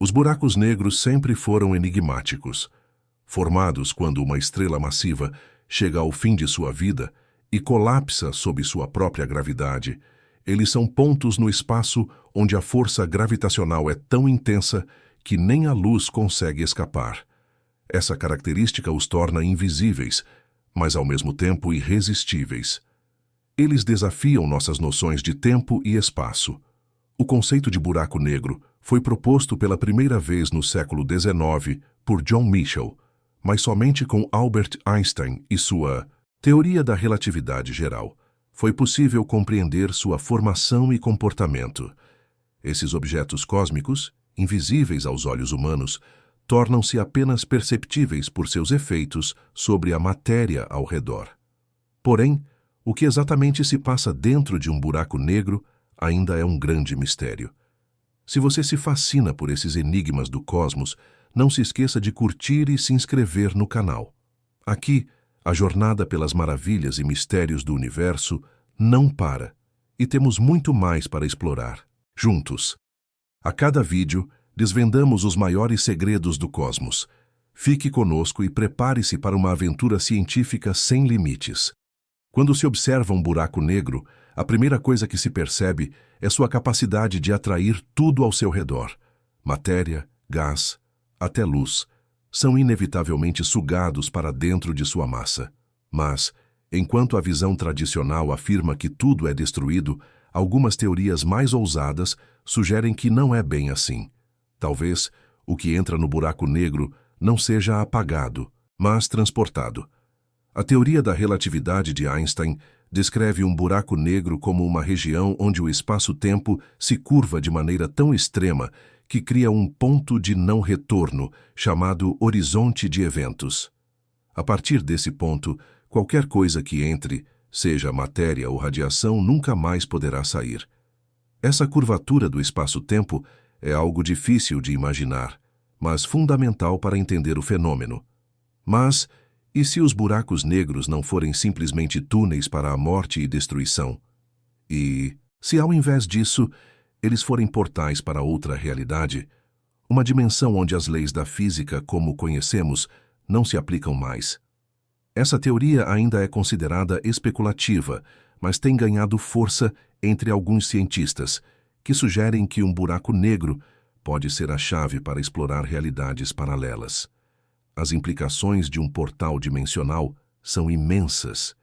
Os buracos negros sempre foram enigmáticos. Formados quando uma estrela massiva chega ao fim de sua vida e colapsa sob sua própria gravidade, eles são pontos no espaço onde a força gravitacional é tão intensa que nem a luz consegue escapar. Essa característica os torna invisíveis, mas ao mesmo tempo irresistíveis. Eles desafiam nossas noções de tempo e espaço. O conceito de buraco negro foi proposto pela primeira vez no século XIX por John Michell, mas somente com Albert Einstein e sua teoria da relatividade geral foi possível compreender sua formação e comportamento. Esses objetos cósmicos, invisíveis aos olhos humanos, tornam-se apenas perceptíveis por seus efeitos sobre a matéria ao redor. Porém, o que exatamente se passa dentro de um buraco negro ainda é um grande mistério. Se você se fascina por esses enigmas do cosmos, não se esqueça de curtir e se inscrever no canal. Aqui, a jornada pelas maravilhas e mistérios do universo não para, e temos muito mais para explorar, juntos. A cada vídeo, desvendamos os maiores segredos do cosmos. Fique conosco e prepare-se para uma aventura científica sem limites. Quando se observa um buraco negro, a primeira coisa que se percebe é sua capacidade de atrair tudo ao seu redor. Matéria, gás, até luz, são inevitavelmente sugados para dentro de sua massa. Mas, enquanto a visão tradicional afirma que tudo é destruído, algumas teorias mais ousadas sugerem que não é bem assim. Talvez o que entra no buraco negro não seja apagado, mas transportado. A teoria da relatividade de Einstein descreve um buraco negro como uma região onde o espaço-tempo se curva de maneira tão extrema que cria um ponto de não retorno, chamado horizonte de eventos. A partir desse ponto, qualquer coisa que entre, seja matéria ou radiação, nunca mais poderá sair. Essa curvatura do espaço-tempo é algo difícil de imaginar, mas fundamental para entender o fenômeno. Mas, e se os buracos negros não forem simplesmente túneis para a morte e destruição? E, se ao invés disso, eles forem portais para outra realidade, uma dimensão onde as leis da física, como conhecemos, não se aplicam mais? Essa teoria ainda é considerada especulativa, mas tem ganhado força entre alguns cientistas, que sugerem que um buraco negro pode ser a chave para explorar realidades paralelas. As implicações de um portal dimensional são imensas.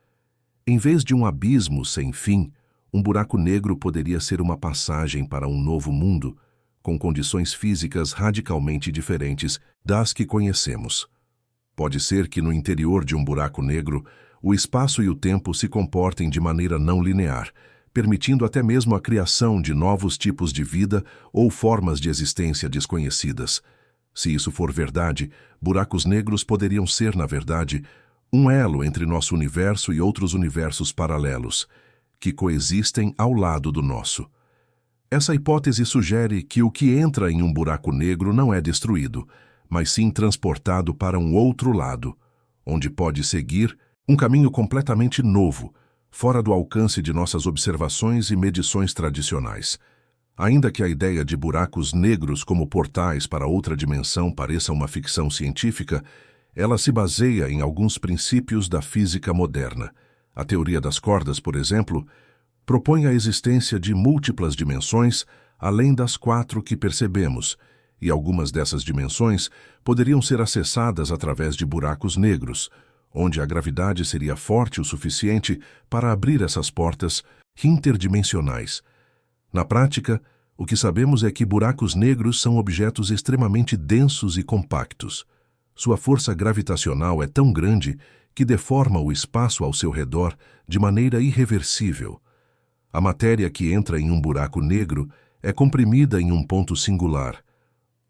Em vez de um abismo sem fim, um buraco negro poderia ser uma passagem para um novo mundo, com condições físicas radicalmente diferentes das que conhecemos. Pode ser que no interior de um buraco negro, o espaço e o tempo se comportem de maneira não linear, permitindo até mesmo a criação de novos tipos de vida ou formas de existência desconhecidas. Se isso for verdade, buracos negros poderiam ser, na verdade, um elo entre nosso universo e outros universos paralelos, que coexistem ao lado do nosso. Essa hipótese sugere que o que entra em um buraco negro não é destruído, mas sim transportado para um outro lado, onde pode seguir um caminho completamente novo, fora do alcance de nossas observações e medições tradicionais. Ainda que a ideia de buracos negros como portais para outra dimensão pareça uma ficção científica, ela se baseia em alguns princípios da física moderna. A teoria das cordas, por exemplo, propõe a existência de múltiplas dimensões além das 4 que percebemos, e algumas dessas dimensões poderiam ser acessadas através de buracos negros, onde a gravidade seria forte o suficiente para abrir essas portas interdimensionais. Na prática, o que sabemos é que buracos negros são objetos extremamente densos e compactos. Sua força gravitacional é tão grande que deforma o espaço ao seu redor de maneira irreversível. A matéria que entra em um buraco negro é comprimida em um ponto singular,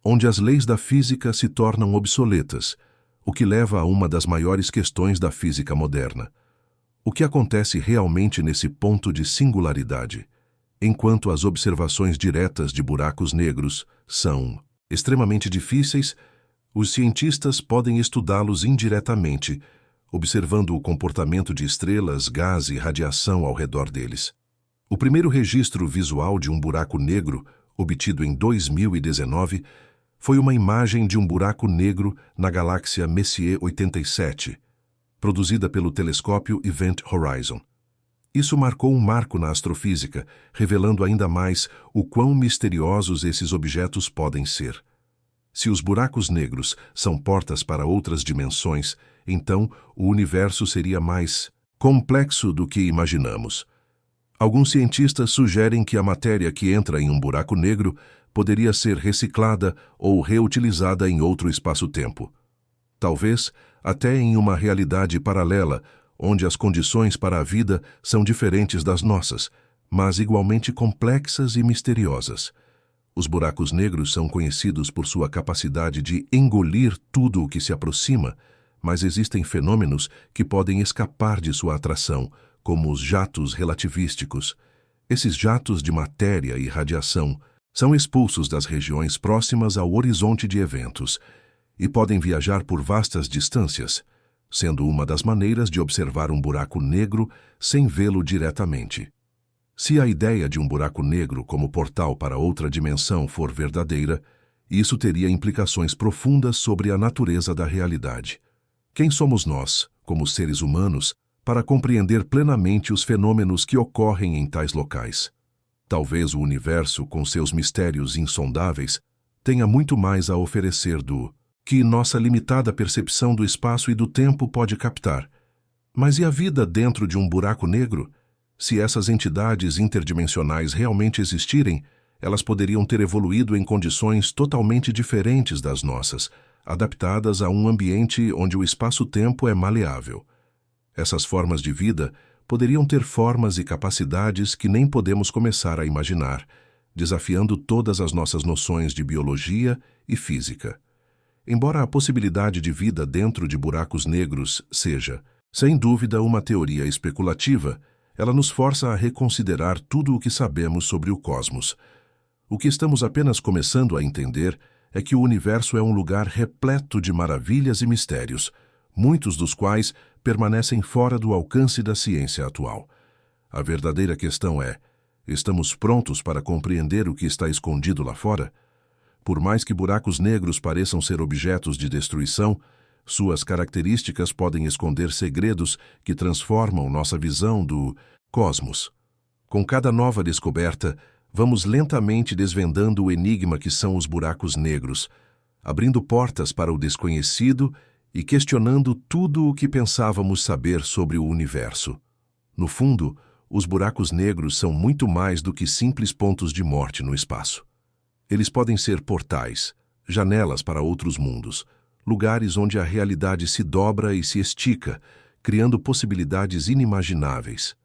onde as leis da física se tornam obsoletas, o que leva a uma das maiores questões da física moderna. O que acontece realmente nesse ponto de singularidade? Enquanto as observações diretas de buracos negros são extremamente difíceis, os cientistas podem estudá-los indiretamente, observando o comportamento de estrelas, gás e radiação ao redor deles. O primeiro registro visual de um buraco negro, obtido em 2019, foi uma imagem de um buraco negro na galáxia Messier 87, produzida pelo telescópio Event Horizon. Isso marcou um marco na astrofísica, revelando ainda mais o quão misteriosos esses objetos podem ser. Se os buracos negros são portas para outras dimensões, então o universo seria mais complexo do que imaginamos. Alguns cientistas sugerem que a matéria que entra em um buraco negro poderia ser reciclada ou reutilizada em outro espaço-tempo. Talvez até em uma realidade paralela, onde as condições para a vida são diferentes das nossas, mas igualmente complexas e misteriosas. Os buracos negros são conhecidos por sua capacidade de engolir tudo o que se aproxima, mas existem fenômenos que podem escapar de sua atração, como os jatos relativísticos. Esses jatos de matéria e radiação são expulsos das regiões próximas ao horizonte de eventos e podem viajar por vastas distâncias, sendo uma das maneiras de observar um buraco negro sem vê-lo diretamente. Se a ideia de um buraco negro como portal para outra dimensão for verdadeira, isso teria implicações profundas sobre a natureza da realidade. Quem somos nós, como seres humanos, para compreender plenamente os fenômenos que ocorrem em tais locais? Talvez o universo, com seus mistérios insondáveis, tenha muito mais a oferecer do que nossa limitada percepção do espaço e do tempo pode captar. Mas e a vida dentro de um buraco negro? Se essas entidades interdimensionais realmente existirem, elas poderiam ter evoluído em condições totalmente diferentes das nossas, adaptadas a um ambiente onde o espaço-tempo é maleável. Essas formas de vida poderiam ter formas e capacidades que nem podemos começar a imaginar, desafiando todas as nossas noções de biologia e física. Embora a possibilidade de vida dentro de buracos negros seja, sem dúvida, uma teoria especulativa, ela nos força a reconsiderar tudo o que sabemos sobre o cosmos. O que estamos apenas começando a entender é que o universo é um lugar repleto de maravilhas e mistérios, muitos dos quais permanecem fora do alcance da ciência atual. A verdadeira questão é: estamos prontos para compreender o que está escondido lá fora? Por mais que buracos negros pareçam ser objetos de destruição, suas características podem esconder segredos que transformam nossa visão do cosmos. Com cada nova descoberta, vamos lentamente desvendando o enigma que são os buracos negros, abrindo portas para o desconhecido e questionando tudo o que pensávamos saber sobre o universo. No fundo, os buracos negros são muito mais do que simples pontos de morte no espaço. Eles podem ser portais, janelas para outros mundos, lugares onde a realidade se dobra e se estica, criando possibilidades inimagináveis.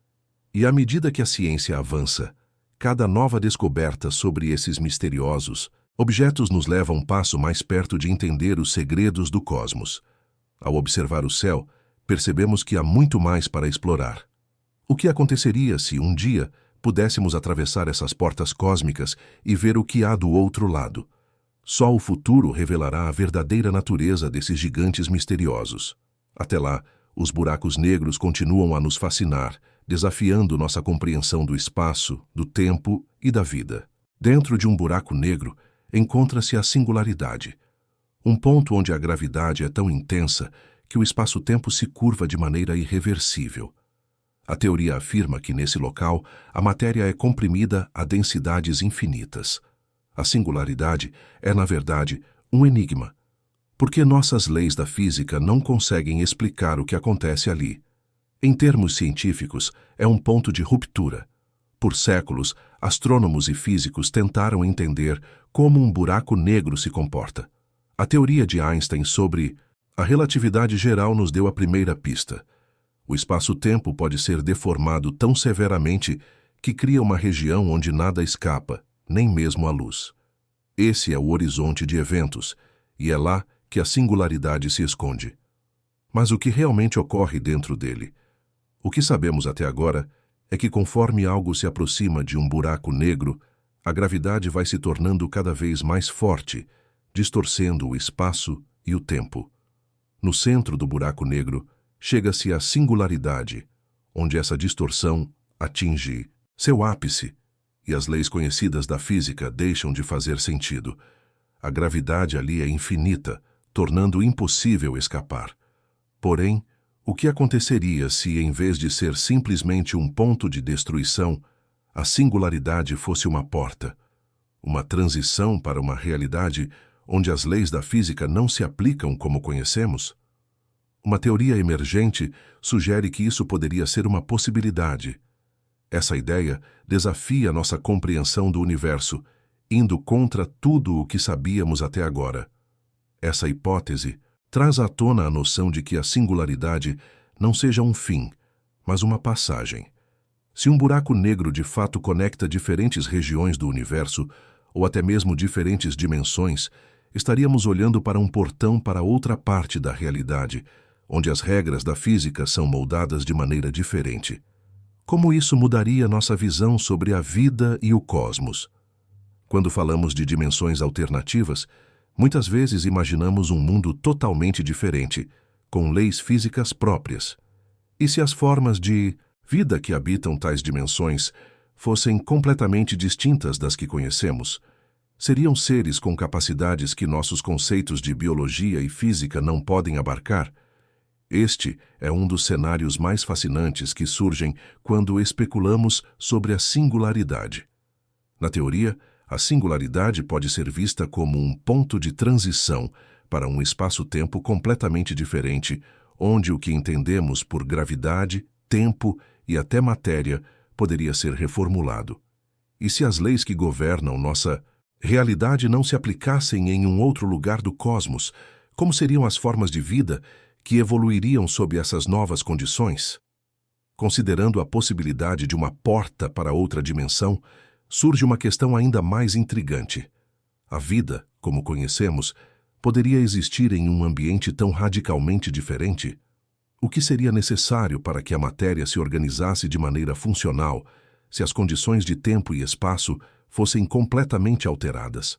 E à medida que a ciência avança, cada nova descoberta sobre esses misteriosos objetos nos leva um passo mais perto de entender os segredos do cosmos. Ao observar o céu, percebemos que há muito mais para explorar. O que aconteceria se, um dia, pudéssemos atravessar essas portas cósmicas e ver o que há do outro lado? Só o futuro revelará a verdadeira natureza desses gigantes misteriosos. Até lá, os buracos negros continuam a nos fascinar, desafiando nossa compreensão do espaço, do tempo e da vida. Dentro de um buraco negro, encontra-se a singularidade, um ponto onde a gravidade é tão intensa que o espaço-tempo se curva de maneira irreversível. A teoria afirma que nesse local a matéria é comprimida a densidades infinitas. A singularidade é, na verdade, um enigma, porque nossas leis da física não conseguem explicar o que acontece ali. Em termos científicos, é um ponto de ruptura. Por séculos, astrônomos e físicos tentaram entender como um buraco negro se comporta. A teoria de Einstein sobre a relatividade geral nos deu a primeira pista. O espaço-tempo pode ser deformado tão severamente que cria uma região onde nada escapa, nem mesmo a luz. Esse é o horizonte de eventos, e é lá que a singularidade se esconde. Mas o que realmente ocorre dentro dele? O que sabemos até agora é que conforme algo se aproxima de um buraco negro, a gravidade vai se tornando cada vez mais forte, distorcendo o espaço e o tempo. No centro do buraco negro, chega-se à singularidade, onde essa distorção atinge seu ápice e as leis conhecidas da física deixam de fazer sentido. A gravidade ali é infinita, tornando impossível escapar. Porém, o que aconteceria se, em vez de ser simplesmente um ponto de destruição, a singularidade fosse uma porta, uma transição para uma realidade onde as leis da física não se aplicam como conhecemos? Uma teoria emergente sugere que isso poderia ser uma possibilidade. Essa ideia desafia nossa compreensão do universo, indo contra tudo o que sabíamos até agora. Essa hipótese traz à tona a noção de que a singularidade não seja um fim, mas uma passagem. Se um buraco negro de fato conecta diferentes regiões do universo, ou até mesmo diferentes dimensões, estaríamos olhando para um portão para outra parte da realidade, onde as regras da física são moldadas de maneira diferente. Como isso mudaria nossa visão sobre a vida e o cosmos? Quando falamos de dimensões alternativas, muitas vezes imaginamos um mundo totalmente diferente, com leis físicas próprias. E se as formas de vida que habitam tais dimensões fossem completamente distintas das que conhecemos? Seriam seres com capacidades que nossos conceitos de biologia e física não podem abarcar? Este é um dos cenários mais fascinantes que surgem quando especulamos sobre a singularidade. Na teoria, a singularidade pode ser vista como um ponto de transição para um espaço-tempo completamente diferente, onde o que entendemos por gravidade, tempo e até matéria poderia ser reformulado. E se as leis que governam nossa realidade não se aplicassem em um outro lugar do cosmos, como seriam as formas de vida que evoluiriam sob essas novas condições? Considerando a possibilidade de uma porta para outra dimensão, surge uma questão ainda mais intrigante. A vida, como conhecemos, poderia existir em um ambiente tão radicalmente diferente? O que seria necessário para que a matéria se organizasse de maneira funcional, se as condições de tempo e espaço fossem completamente alteradas?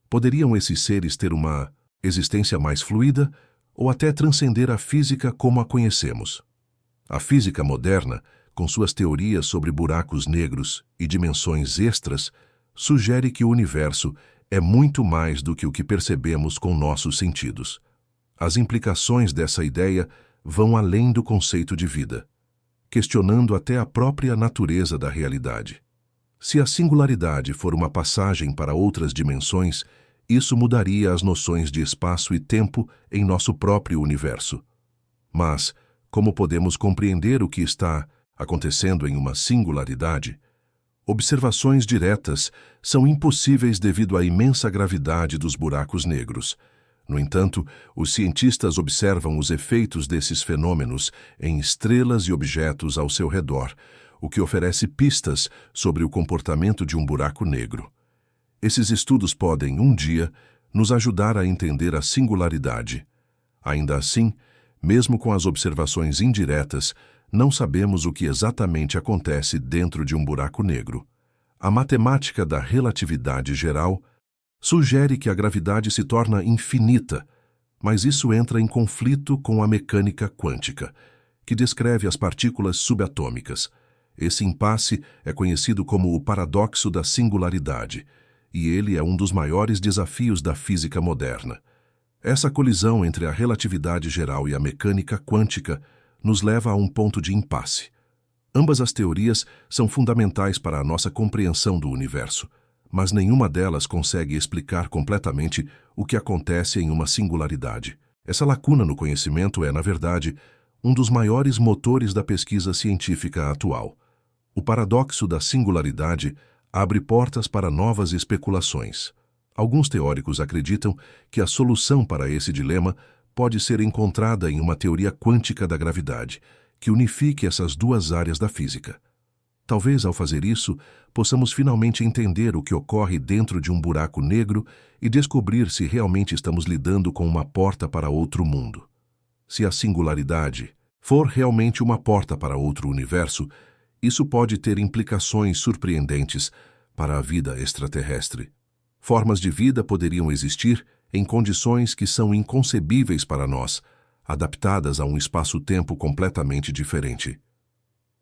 Poderiam esses seres ter uma existência mais fluida ou até transcender a física como a conhecemos? A física moderna, com suas teorias sobre buracos negros e dimensões extras, sugere que o universo é muito mais do que o que percebemos com nossos sentidos. As implicações dessa ideia vão além do conceito de vida, questionando até a própria natureza da realidade. Se a singularidade for uma passagem para outras dimensões, isso mudaria as noções de espaço e tempo em nosso próprio universo. Mas, como podemos compreender o que está acontecendo em uma singularidade? Observações diretas são impossíveis devido à imensa gravidade dos buracos negros. No entanto, os cientistas observam os efeitos desses fenômenos em estrelas e objetos ao seu redor, o que oferece pistas sobre o comportamento de um buraco negro. Esses estudos podem, um dia, nos ajudar a entender a singularidade. Ainda assim, mesmo com as observações indiretas, não sabemos o que exatamente acontece dentro de um buraco negro. A matemática da relatividade geral sugere que a gravidade se torna infinita, mas isso entra em conflito com a mecânica quântica, que descreve as partículas subatômicas. Esse impasse é conhecido como o paradoxo da singularidade, e ele é um dos maiores desafios da física moderna. Essa colisão entre a relatividade geral e a mecânica quântica nos leva a um ponto de impasse. Ambas as teorias são fundamentais para a nossa compreensão do universo, mas nenhuma delas consegue explicar completamente o que acontece em uma singularidade. Essa lacuna no conhecimento é, na verdade, um dos maiores motores da pesquisa científica atual. O paradoxo da singularidade abre portas para novas especulações. Alguns teóricos acreditam que a solução para esse dilema pode ser encontrada em uma teoria quântica da gravidade, que unifique essas duas áreas da física. Talvez, ao fazer isso, possamos finalmente entender o que ocorre dentro de um buraco negro e descobrir se realmente estamos lidando com uma porta para outro mundo. Se a singularidade for realmente uma porta para outro universo, isso pode ter implicações surpreendentes para a vida extraterrestre. Formas de vida poderiam existir em condições que são inconcebíveis para nós, adaptadas a um espaço-tempo completamente diferente.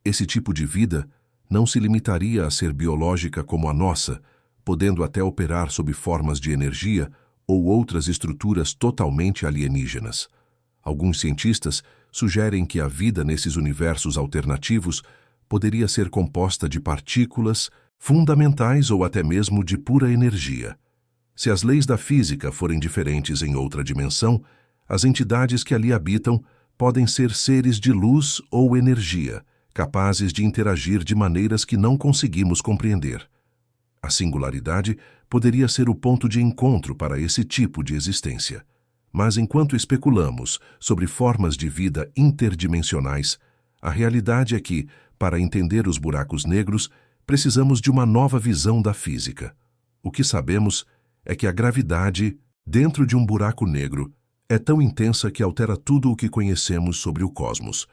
Esse tipo de vida não se limitaria a ser biológica como a nossa, podendo até operar sob formas de energia ou outras estruturas totalmente alienígenas. Alguns cientistas sugerem que a vida nesses universos alternativos poderia ser composta de partículas fundamentais ou até mesmo de pura energia. Se as leis da física forem diferentes em outra dimensão, as entidades que ali habitam podem ser seres de luz ou energia, capazes de interagir de maneiras que não conseguimos compreender. A singularidade poderia ser o ponto de encontro para esse tipo de existência. Mas enquanto especulamos sobre formas de vida interdimensionais, a realidade é que, para entender os buracos negros, precisamos de uma nova visão da física. O que sabemos é que a gravidade, dentro de um buraco negro, é tão intensa que altera tudo o que conhecemos sobre o cosmos.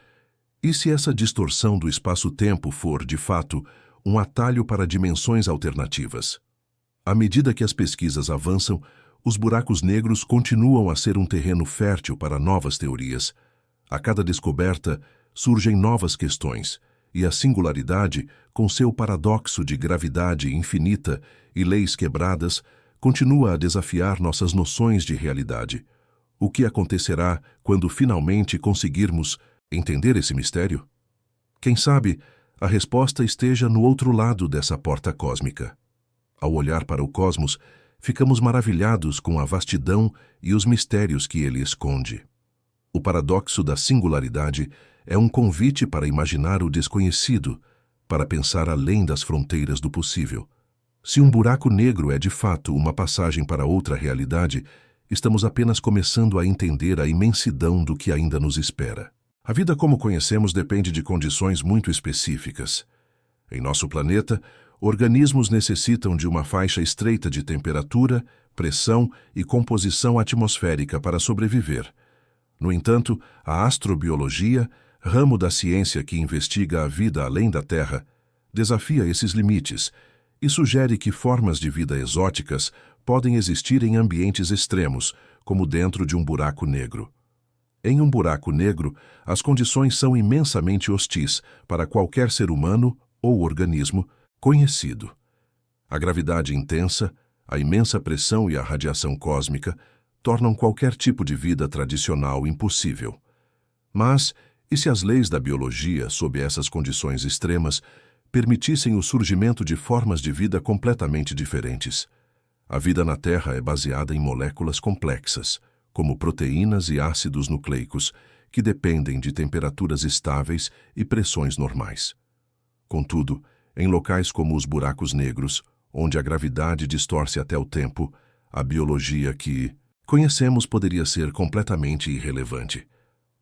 E se essa distorção do espaço-tempo for, de fato, um atalho para dimensões alternativas? À medida que as pesquisas avançam, os buracos negros continuam a ser um terreno fértil para novas teorias. A cada descoberta, surgem novas questões, e a singularidade, com seu paradoxo de gravidade infinita e leis quebradas, continua a desafiar nossas noções de realidade. O que acontecerá quando finalmente conseguirmos entender esse mistério? Quem sabe a resposta esteja no outro lado dessa porta cósmica. Ao olhar para o cosmos, ficamos maravilhados com a vastidão e os mistérios que ele esconde. O paradoxo da singularidade é um convite para imaginar o desconhecido, para pensar além das fronteiras do possível. Se um buraco negro é de fato uma passagem para outra realidade, estamos apenas começando a entender a imensidão do que ainda nos espera. A vida como conhecemos depende de condições muito específicas. Em nosso planeta, organismos necessitam de uma faixa estreita de temperatura, pressão e composição atmosférica para sobreviver. No entanto, a astrobiologia, ramo da ciência que investiga a vida além da Terra, desafia esses limites e sugere que formas de vida exóticas podem existir em ambientes extremos, como dentro de um buraco negro. Em um buraco negro, as condições são imensamente hostis para qualquer ser humano ou organismo conhecido. A gravidade intensa, a imensa pressão e a radiação cósmica tornam qualquer tipo de vida tradicional impossível. Mas, e se as leis da biologia, sob essas condições extremas, permitissem o surgimento de formas de vida completamente diferentes? A vida na Terra é baseada em moléculas complexas, como proteínas e ácidos nucleicos, que dependem de temperaturas estáveis e pressões normais. Contudo, em locais como os buracos negros, onde a gravidade distorce até o tempo, a biologia que conhecemos poderia ser completamente irrelevante.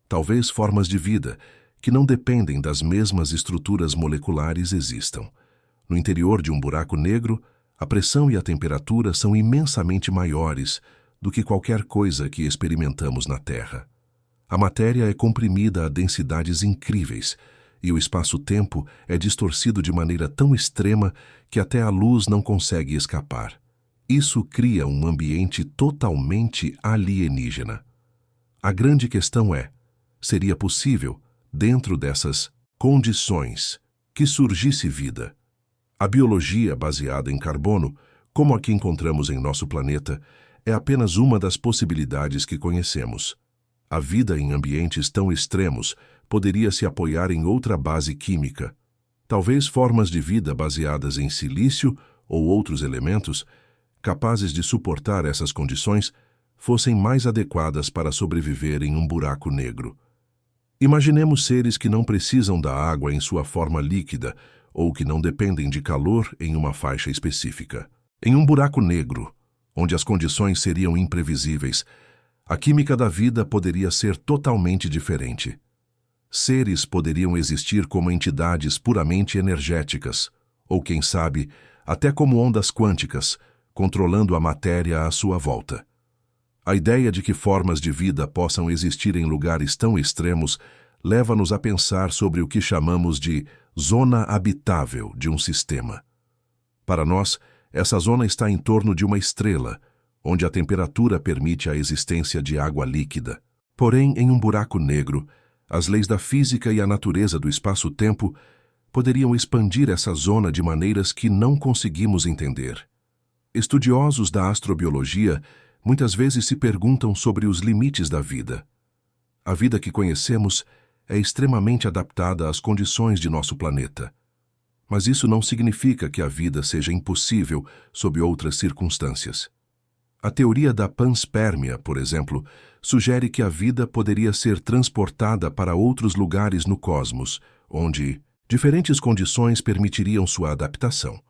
Talvez formas de vida, que não dependem das mesmas estruturas moleculares, existam. No interior de um buraco negro, a pressão e a temperatura são imensamente maiores do que qualquer coisa que experimentamos na Terra. A matéria é comprimida a densidades incríveis, e o espaço-tempo é distorcido de maneira tão extrema que até a luz não consegue escapar. Isso cria um ambiente totalmente alienígena. A grande questão é: seria possível, dentro dessas condições, que surgisse vida? A biologia baseada em carbono, como a que encontramos em nosso planeta, é apenas uma das possibilidades que conhecemos. A vida em ambientes tão extremos poderia se apoiar em outra base química. Talvez formas de vida baseadas em silício ou outros elementos, capazes de suportar essas condições, fossem mais adequadas para sobreviver em um buraco negro. Imaginemos seres que não precisam da água em sua forma líquida ou que não dependem de calor em uma faixa específica. Em um buraco negro, onde as condições seriam imprevisíveis, a química da vida poderia ser totalmente diferente. Seres poderiam existir como entidades puramente energéticas, ou quem sabe, até como ondas quânticas, controlando a matéria à sua volta. A ideia de que formas de vida possam existir em lugares tão extremos leva-nos a pensar sobre o que chamamos de zona habitável de um sistema. Para nós, essa zona está em torno de uma estrela, onde a temperatura permite a existência de água líquida. Porém, em um buraco negro, as leis da física e a natureza do espaço-tempo poderiam expandir essa zona de maneiras que não conseguimos entender. Estudiosos da astrobiologia muitas vezes se perguntam sobre os limites da vida. A vida que conhecemos é extremamente adaptada às condições de nosso planeta. Mas isso não significa que a vida seja impossível sob outras circunstâncias. A teoria da panspermia, por exemplo, sugere que a vida poderia ser transportada para outros lugares no cosmos, onde diferentes condições permitiriam sua adaptação.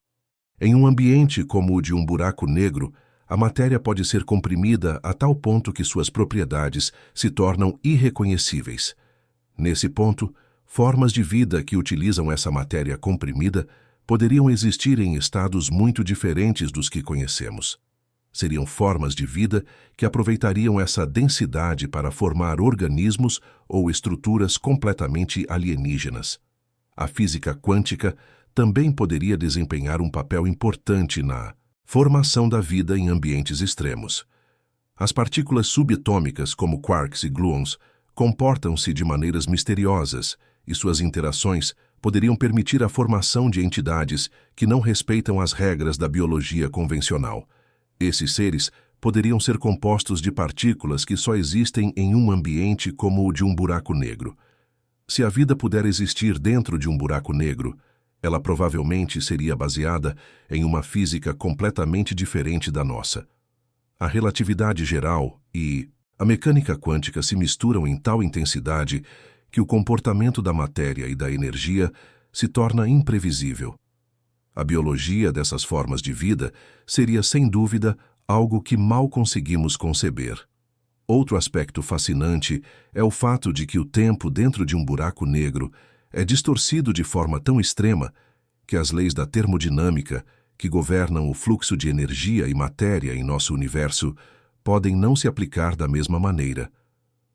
Em um ambiente como o de um buraco negro, a matéria pode ser comprimida a tal ponto que suas propriedades se tornam irreconhecíveis. Nesse ponto, formas de vida que utilizam essa matéria comprimida poderiam existir em estados muito diferentes dos que conhecemos. Seriam formas de vida que aproveitariam essa densidade para formar organismos ou estruturas completamente alienígenas. A física quântica também poderia desempenhar um papel importante na formação da vida em ambientes extremos. As partículas subatômicas, como quarks e gluons, comportam-se de maneiras misteriosas e suas interações poderiam permitir a formação de entidades que não respeitam as regras da biologia convencional. Esses seres poderiam ser compostos de partículas que só existem em um ambiente como o de um buraco negro. Se a vida puder existir dentro de um buraco negro, ela provavelmente seria baseada em uma física completamente diferente da nossa. A relatividade geral e a mecânica quântica se misturam em tal intensidade que o comportamento da matéria e da energia se torna imprevisível. A biologia dessas formas de vida seria, sem dúvida, algo que mal conseguimos conceber. Outro aspecto fascinante é o fato de que o tempo dentro de um buraco negro é distorcido de forma tão extrema que as leis da termodinâmica, que governam o fluxo de energia e matéria em nosso universo, podem não se aplicar da mesma maneira.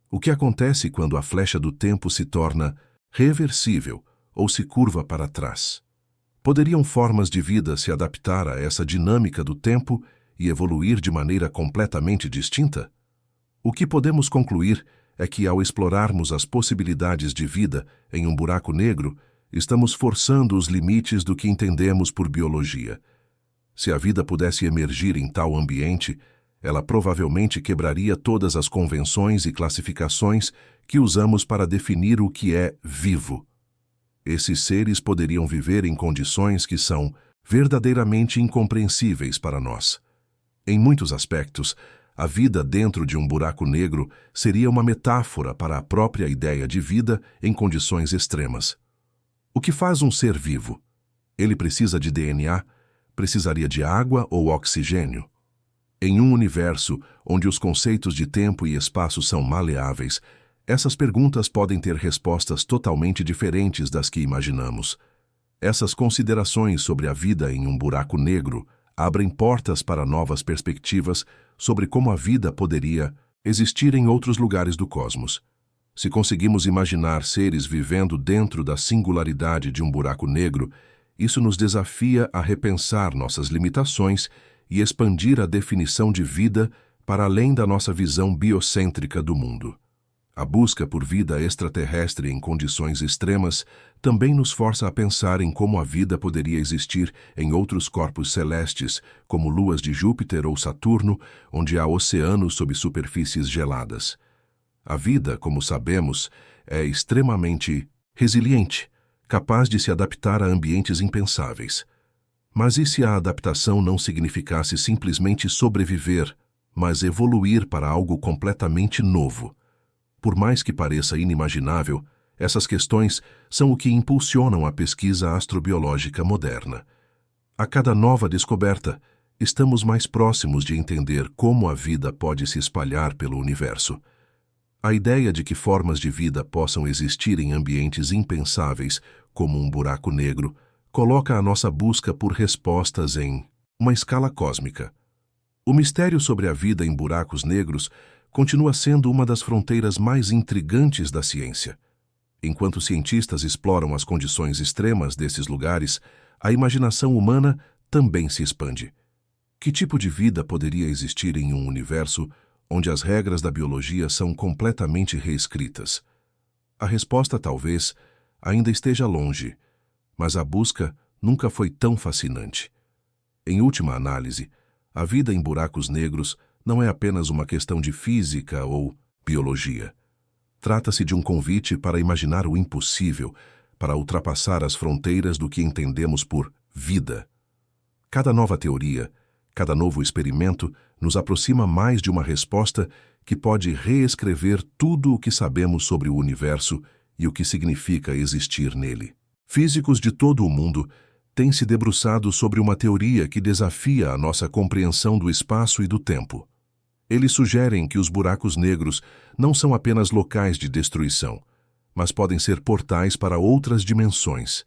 O que acontece quando a flecha do tempo se torna reversível ou se curva para trás? Poderiam formas de vida se adaptar a essa dinâmica do tempo e evoluir de maneira completamente distinta? O que podemos concluir é que, ao explorarmos as possibilidades de vida em um buraco negro, estamos forçando os limites do que entendemos por biologia. Se a vida pudesse emergir em tal ambiente, ela provavelmente quebraria todas as convenções e classificações que usamos para definir o que é vivo. Esses seres poderiam viver em condições que são verdadeiramente incompreensíveis para nós. Em muitos aspectos, a vida dentro de um buraco negro seria uma metáfora para a própria ideia de vida em condições extremas. O que faz um ser vivo? Ele precisa de DNA? Precisaria de água ou oxigênio? Em um universo onde os conceitos de tempo e espaço são maleáveis, essas perguntas podem ter respostas totalmente diferentes das que imaginamos. Essas considerações sobre a vida em um buraco negro abrem portas para novas perspectivas sobre como a vida poderia existir em outros lugares do cosmos. Se conseguimos imaginar seres vivendo dentro da singularidade de um buraco negro, isso nos desafia a repensar nossas limitações e expandir a definição de vida para além da nossa visão biocêntrica do mundo. A busca por vida extraterrestre em condições extremas também nos força a pensar em como a vida poderia existir em outros corpos celestes, como luas de Júpiter ou Saturno, onde há oceanos sob superfícies geladas. A vida, como sabemos, é extremamente resiliente, capaz de se adaptar a ambientes impensáveis. Mas e se a adaptação não significasse simplesmente sobreviver, mas evoluir para algo completamente novo? Por mais que pareça inimaginável, essas questões são o que impulsionam a pesquisa astrobiológica moderna. A cada nova descoberta, estamos mais próximos de entender como a vida pode se espalhar pelo universo. A ideia de que formas de vida possam existir em ambientes impensáveis, como um buraco negro, coloca a nossa busca por respostas em uma escala cósmica. O mistério sobre a vida em buracos negros continua sendo uma das fronteiras mais intrigantes da ciência. Enquanto cientistas exploram as condições extremas desses lugares, a imaginação humana também se expande. Que tipo de vida poderia existir em um universo onde as regras da biologia são completamente reescritas? A resposta talvez ainda esteja longe, mas a busca nunca foi tão fascinante. Em última análise, a vida em buracos negros não é apenas uma questão de física ou biologia. Trata-se de um convite para imaginar o impossível, para ultrapassar as fronteiras do que entendemos por vida. Cada nova teoria, cada novo experimento nos aproxima mais de uma resposta que pode reescrever tudo o que sabemos sobre o universo e o que significa existir nele. Físicos de todo o mundo têm se debruçado sobre uma teoria que desafia a nossa compreensão do espaço e do tempo. Eles sugerem que os buracos negros não são apenas locais de destruição, mas podem ser portais para outras dimensões.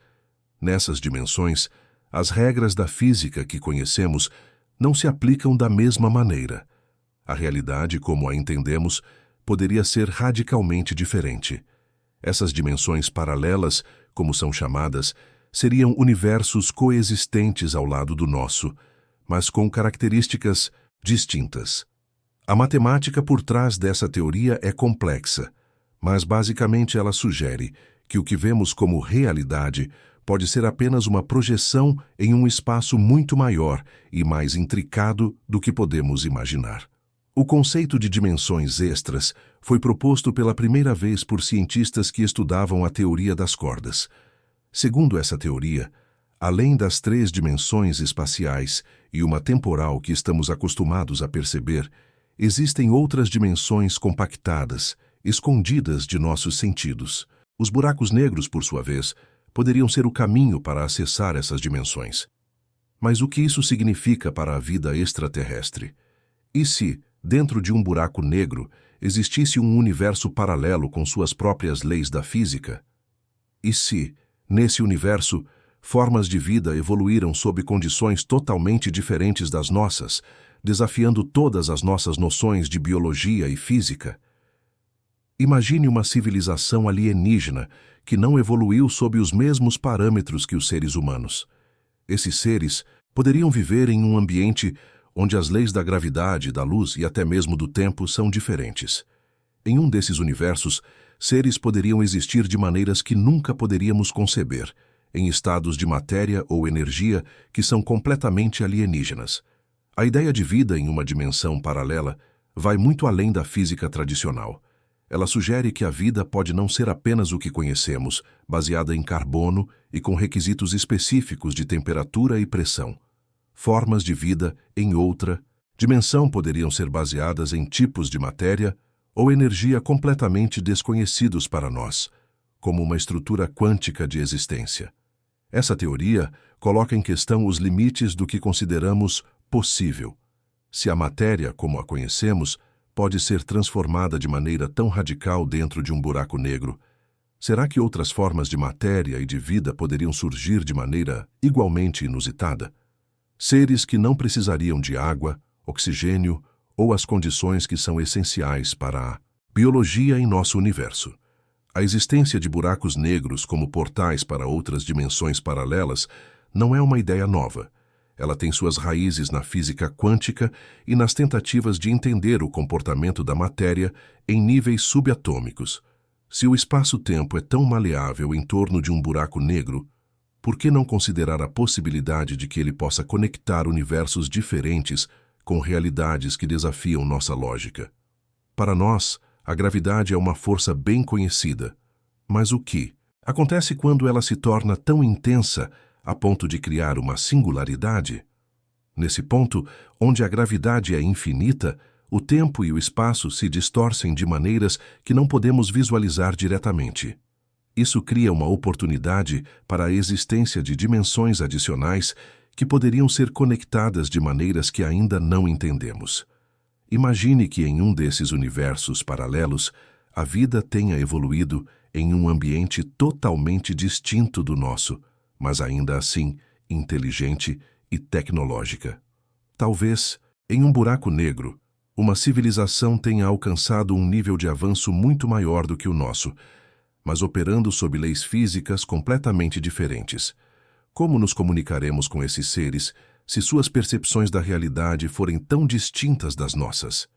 Nessas dimensões, as regras da física que conhecemos não se aplicam da mesma maneira. A realidade, como a entendemos, poderia ser radicalmente diferente. Essas dimensões paralelas, como são chamadas, seriam universos coexistentes ao lado do nosso, mas com características distintas. A matemática por trás dessa teoria é complexa, mas basicamente ela sugere que o que vemos como realidade pode ser apenas uma projeção em um espaço muito maior e mais intricado do que podemos imaginar. O conceito de dimensões extras foi proposto pela primeira vez por cientistas que estudavam a teoria das cordas. Segundo essa teoria, além das 3 dimensões espaciais e uma temporal que estamos acostumados a perceber, existem outras dimensões compactadas, escondidas de nossos sentidos. Os buracos negros, por sua vez, poderiam ser o caminho para acessar essas dimensões. Mas o que isso significa para a vida extraterrestre? E se, dentro de um buraco negro, existisse um universo paralelo com suas próprias leis da física? E se, nesse universo, formas de vida evoluíram sob condições totalmente diferentes das nossas, desafiando todas as nossas noções de biologia e física? Imagine uma civilização alienígena que não evoluiu sob os mesmos parâmetros que os seres humanos. Esses seres poderiam viver em um ambiente onde as leis da gravidade, da luz e até mesmo do tempo são diferentes. Em um desses universos, seres poderiam existir de maneiras que nunca poderíamos conceber, em estados de matéria ou energia que são completamente alienígenas. A ideia de vida em uma dimensão paralela vai muito além da física tradicional. Ela sugere que a vida pode não ser apenas o que conhecemos, baseada em carbono e com requisitos específicos de temperatura e pressão. Formas de vida em outra dimensão poderiam ser baseadas em tipos de matéria ou energia completamente desconhecidos para nós, como uma estrutura quântica de existência. Essa teoria coloca em questão os limites do que consideramos possível. Se a matéria, como a conhecemos, pode ser transformada de maneira tão radical dentro de um buraco negro, será que outras formas de matéria e de vida poderiam surgir de maneira igualmente inusitada? Seres que não precisariam de água, oxigênio ou as condições que são essenciais para a biologia em nosso universo. A existência de buracos negros como portais para outras dimensões paralelas não é uma ideia nova. Ela tem suas raízes na física quântica e nas tentativas de entender o comportamento da matéria em níveis subatômicos. Se o espaço-tempo é tão maleável em torno de um buraco negro, por que não considerar a possibilidade de que ele possa conectar universos diferentes com realidades que desafiam nossa lógica? Para nós, a gravidade é uma força bem conhecida. Mas o que acontece quando ela se torna tão intensa a ponto de criar uma singularidade? Nesse ponto, onde a gravidade é infinita, o tempo e o espaço se distorcem de maneiras que não podemos visualizar diretamente. Isso cria uma oportunidade para a existência de dimensões adicionais que poderiam ser conectadas de maneiras que ainda não entendemos. Imagine que em um desses universos paralelos, a vida tenha evoluído em um ambiente totalmente distinto do nosso, mas ainda assim inteligente e tecnológica. Talvez, em um buraco negro, uma civilização tenha alcançado um nível de avanço muito maior do que o nosso, mas operando sob leis físicas completamente diferentes. Como nos comunicaremos com esses seres se suas percepções da realidade forem tão distintas das nossas?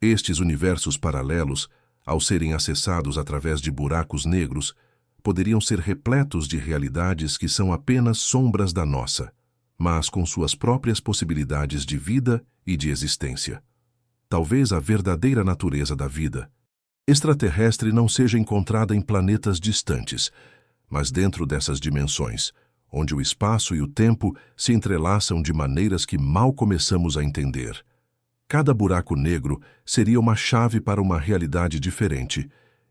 Estes universos paralelos, ao serem acessados através de buracos negros, poderiam ser repletos de realidades que são apenas sombras da nossa, mas com suas próprias possibilidades de vida e de existência. talvez a verdadeira natureza da vida extraterrestre não seja encontrada em planetas distantes, mas dentro dessas dimensões, onde o espaço e o tempo se entrelaçam de maneiras que mal começamos a entender. Cada buraco negro seria uma chave para uma realidade diferente,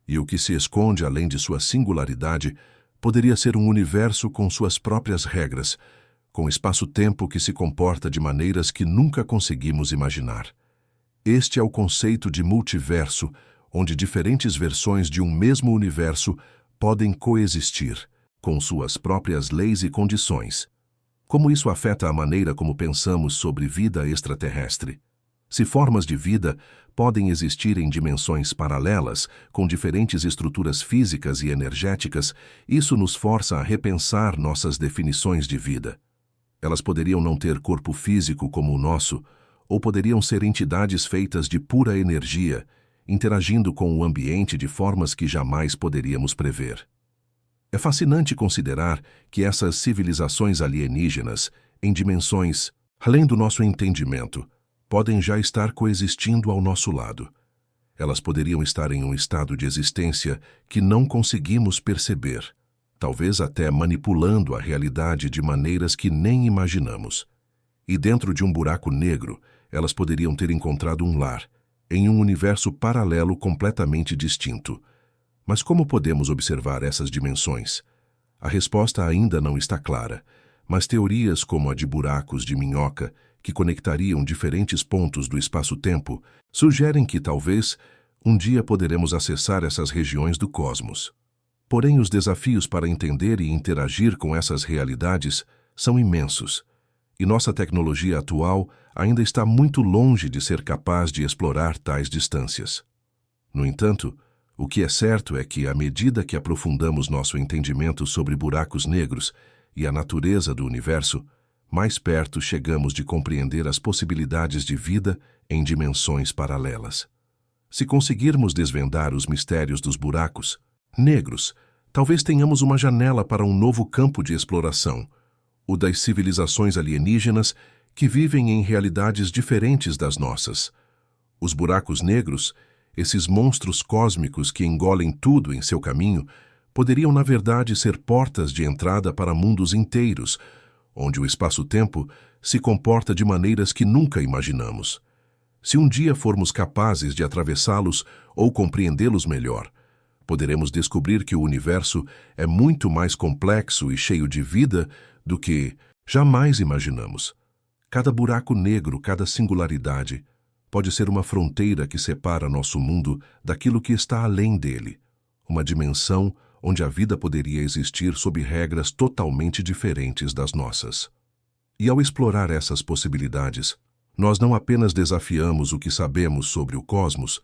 e o que se esconde além de sua singularidade poderia ser um universo com suas próprias regras, com espaço-tempo que se comporta de maneiras que nunca conseguimos imaginar. Este é o conceito de multiverso, onde diferentes versões de um mesmo universo podem coexistir, com suas próprias leis e condições. Como isso afeta a maneira como pensamos sobre vida extraterrestre? Se formas de vida podem existir em dimensões paralelas, com diferentes estruturas físicas e energéticas, isso nos força a repensar nossas definições de vida. Elas poderiam não ter corpo físico como o nosso, ou poderiam ser entidades feitas de pura energia, interagindo com o ambiente de formas que jamais poderíamos prever. É fascinante considerar que essas civilizações alienígenas, em dimensões além do nosso entendimento, podem já estar coexistindo ao nosso lado. Elas poderiam estar em um estado de existência que não conseguimos perceber, talvez até manipulando a realidade de maneiras que nem imaginamos. E dentro de um buraco negro, elas poderiam ter encontrado um lar, em um universo paralelo completamente distinto. Mas como podemos observar essas dimensões? A resposta ainda não está clara, mas teorias como a de buracos de minhoca, que conectariam diferentes pontos do espaço-tempo, sugerem que talvez um dia poderemos acessar essas regiões do cosmos. Porém, os desafios para entender e interagir com essas realidades são imensos, e nossa tecnologia atual ainda está muito longe de ser capaz de explorar tais distâncias. No entanto, o que é certo é que, à medida que aprofundamos nosso entendimento sobre buracos negros e a natureza do universo, mais perto chegamos de compreender as possibilidades de vida em dimensões paralelas. Se conseguirmos desvendar os mistérios dos buracos negros, talvez tenhamos uma janela para um novo campo de exploração, o das civilizações alienígenas que vivem em realidades diferentes das nossas. Os buracos negros, esses monstros cósmicos que engolem tudo em seu caminho, poderiam na verdade ser portas de entrada para mundos inteiros, onde o espaço-tempo se comporta de maneiras que nunca imaginamos. Se um dia formos capazes de atravessá-los ou compreendê-los melhor, poderemos descobrir que o universo é muito mais complexo e cheio de vida do que jamais imaginamos. Cada buraco negro, cada singularidade, pode ser uma fronteira que separa nosso mundo daquilo que está além dele, uma dimensão onde a vida poderia existir sob regras totalmente diferentes das nossas. E ao explorar essas possibilidades, nós não apenas desafiamos o que sabemos sobre o cosmos,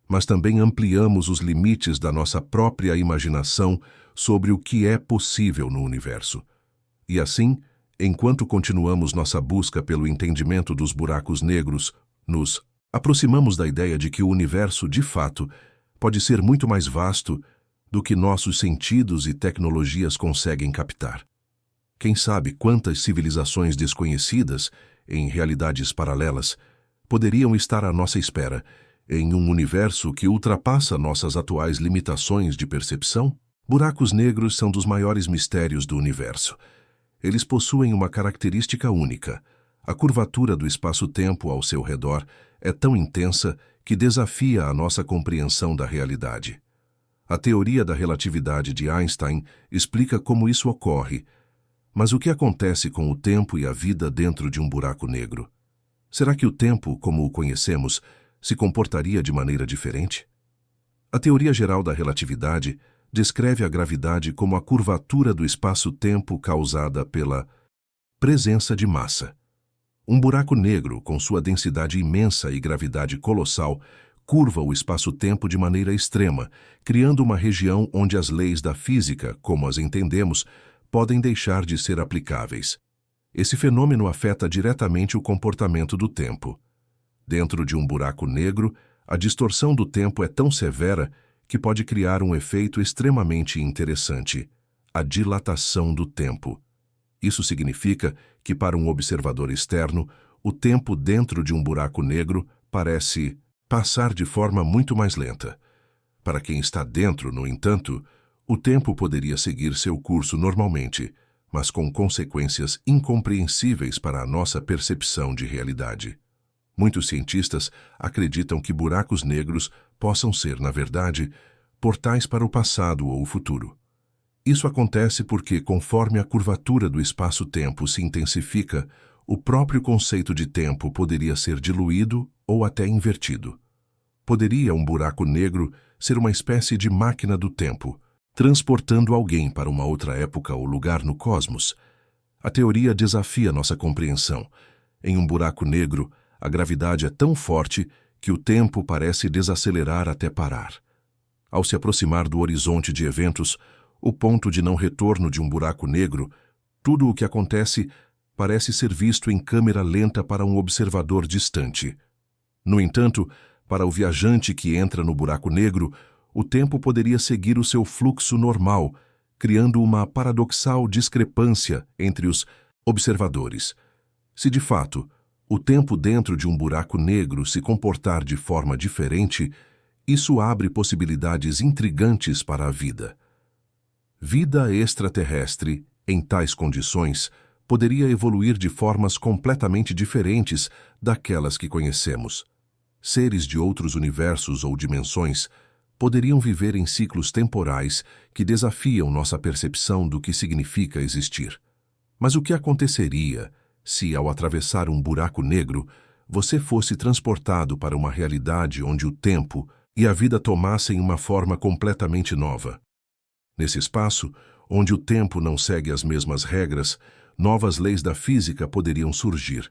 mas também ampliamos os limites da nossa própria imaginação sobre o que é possível no universo. E assim, enquanto continuamos nossa busca pelo entendimento dos buracos negros, nos aproximamos da ideia de que o universo, de fato, pode ser muito mais vasto do que nossos sentidos e tecnologias conseguem captar. Quem sabe quantas civilizações desconhecidas, em realidades paralelas, poderiam estar à nossa espera, em um universo que ultrapassa nossas atuais limitações de percepção? Buracos negros são dos maiores mistérios do universo. Eles possuem uma característica única. A curvatura do espaço-tempo ao seu redor é tão intensa que desafia a nossa compreensão da realidade. A teoria da relatividade de Einstein explica como isso ocorre. Mas o que acontece com o tempo e a vida dentro de um buraco negro? Será que o tempo, como o conhecemos, se comportaria de maneira diferente? A teoria geral da relatividade descreve a gravidade como a curvatura do espaço-tempo causada pela presença de massa. Um buraco negro, com sua densidade imensa e gravidade colossal, curva o espaço-tempo de maneira extrema, criando uma região onde as leis da física, como as entendemos, podem deixar de ser aplicáveis. Esse fenômeno afeta diretamente o comportamento do tempo. Dentro de um buraco negro, a distorção do tempo é tão severa que pode criar um efeito extremamente interessante: a dilatação do tempo. Isso significa que, para um observador externo, o tempo dentro de um buraco negro parece passar de forma muito mais lenta. Para quem está dentro, no entanto, o tempo poderia seguir seu curso normalmente, mas com consequências incompreensíveis para a nossa percepção de realidade. Muitos cientistas acreditam que buracos negros possam ser, na verdade, portais para o passado ou o futuro. Isso acontece porque, conforme a curvatura do espaço-tempo se intensifica, o próprio conceito de tempo poderia ser diluído ou até invertido. Poderia um buraco negro ser uma espécie de máquina do tempo, transportando alguém para uma outra época ou lugar no cosmos? A teoria desafia nossa compreensão. Em um buraco negro, a gravidade é tão forte que o tempo parece desacelerar até parar. Ao se aproximar do horizonte de eventos, o ponto de não retorno de um buraco negro, tudo o que acontece parece ser visto em câmera lenta para um observador distante. No entanto, para o viajante que entra no buraco negro, o tempo poderia seguir o seu fluxo normal, criando uma paradoxal discrepância entre os observadores. Se de fato o tempo dentro de um buraco negro se comportar de forma diferente, isso abre possibilidades intrigantes para a vida. Vida extraterrestre, em tais condições, poderia evoluir de formas completamente diferentes daquelas que conhecemos. Seres de outros universos ou dimensões poderiam viver em ciclos temporais que desafiam nossa percepção do que significa existir. Mas o que aconteceria se, ao atravessar um buraco negro, você fosse transportado para uma realidade onde o tempo e a vida tomassem uma forma completamente nova? Nesse espaço, onde o tempo não segue as mesmas regras, novas leis da física poderiam surgir,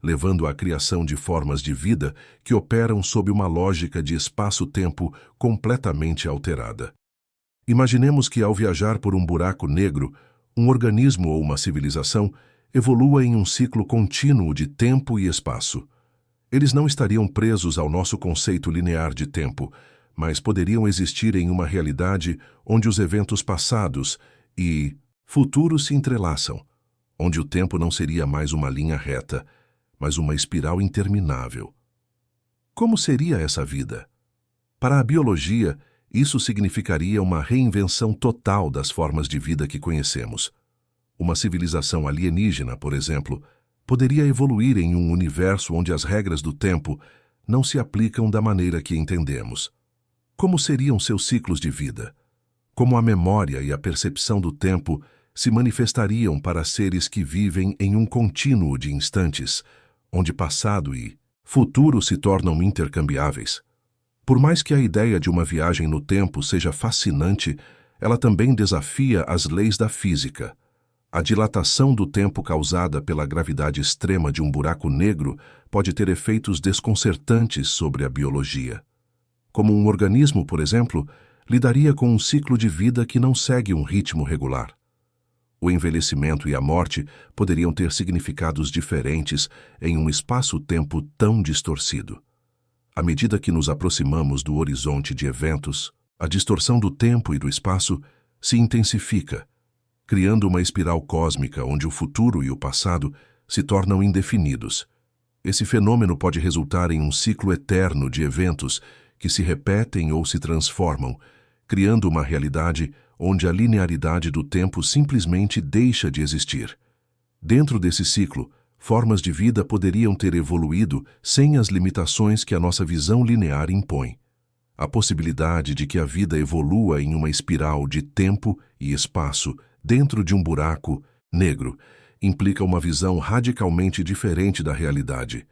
levando à criação de formas de vida que operam sob uma lógica de espaço-tempo completamente alterada. Imaginemos que, ao viajar por um buraco negro, um organismo ou uma civilização evolua em um ciclo contínuo de tempo e espaço. Eles não estariam presos ao nosso conceito linear de tempo, mas poderiam existir em uma realidade onde os eventos passados e futuros se entrelaçam, onde o tempo não seria mais uma linha reta, mas uma espiral interminável. Como seria essa vida? Para a biologia, isso significaria uma reinvenção total das formas de vida que conhecemos. Uma civilização alienígena, por exemplo, poderia evoluir em um universo onde as regras do tempo não se aplicam da maneira que entendemos. Como seriam seus ciclos de vida? Como a memória e a percepção do tempo se manifestariam para seres que vivem em um contínuo de instantes, onde passado e futuro se tornam intercambiáveis? Por mais que a ideia de uma viagem no tempo seja fascinante, ela também desafia as leis da física. A dilatação do tempo causada pela gravidade extrema de um buraco negro pode ter efeitos desconcertantes sobre a biologia. Como um organismo, por exemplo, lidaria com um ciclo de vida que não segue um ritmo regular. O envelhecimento e a morte poderiam ter significados diferentes em um espaço-tempo tão distorcido. À medida que nos aproximamos do horizonte de eventos, a distorção do tempo e do espaço se intensifica, criando uma espiral cósmica onde o futuro e o passado se tornam indefinidos. Esse fenômeno pode resultar em um ciclo eterno de eventos que se repetem ou se transformam, criando uma realidade onde a linearidade do tempo simplesmente deixa de existir. Dentro desse ciclo, formas de vida poderiam ter evoluído sem as limitações que a nossa visão linear impõe. A possibilidade de que a vida evolua em uma espiral de tempo e espaço dentro de um buraco negro implica uma visão radicalmente diferente da realidade.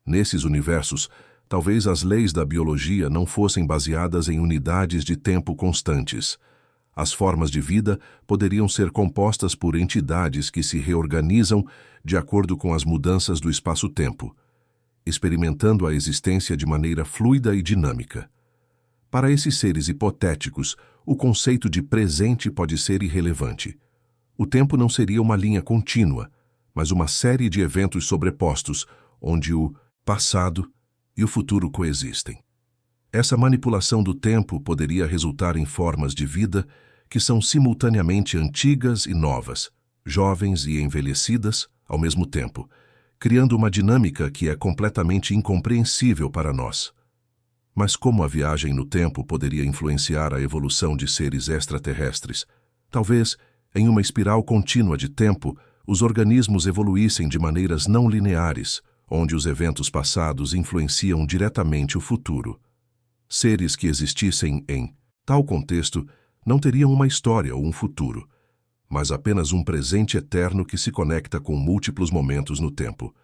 Nesses universos, talvez as leis da biologia não fossem baseadas em unidades de tempo constantes. As formas de vida poderiam ser compostas por entidades que se reorganizam de acordo com as mudanças do espaço-tempo, experimentando a existência de maneira fluida e dinâmica. Para esses seres hipotéticos, o conceito de presente pode ser irrelevante. O tempo não seria uma linha contínua, mas uma série de eventos sobrepostos, onde o passado e o futuro coexistem. Essa manipulação do tempo poderia resultar em formas de vida que são simultaneamente antigas e novas, jovens e envelhecidas ao mesmo tempo, criando uma dinâmica que é completamente incompreensível para nós. Mas como a viagem no tempo poderia influenciar a evolução de seres extraterrestres? Talvez, em uma espiral contínua de tempo, os organismos evoluíssem de maneiras não lineares, onde os eventos passados influenciam diretamente o futuro. Seres que existissem em tal contexto não teriam uma história ou um futuro, mas apenas um presente eterno que se conecta com múltiplos momentos no tempo.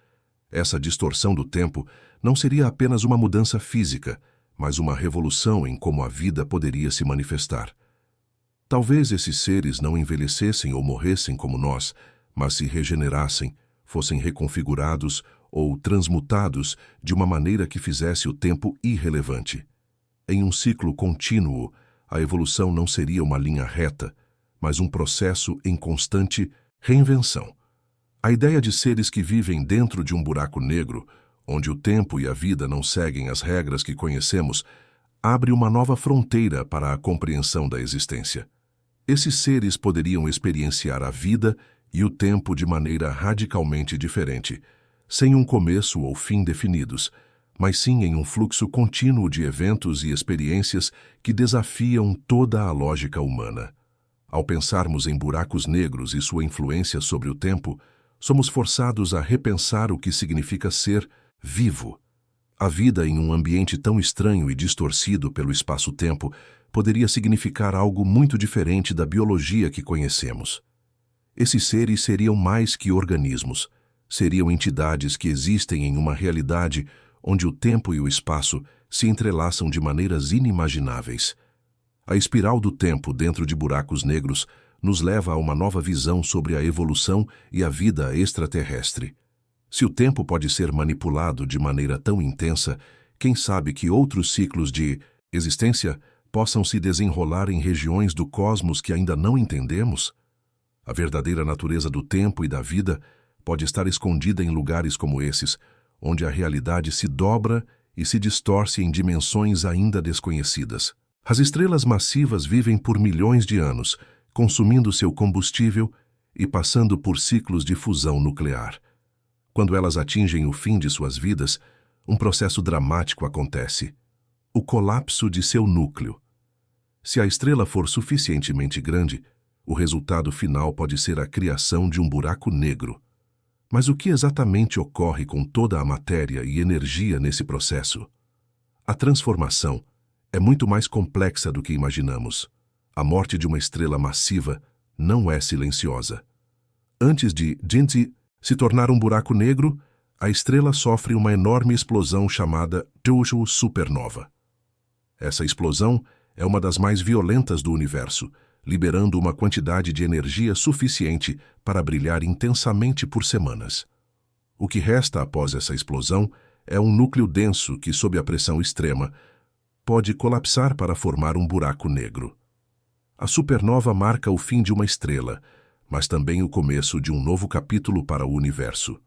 Essa distorção do tempo não seria apenas uma mudança física, mas uma revolução em como a vida poderia se manifestar. Talvez esses seres não envelhecessem ou morressem como nós, mas se regenerassem, fossem reconfigurados ou transmutados de uma maneira que fizesse o tempo irrelevante. Em um ciclo contínuo, a evolução não seria uma linha reta, mas um processo em constante reinvenção. A ideia de seres que vivem dentro de um buraco negro, onde o tempo e a vida não seguem as regras que conhecemos, abre uma nova fronteira para a compreensão da existência. Esses seres poderiam experienciar a vida e o tempo de maneira radicalmente diferente, sem um começo ou fim definidos, mas sim em um fluxo contínuo de eventos e experiências que desafiam toda a lógica humana. Ao pensarmos em buracos negros e sua influência sobre o tempo, somos forçados a repensar o que significa ser vivo. A vida em um ambiente tão estranho e distorcido pelo espaço-tempo poderia significar algo muito diferente da biologia que conhecemos. Esses seres seriam mais que organismos, seriam entidades que existem em uma realidade onde o tempo e o espaço se entrelaçam de maneiras inimagináveis. A espiral do tempo dentro de buracos negros nos leva a uma nova visão sobre a evolução e a vida extraterrestre. Se o tempo pode ser manipulado de maneira tão intensa, quem sabe que outros ciclos de existência possam se desenrolar em regiões do cosmos que ainda não entendemos? A verdadeira natureza do tempo e da vida pode estar escondida em lugares como esses, onde a realidade se dobra e se distorce em dimensões ainda desconhecidas. As estrelas massivas vivem por milhões de anos, consumindo seu combustível e passando por ciclos de fusão nuclear. Quando elas atingem o fim de suas vidas, um processo dramático acontece: o colapso de seu núcleo. Se a estrela for suficientemente grande, o resultado final pode ser a criação de um buraco negro. Mas o que exatamente ocorre com toda a matéria e energia nesse processo? A transformação é muito mais complexa do que imaginamos. A morte de uma estrela massiva não é silenciosa. Antes de Ginzi se tornar um buraco negro, a estrela sofre uma enorme explosão chamada Dojo Supernova. Essa explosão é uma das mais violentas do universo, liberando uma quantidade de energia suficiente para brilhar intensamente por semanas. O que resta após essa explosão é um núcleo denso que, sob a pressão extrema, pode colapsar para formar um buraco negro. A supernova marca o fim de uma estrela, mas também o começo de um novo capítulo para o universo.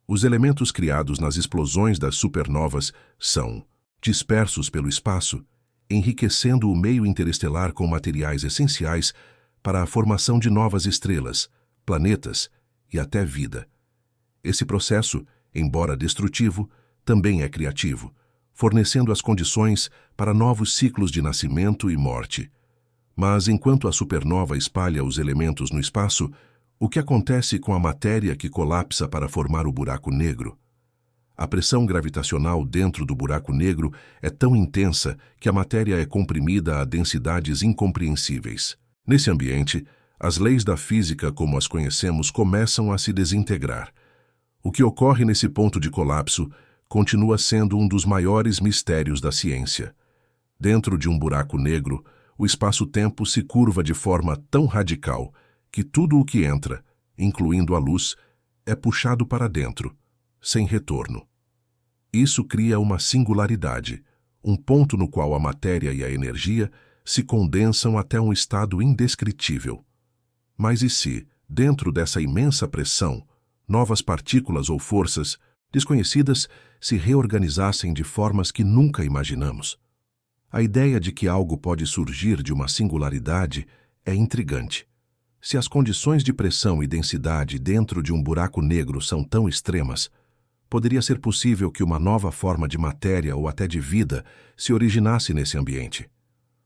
Os elementos criados nas explosões das supernovas são dispersos pelo espaço, enriquecendo o meio interestelar com materiais essenciais para a formação de novas estrelas, planetas e até vida. Esse processo, embora destrutivo, também é criativo, fornecendo as condições para novos ciclos de nascimento e morte. Mas enquanto a supernova espalha os elementos no espaço, o que acontece com a matéria que colapsa para formar o buraco negro? A pressão gravitacional dentro do buraco negro é tão intensa que a matéria é comprimida a densidades incompreensíveis. Nesse ambiente, as leis da física como as conhecemos começam a se desintegrar. O que ocorre nesse ponto de colapso continua sendo um dos maiores mistérios da ciência. Dentro de um buraco negro, o espaço-tempo se curva de forma tão radical que tudo o que entra, incluindo a luz, é puxado para dentro, sem retorno. Isso cria uma singularidade, um ponto no qual a matéria e a energia se condensam até um estado indescritível. Mas e se, dentro dessa imensa pressão, novas partículas ou forças desconhecidas se reorganizassem de formas que nunca imaginamos? A ideia de que algo pode surgir de uma singularidade é intrigante. Se as condições de pressão e densidade dentro de um buraco negro são tão extremas, poderia ser possível que uma nova forma de matéria ou até de vida se originasse nesse ambiente.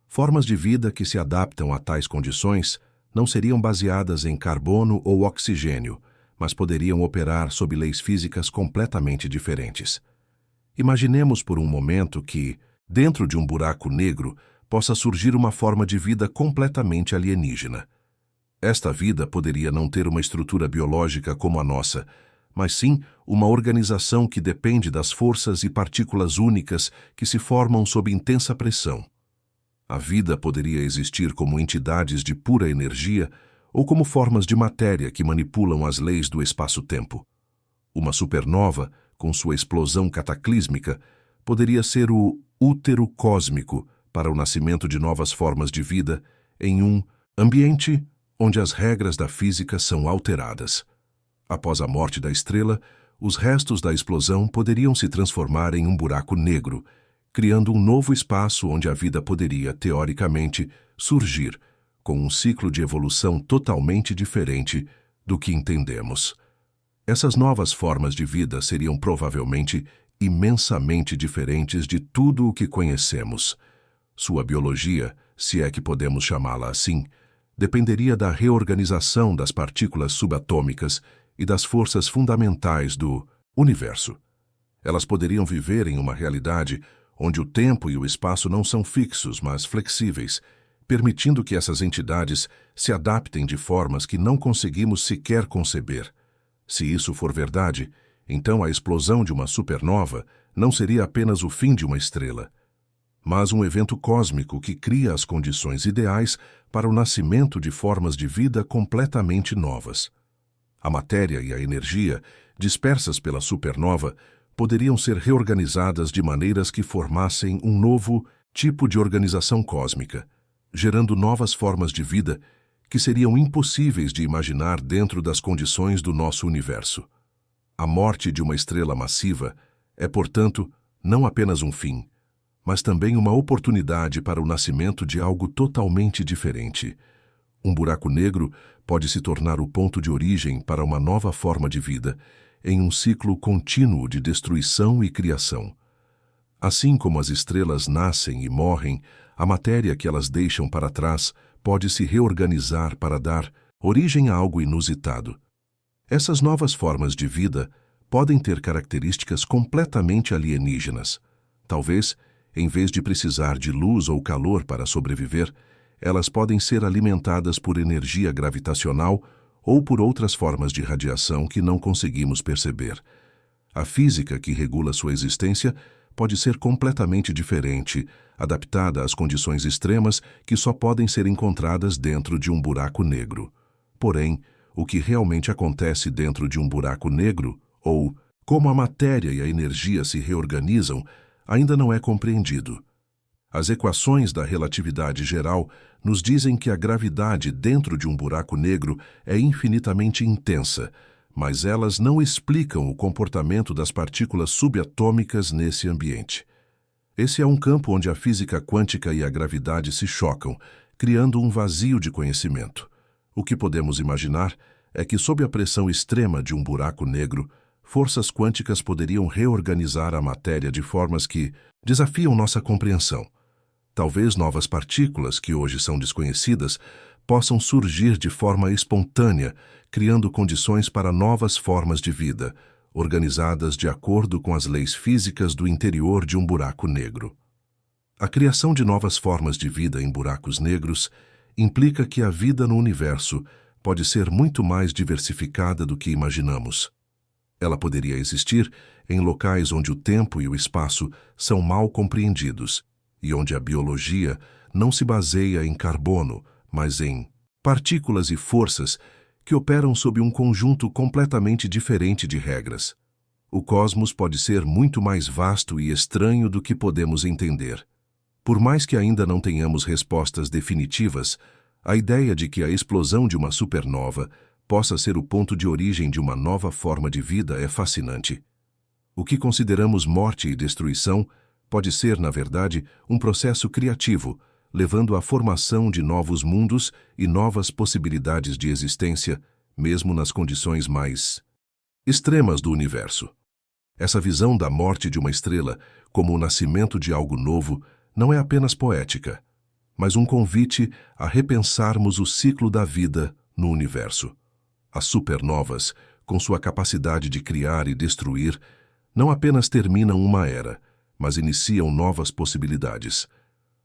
Formas de vida que se adaptam a tais condições não seriam baseadas em carbono ou oxigênio, mas poderiam operar sob leis físicas completamente diferentes. Imaginemos por um momento que, dentro de um buraco negro, possa surgir uma forma de vida completamente alienígena. Esta vida poderia não ter uma estrutura biológica como a nossa, mas sim uma organização que depende das forças e partículas únicas que se formam sob intensa pressão. A vida poderia existir como entidades de pura energia ou como formas de matéria que manipulam as leis do espaço-tempo. Uma supernova, com sua explosão cataclísmica, poderia ser o útero cósmico para o nascimento de novas formas de vida em um ambiente onde as regras da física são alteradas. Após a morte da estrela, os restos da explosão poderiam se transformar em um buraco negro, criando um novo espaço onde a vida poderia, teoricamente, surgir, com um ciclo de evolução totalmente diferente do que entendemos. Essas novas formas de vida seriam provavelmente imensamente diferentes de tudo o que conhecemos. Sua biologia, se é que podemos chamá-la assim, dependeria da reorganização das partículas subatômicas e das forças fundamentais do universo. Elas poderiam viver em uma realidade onde o tempo e o espaço não são fixos, mas flexíveis, permitindo que essas entidades se adaptem de formas que não conseguimos sequer conceber. Se isso for verdade, então a explosão de uma supernova não seria apenas o fim de uma estrela, mas um evento cósmico que cria as condições ideais para o nascimento de formas de vida completamente novas. A matéria e a energia, dispersas pela supernova, poderiam ser reorganizadas de maneiras que formassem um novo tipo de organização cósmica, gerando novas formas de vida que seriam impossíveis de imaginar dentro das condições do nosso universo. A morte de uma estrela massiva é, portanto, não apenas um fim, mas também uma oportunidade para o nascimento de algo totalmente diferente. Um buraco negro pode se tornar o ponto de origem para uma nova forma de vida, em um ciclo contínuo de destruição e criação. Assim como as estrelas nascem e morrem, a matéria que elas deixam para trás pode se reorganizar para dar origem a algo inusitado. Essas novas formas de vida podem ter características completamente alienígenas. Talvez, em vez de precisar de luz ou calor para sobreviver, elas podem ser alimentadas por energia gravitacional ou por outras formas de radiação que não conseguimos perceber. A física que regula sua existência pode ser completamente diferente, adaptada às condições extremas que só podem ser encontradas dentro de um buraco negro. Porém, o que realmente acontece dentro de um buraco negro, ou como a matéria e a energia se reorganizam, ainda não é compreendido. As equações da relatividade geral nos dizem que a gravidade dentro de um buraco negro é infinitamente intensa, mas elas não explicam o comportamento das partículas subatômicas nesse ambiente. Esse é um campo onde a física quântica e a gravidade se chocam, criando um vazio de conhecimento. O que podemos imaginar é que, sob a pressão extrema de um buraco negro, forças quânticas poderiam reorganizar a matéria de formas que desafiam nossa compreensão. Talvez novas partículas, que hoje são desconhecidas, possam surgir de forma espontânea, criando condições para novas formas de vida, organizadas de acordo com as leis físicas do interior de um buraco negro. A criação de novas formas de vida em buracos negros implica que a vida no universo pode ser muito mais diversificada do que imaginamos. Ela poderia existir em locais onde o tempo e o espaço são mal compreendidos e onde a biologia não se baseia em carbono, mas em partículas e forças que operam sob um conjunto completamente diferente de regras. O cosmos pode ser muito mais vasto e estranho do que podemos entender. Por mais que ainda não tenhamos respostas definitivas, a ideia de que a explosão de uma supernova possa ser o ponto de origem de uma nova forma de vida é fascinante. O que consideramos morte e destruição pode ser, na verdade, um processo criativo, levando à formação de novos mundos e novas possibilidades de existência, mesmo nas condições mais extremas do universo. Essa visão da morte de uma estrela como o nascimento de algo novo não é apenas poética, mas um convite a repensarmos o ciclo da vida no universo. As supernovas, com sua capacidade de criar e destruir, não apenas terminam uma era, mas iniciam novas possibilidades.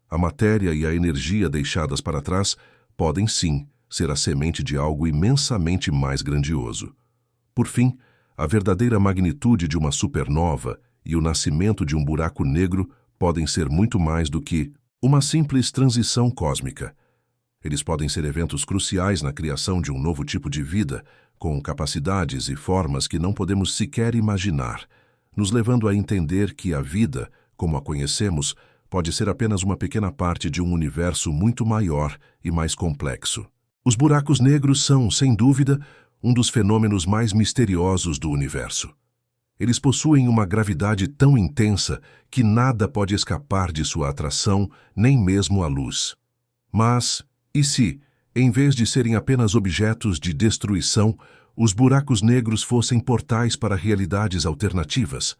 A matéria e a energia deixadas para trás podem, sim, ser a semente de algo imensamente mais grandioso. Por fim, a verdadeira magnitude de uma supernova e o nascimento de um buraco negro podem ser muito mais do que uma simples transição cósmica. Eles podem ser eventos cruciais na criação de um novo tipo de vida, com capacidades e formas que não podemos sequer imaginar, nos levando a entender que a vida, como a conhecemos, pode ser apenas uma pequena parte de um universo muito maior e mais complexo. Os buracos negros são, sem dúvida, um dos fenômenos mais misteriosos do universo. Eles possuem uma gravidade tão intensa que nada pode escapar de sua atração, nem mesmo a luz. Mas, e se, em vez de serem apenas objetos de destruição, os buracos negros fossem portais para realidades alternativas?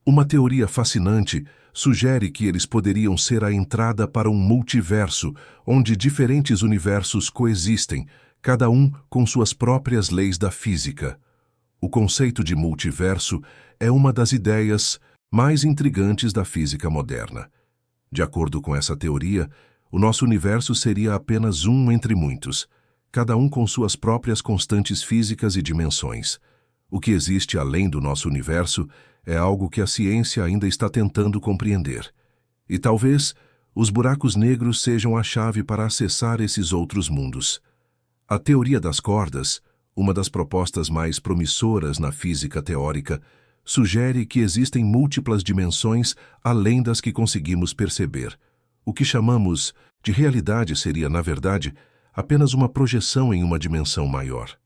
Uma teoria fascinante sugere que eles poderiam ser a entrada para um multiverso, onde diferentes universos coexistem, cada um com suas próprias leis da física. O conceito de multiverso é uma das ideias mais intrigantes da física moderna. De acordo com essa teoria, o nosso universo seria apenas um entre muitos, cada um com suas próprias constantes físicas e dimensões. O que existe além do nosso universo é algo que a ciência ainda está tentando compreender. E talvez os buracos negros sejam a chave para acessar esses outros mundos. A teoria das cordas, uma das propostas mais promissoras na física teórica, sugere que existem múltiplas dimensões além das que conseguimos perceber. O que chamamos de realidade seria, na verdade, apenas uma projeção em uma dimensão maior.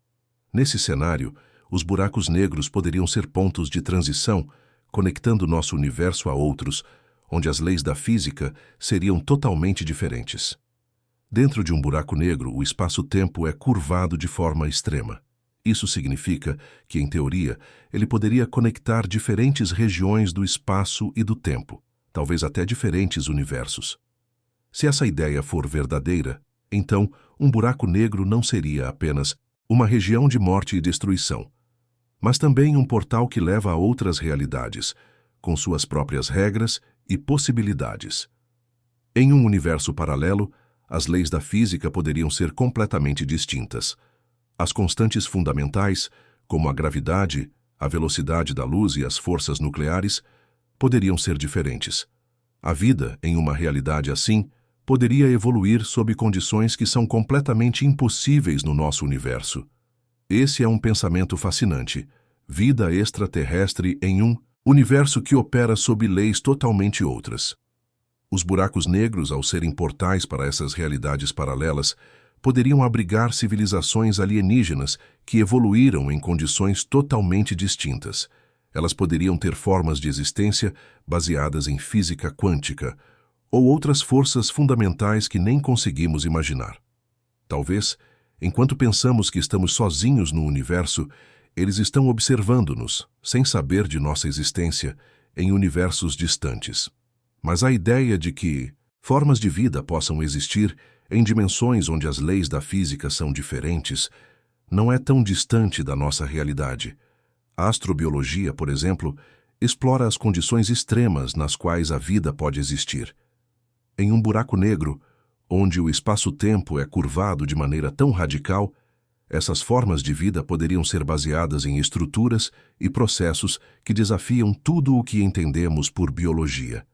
Nesse cenário, os buracos negros poderiam ser pontos de transição, conectando nosso universo a outros, onde as leis da física seriam totalmente diferentes. Dentro de um buraco negro, o espaço-tempo é curvado de forma extrema. Isso significa que, em teoria, ele poderia conectar diferentes regiões do espaço e do tempo, talvez até diferentes universos. Se essa ideia for verdadeira, então um buraco negro não seria apenas uma região de morte e destruição, mas também um portal que leva a outras realidades, com suas próprias regras e possibilidades. Em um universo paralelo, as leis da física poderiam ser completamente distintas. As constantes fundamentais, como a gravidade, a velocidade da luz e as forças nucleares, poderiam ser diferentes. A vida, em uma realidade assim, poderia evoluir sob condições que são completamente impossíveis no nosso universo. Esse é um pensamento fascinante. Vida extraterrestre em um universo que opera sob leis totalmente outras. Os buracos negros, ao serem portais para essas realidades paralelas, poderiam abrigar civilizações alienígenas que evoluíram em condições totalmente distintas. Elas poderiam ter formas de existência baseadas em física quântica ou outras forças fundamentais que nem conseguimos imaginar. Talvez, enquanto pensamos que estamos sozinhos no universo, eles estão observando-nos, sem saber de nossa existência, em universos distantes. Mas a ideia de que formas de vida possam existir em dimensões onde as leis da física são diferentes não é tão distante da nossa realidade. A astrobiologia, por exemplo, explora as condições extremas nas quais a vida pode existir. Em um buraco negro, onde o espaço-tempo é curvado de maneira tão radical, essas formas de vida poderiam ser baseadas em estruturas e processos que desafiam tudo o que entendemos por biologia.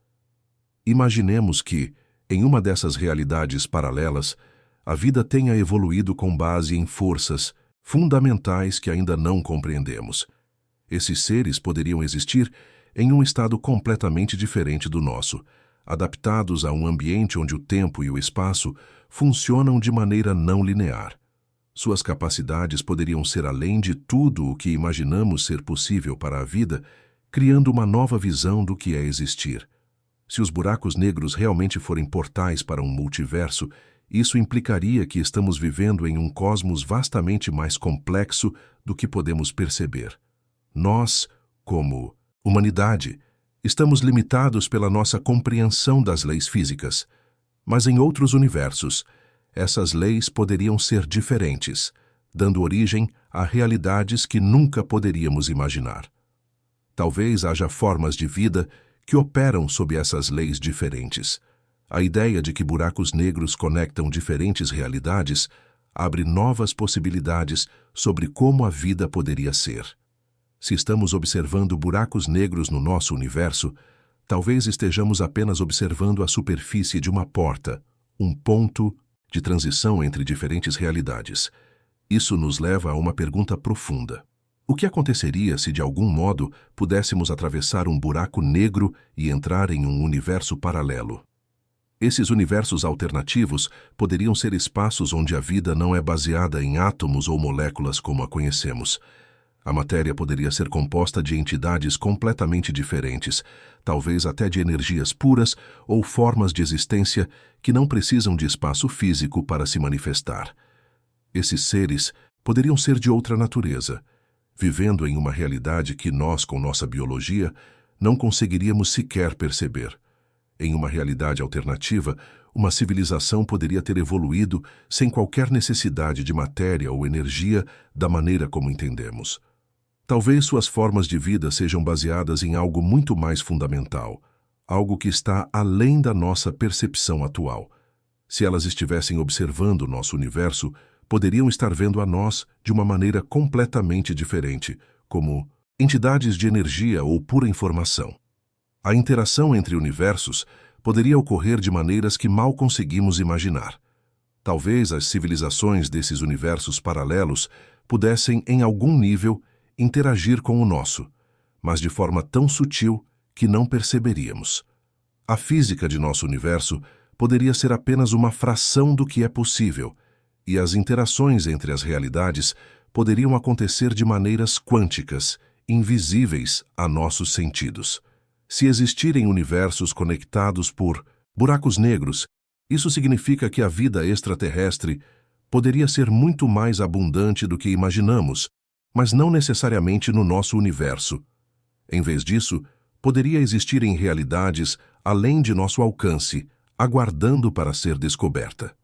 Imaginemos que, em uma dessas realidades paralelas, a vida tenha evoluído com base em forças fundamentais que ainda não compreendemos. Esses seres poderiam existir em um estado completamente diferente do nosso, adaptados a um ambiente onde o tempo e o espaço funcionam de maneira não linear. Suas capacidades poderiam ser além de tudo o que imaginamos ser possível para a vida, criando uma nova visão do que é existir. Se os buracos negros realmente forem portais para um multiverso, isso implicaria que estamos vivendo em um cosmos vastamente mais complexo do que podemos perceber. Nós, como humanidade, estamos limitados pela nossa compreensão das leis físicas, mas em outros universos, essas leis poderiam ser diferentes, dando origem a realidades que nunca poderíamos imaginar. Talvez haja formas de vida que operam sob essas leis diferentes. A ideia de que buracos negros conectam diferentes realidades abre novas possibilidades sobre como a vida poderia ser. Se estamos observando buracos negros no nosso universo, talvez estejamos apenas observando a superfície de uma porta, um ponto de transição entre diferentes realidades. Isso nos leva a uma pergunta profunda. O que aconteceria se de algum modo pudéssemos atravessar um buraco negro e entrar em um universo paralelo? Esses universos alternativos poderiam ser espaços onde a vida não é baseada em átomos ou moléculas como a conhecemos. A matéria poderia ser composta de entidades completamente diferentes, talvez até de energias puras ou formas de existência que não precisam de espaço físico para se manifestar. Esses seres poderiam ser de outra natureza, vivendo em uma realidade que nós, com nossa biologia, não conseguiríamos sequer perceber. Em uma realidade alternativa, uma civilização poderia ter evoluído sem qualquer necessidade de matéria ou energia da maneira como entendemos. Talvez suas formas de vida sejam baseadas em algo muito mais fundamental, algo que está além da nossa percepção atual. Se elas estivessem observando o nosso universo, poderiam estar vendo a nós de uma maneira completamente diferente, como entidades de energia ou pura informação. A interação entre universos poderia ocorrer de maneiras que mal conseguimos imaginar. Talvez as civilizações desses universos paralelos pudessem, em algum nível, interagir com o nosso, mas de forma tão sutil que não perceberíamos. A física de nosso universo poderia ser apenas uma fração do que é possível, e as interações entre as realidades poderiam acontecer de maneiras quânticas, invisíveis a nossos sentidos. Se existirem universos conectados por buracos negros, isso significa que a vida extraterrestre poderia ser muito mais abundante do que imaginamos, mas não necessariamente no nosso universo. Em vez disso, poderia existir em realidades além de nosso alcance, aguardando para ser descoberta.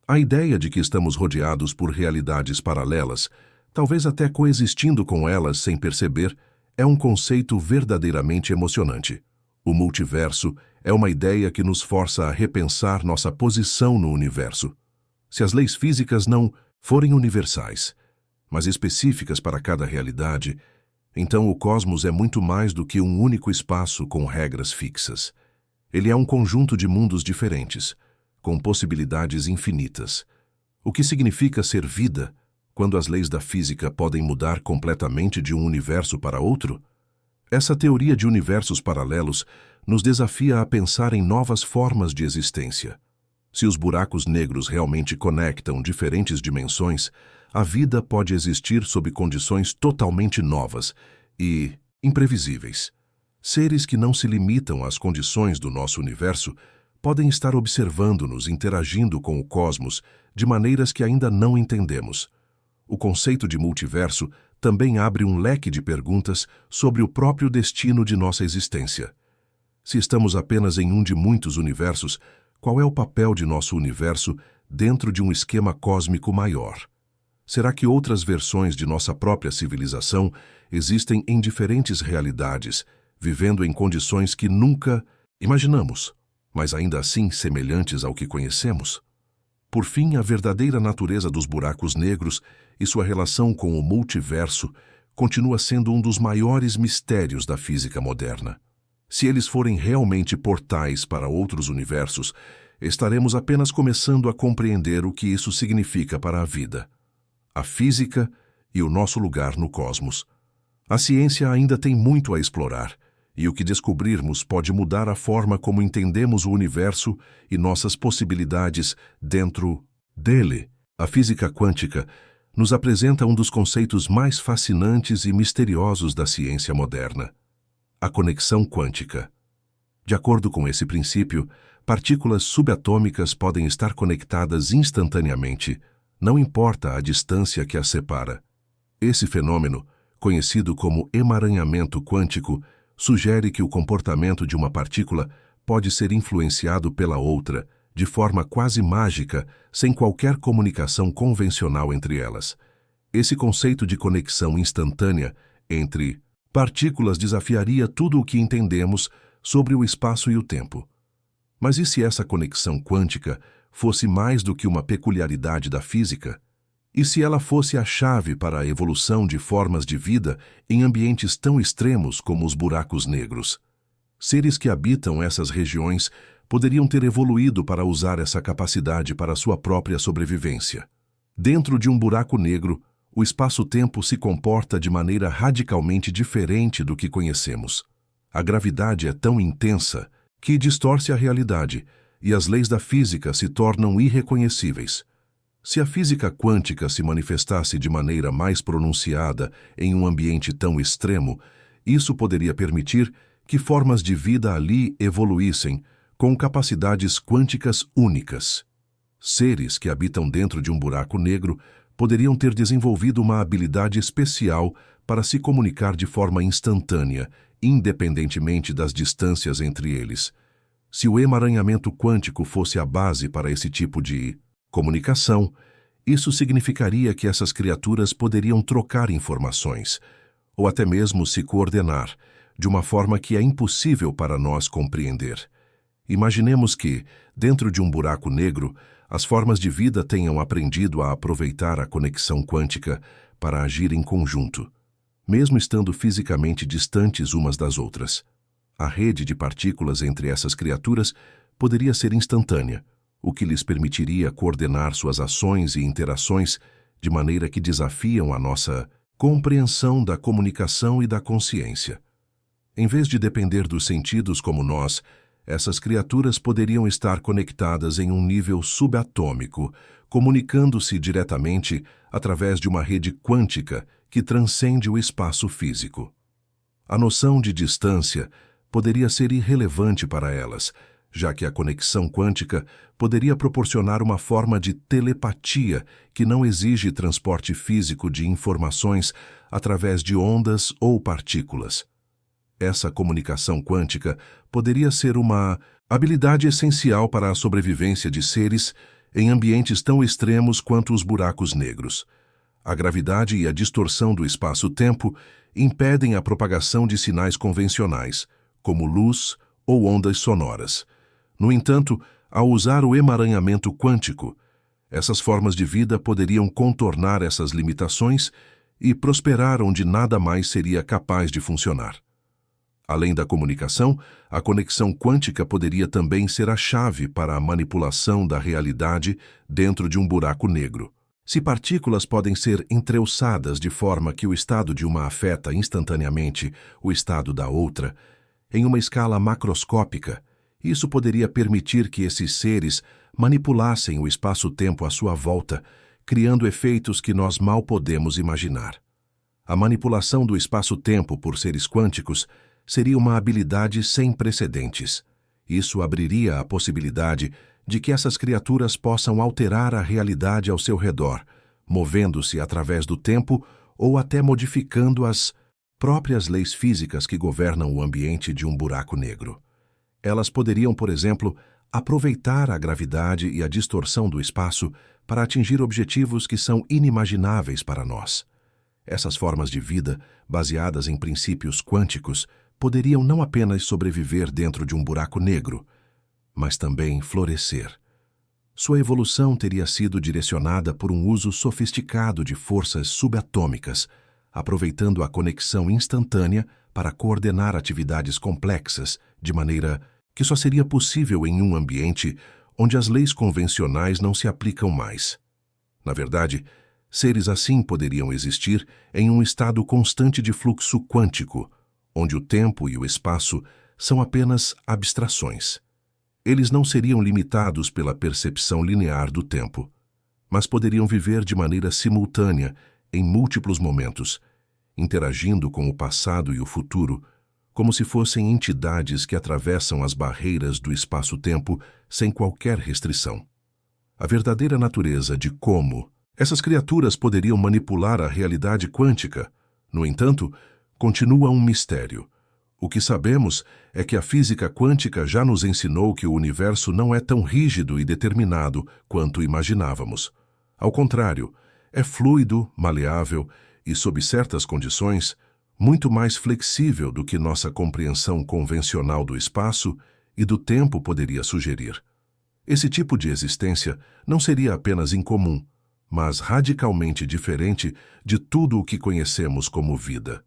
A ideia de que estamos rodeados por realidades paralelas, talvez até coexistindo com elas sem perceber, é um conceito verdadeiramente emocionante. O multiverso é uma ideia que nos força a repensar nossa posição no universo. Se as leis físicas não forem universais, mas específicas para cada realidade, então o cosmos é muito mais do que um único espaço com regras fixas. Ele é um conjunto de mundos diferentes, com possibilidades infinitas. O que significa ser vida quando as leis da física podem mudar completamente de um universo para outro? Essa teoria de universos paralelos nos desafia a pensar em novas formas de existência. Se os buracos negros realmente conectam diferentes dimensões, a vida pode existir sob condições totalmente novas e imprevisíveis. Seres que não se limitam às condições do nosso universo podem estar observando-nos interagindo com o cosmos de maneiras que ainda não entendemos. O conceito de multiverso também abre um leque de perguntas sobre o próprio destino de nossa existência. Se estamos apenas em um de muitos universos, qual é o papel de nosso universo dentro de um esquema cósmico maior? Será que outras versões de nossa própria civilização existem em diferentes realidades, vivendo em condições que nunca imaginamos, mas ainda assim semelhantes ao que conhecemos? Por fim, a verdadeira natureza dos buracos negros e sua relação com o multiverso continua sendo um dos maiores mistérios da física moderna. Se eles forem realmente portais para outros universos, estaremos apenas começando a compreender o que isso significa para a vida, a física e o nosso lugar no cosmos. A ciência ainda tem muito a explorar, e o que descobrirmos pode mudar a forma como entendemos o universo e nossas possibilidades dentro dele. A física quântica nos apresenta um dos conceitos mais fascinantes e misteriosos da ciência moderna: a conexão quântica. De acordo com esse princípio, partículas subatômicas podem estar conectadas instantaneamente, não importa a distância que as separa. Esse fenômeno, conhecido como emaranhamento quântico, sugere que o comportamento de uma partícula pode ser influenciado pela outra, de forma quase mágica, sem qualquer comunicação convencional entre elas. Esse conceito de conexão instantânea entre partículas desafiaria tudo o que entendemos sobre o espaço e o tempo. Mas e se essa conexão quântica fosse mais do que uma peculiaridade da física? E se ela fosse a chave para a evolução de formas de vida em ambientes tão extremos como os buracos negros? Seres que habitam essas regiões poderiam ter evoluído para usar essa capacidade para sua própria sobrevivência. Dentro de um buraco negro, o espaço-tempo se comporta de maneira radicalmente diferente do que conhecemos. A gravidade é tão intensa que distorce a realidade e as leis da física se tornam irreconhecíveis. Se a física quântica se manifestasse de maneira mais pronunciada em um ambiente tão extremo, isso poderia permitir que formas de vida ali evoluíssem com capacidades quânticas únicas. Seres que habitam dentro de um buraco negro poderiam ter desenvolvido uma habilidade especial para se comunicar de forma instantânea, independentemente das distâncias entre eles. Se o emaranhamento quântico fosse a base para esse tipo de comunicação, isso significaria que essas criaturas poderiam trocar informações, ou até mesmo se coordenar, de uma forma que é impossível para nós compreender. Imaginemos que, dentro de um buraco negro, as formas de vida tenham aprendido a aproveitar a conexão quântica para agir em conjunto, mesmo estando fisicamente distantes umas das outras. A rede de partículas entre essas criaturas poderia ser instantânea, o que lhes permitiria coordenar suas ações e interações de maneira que desafiam a nossa compreensão da comunicação e da consciência. Em vez de depender dos sentidos como nós, essas criaturas poderiam estar conectadas em um nível subatômico, comunicando-se diretamente através de uma rede quântica que transcende o espaço físico. A noção de distância poderia ser irrelevante para elas, já que a conexão quântica poderia proporcionar uma forma de telepatia que não exige transporte físico de informações através de ondas ou partículas. Essa comunicação quântica poderia ser uma habilidade essencial para a sobrevivência de seres em ambientes tão extremos quanto os buracos negros. A gravidade e a distorção do espaço-tempo impedem a propagação de sinais convencionais, como luz ou ondas sonoras. No entanto, ao usar o emaranhamento quântico, essas formas de vida poderiam contornar essas limitações e prosperar onde nada mais seria capaz de funcionar. Além da comunicação, a conexão quântica poderia também ser a chave para a manipulação da realidade dentro de um buraco negro. Se partículas podem ser entrelaçadas de forma que o estado de uma afeta instantaneamente o estado da outra, em uma escala macroscópica, isso poderia permitir que esses seres manipulassem o espaço-tempo à sua volta, criando efeitos que nós mal podemos imaginar. A manipulação do espaço-tempo por seres quânticos seria uma habilidade sem precedentes. Isso abriria a possibilidade de que essas criaturas possam alterar a realidade ao seu redor, movendo-se através do tempo ou até modificando as próprias leis físicas que governam o ambiente de um buraco negro. Elas poderiam, por exemplo, aproveitar a gravidade e a distorção do espaço para atingir objetivos que são inimagináveis para nós. Essas formas de vida, baseadas em princípios quânticos, poderiam não apenas sobreviver dentro de um buraco negro, mas também florescer. Sua evolução teria sido direcionada por um uso sofisticado de forças subatômicas, aproveitando a conexão instantânea para coordenar atividades complexas, de maneira que só seria possível em um ambiente onde as leis convencionais não se aplicam mais. Na verdade, seres assim poderiam existir em um estado constante de fluxo quântico, onde o tempo e o espaço são apenas abstrações. Eles não seriam limitados pela percepção linear do tempo, mas poderiam viver de maneira simultânea em múltiplos momentos, interagindo com o passado e o futuro, como se fossem entidades que atravessam as barreiras do espaço-tempo sem qualquer restrição. A verdadeira natureza de como essas criaturas poderiam manipular a realidade quântica, no entanto, continua um mistério. O que sabemos é que a física quântica já nos ensinou que o universo não é tão rígido e determinado quanto imaginávamos. Ao contrário, é fluido, maleável e, sob certas condições, muito mais flexível do que nossa compreensão convencional do espaço e do tempo poderia sugerir. Esse tipo de existência não seria apenas incomum, mas radicalmente diferente de tudo o que conhecemos como vida.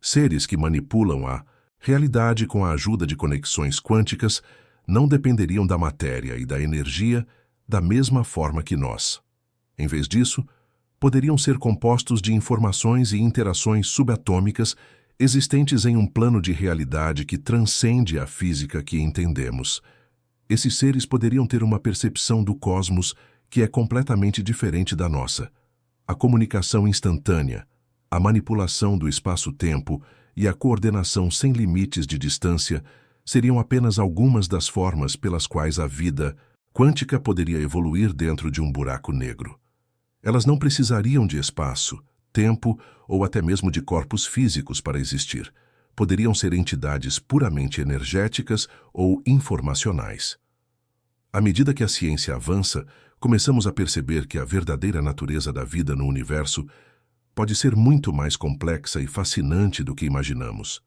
Seres que manipulam a realidade com a ajuda de conexões quânticas não dependeriam da matéria e da energia da mesma forma que nós. Em vez disso, poderiam ser compostos de informações e interações subatômicas existentes em um plano de realidade que transcende a física que entendemos. Esses seres poderiam ter uma percepção do cosmos que é completamente diferente da nossa. A comunicação instantânea, a manipulação do espaço-tempo e a coordenação sem limites de distância seriam apenas algumas das formas pelas quais a vida quântica poderia evoluir dentro de um buraco negro. Elas não precisariam de espaço, tempo ou até mesmo de corpos físicos para existir. Poderiam ser entidades puramente energéticas ou informacionais. À medida que a ciência avança, começamos a perceber que a verdadeira natureza da vida no universo pode ser muito mais complexa e fascinante do que imaginamos.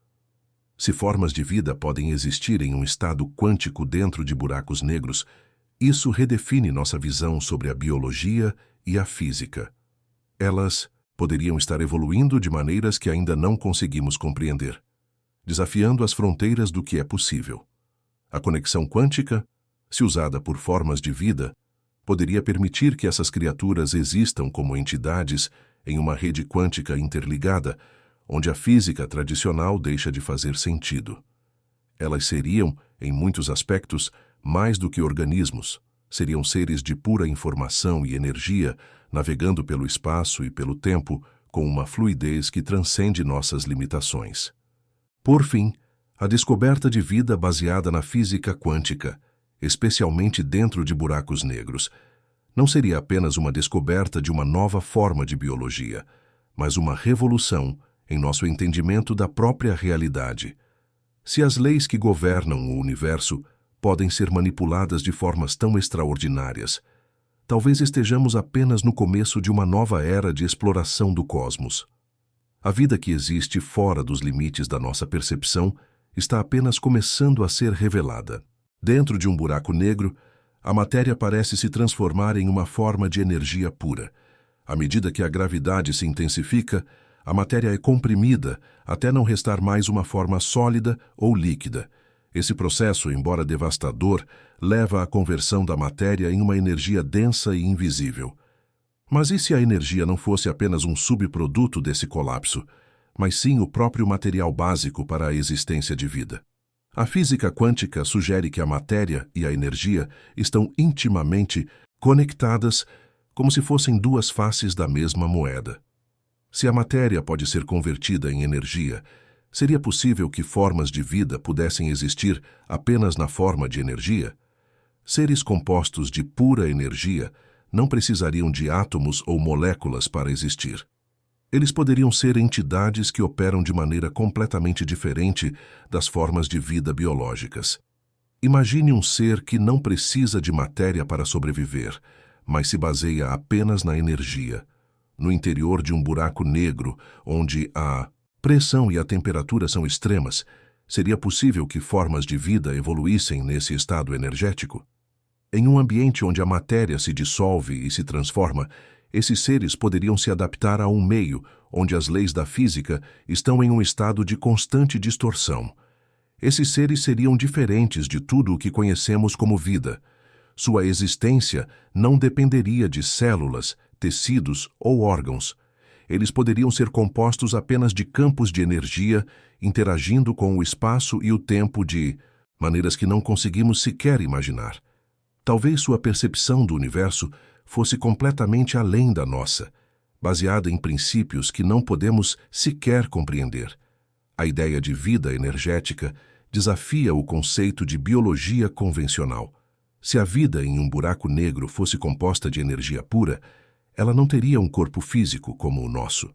Se formas de vida podem existir em um estado quântico dentro de buracos negros, isso redefine nossa visão sobre a biologia e a física. Elas poderiam estar evoluindo de maneiras que ainda não conseguimos compreender, desafiando as fronteiras do que é possível. A conexão quântica, se usada por formas de vida, poderia permitir que essas criaturas existam como entidades em uma rede quântica interligada, onde a física tradicional deixa de fazer sentido. Elas seriam, em muitos aspectos, mais do que organismos. Seriam seres de pura informação e energia, navegando pelo espaço e pelo tempo com uma fluidez que transcende nossas limitações. Por fim, a descoberta de vida baseada na física quântica, especialmente dentro de buracos negros, não seria apenas uma descoberta de uma nova forma de biologia, mas uma revolução em nosso entendimento da própria realidade. Se as leis que governam o universo podem ser manipuladas de formas tão extraordinárias, talvez estejamos apenas no começo de uma nova era de exploração do cosmos. A vida que existe fora dos limites da nossa percepção está apenas começando a ser revelada. Dentro de um buraco negro, a matéria parece se transformar em uma forma de energia pura. À medida que a gravidade se intensifica, a matéria é comprimida até não restar mais uma forma sólida ou líquida. Esse processo, embora devastador, leva à conversão da matéria em uma energia densa e invisível. Mas e se a energia não fosse apenas um subproduto desse colapso, mas sim o próprio material básico para a existência de vida? A física quântica sugere que a matéria e a energia estão intimamente conectadas, como se fossem duas faces da mesma moeda. Se a matéria pode ser convertida em energia, seria possível que formas de vida pudessem existir apenas na forma de energia? Seres compostos de pura energia não precisariam de átomos ou moléculas para existir. Eles poderiam ser entidades que operam de maneira completamente diferente das formas de vida biológicas. Imagine um ser que não precisa de matéria para sobreviver, mas se baseia apenas na energia. No interior de um buraco negro, onde a pressão e a temperatura são extremas, seria possível que formas de vida evoluíssem nesse estado energético? Em um ambiente onde a matéria se dissolve e se transforma, esses seres poderiam se adaptar a um meio onde as leis da física estão em um estado de constante distorção. Esses seres seriam diferentes de tudo o que conhecemos como vida. Sua existência não dependeria de células, tecidos ou órgãos. Eles poderiam ser compostos apenas de campos de energia, interagindo com o espaço e o tempo de maneiras que não conseguimos sequer imaginar. Talvez sua percepção do universo fosse completamente além da nossa, baseada em princípios que não podemos sequer compreender. A ideia de vida energética desafia o conceito de biologia convencional. Se a vida em um buraco negro fosse composta de energia pura, ela não teria um corpo físico como o nosso.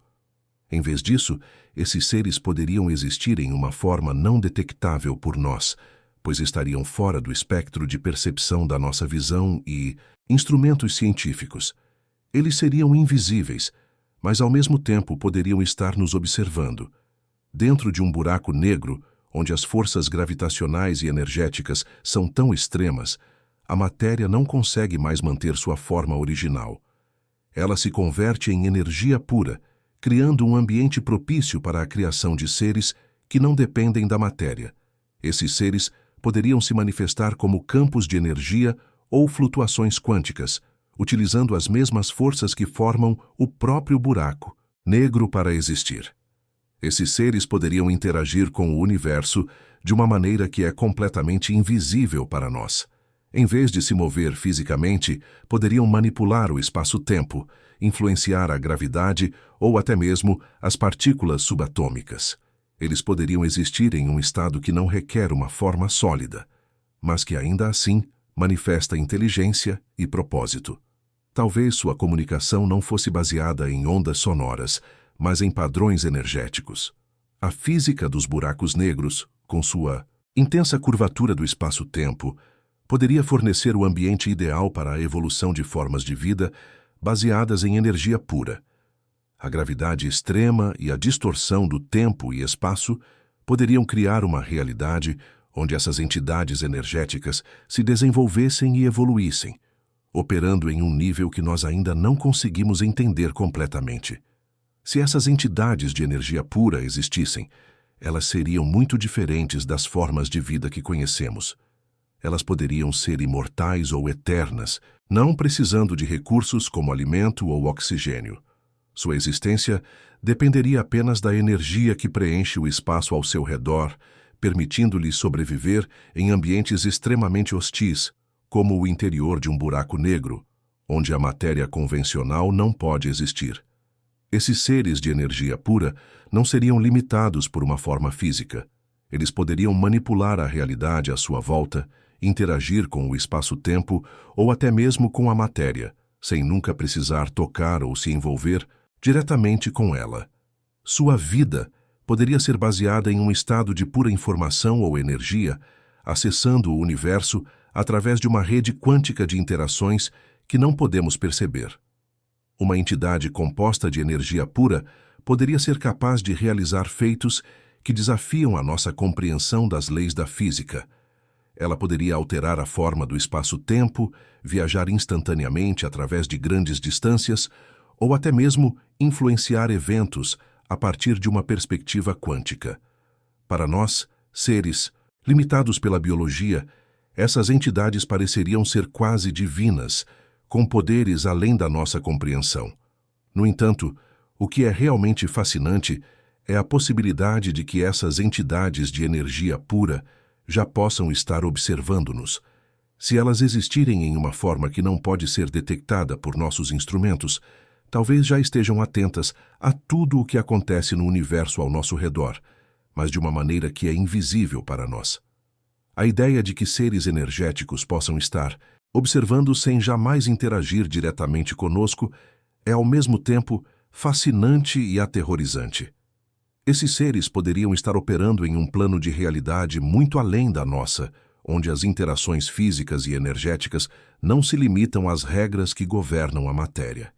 Em vez disso, esses seres poderiam existir em uma forma não detectável por nós, pois estariam fora do espectro de percepção da nossa visão e instrumentos científicos. Eles seriam invisíveis, mas ao mesmo tempo poderiam estar nos observando. Dentro de um buraco negro, onde as forças gravitacionais e energéticas são tão extremas, a matéria não consegue mais manter sua forma original. Ela se converte em energia pura, criando um ambiente propício para a criação de seres que não dependem da matéria. Esses seres poderiam se manifestar como campos de energia ou flutuações quânticas, utilizando as mesmas forças que formam o próprio buraco negro para existir. Esses seres poderiam interagir com o universo de uma maneira que é completamente invisível para nós. Em vez de se mover fisicamente, poderiam manipular o espaço-tempo, influenciar a gravidade ou até mesmo as partículas subatômicas. Eles poderiam existir em um estado que não requer uma forma sólida, mas que ainda assim manifesta inteligência e propósito. Talvez sua comunicação não fosse baseada em ondas sonoras, mas em padrões energéticos. A física dos buracos negros, com sua intensa curvatura do espaço-tempo, poderia fornecer o ambiente ideal para a evolução de formas de vida baseadas em energia pura. A gravidade extrema e a distorção do tempo e espaço poderiam criar uma realidade onde essas entidades energéticas se desenvolvessem e evoluíssem, operando em um nível que nós ainda não conseguimos entender completamente. Se essas entidades de energia pura existissem, elas seriam muito diferentes das formas de vida que conhecemos. Elas poderiam ser imortais ou eternas, não precisando de recursos como alimento ou oxigênio. Sua existência dependeria apenas da energia que preenche o espaço ao seu redor, permitindo-lhes sobreviver em ambientes extremamente hostis, como o interior de um buraco negro, onde a matéria convencional não pode existir. Esses seres de energia pura não seriam limitados por uma forma física. Eles poderiam manipular a realidade à sua volta, interagir com o espaço-tempo ou até mesmo com a matéria, sem nunca precisar tocar ou se envolver diretamente com ela. Sua vida poderia ser baseada em um estado de pura informação ou energia, acessando o universo através de uma rede quântica de interações que não podemos perceber. Uma entidade composta de energia pura poderia ser capaz de realizar feitos que desafiam a nossa compreensão das leis da física. Ela poderia alterar a forma do espaço-tempo, viajar instantaneamente através de grandes distâncias ou até mesmo influenciar eventos a partir de uma perspectiva quântica. Para nós, seres limitados pela biologia, essas entidades pareceriam ser quase divinas, com poderes além da nossa compreensão. No entanto, o que é realmente fascinante é a possibilidade de que essas entidades de energia pura já possam estar observando-nos. Se elas existirem em uma forma que não pode ser detectada por nossos instrumentos, talvez já estejam atentas a tudo o que acontece no universo ao nosso redor, mas de uma maneira que é invisível para nós. A ideia de que seres energéticos possam estar observando sem jamais interagir diretamente conosco é ao mesmo tempo fascinante e aterrorizante. Esses seres poderiam estar operando em um plano de realidade muito além da nossa, onde as interações físicas e energéticas não se limitam às regras que governam a matéria.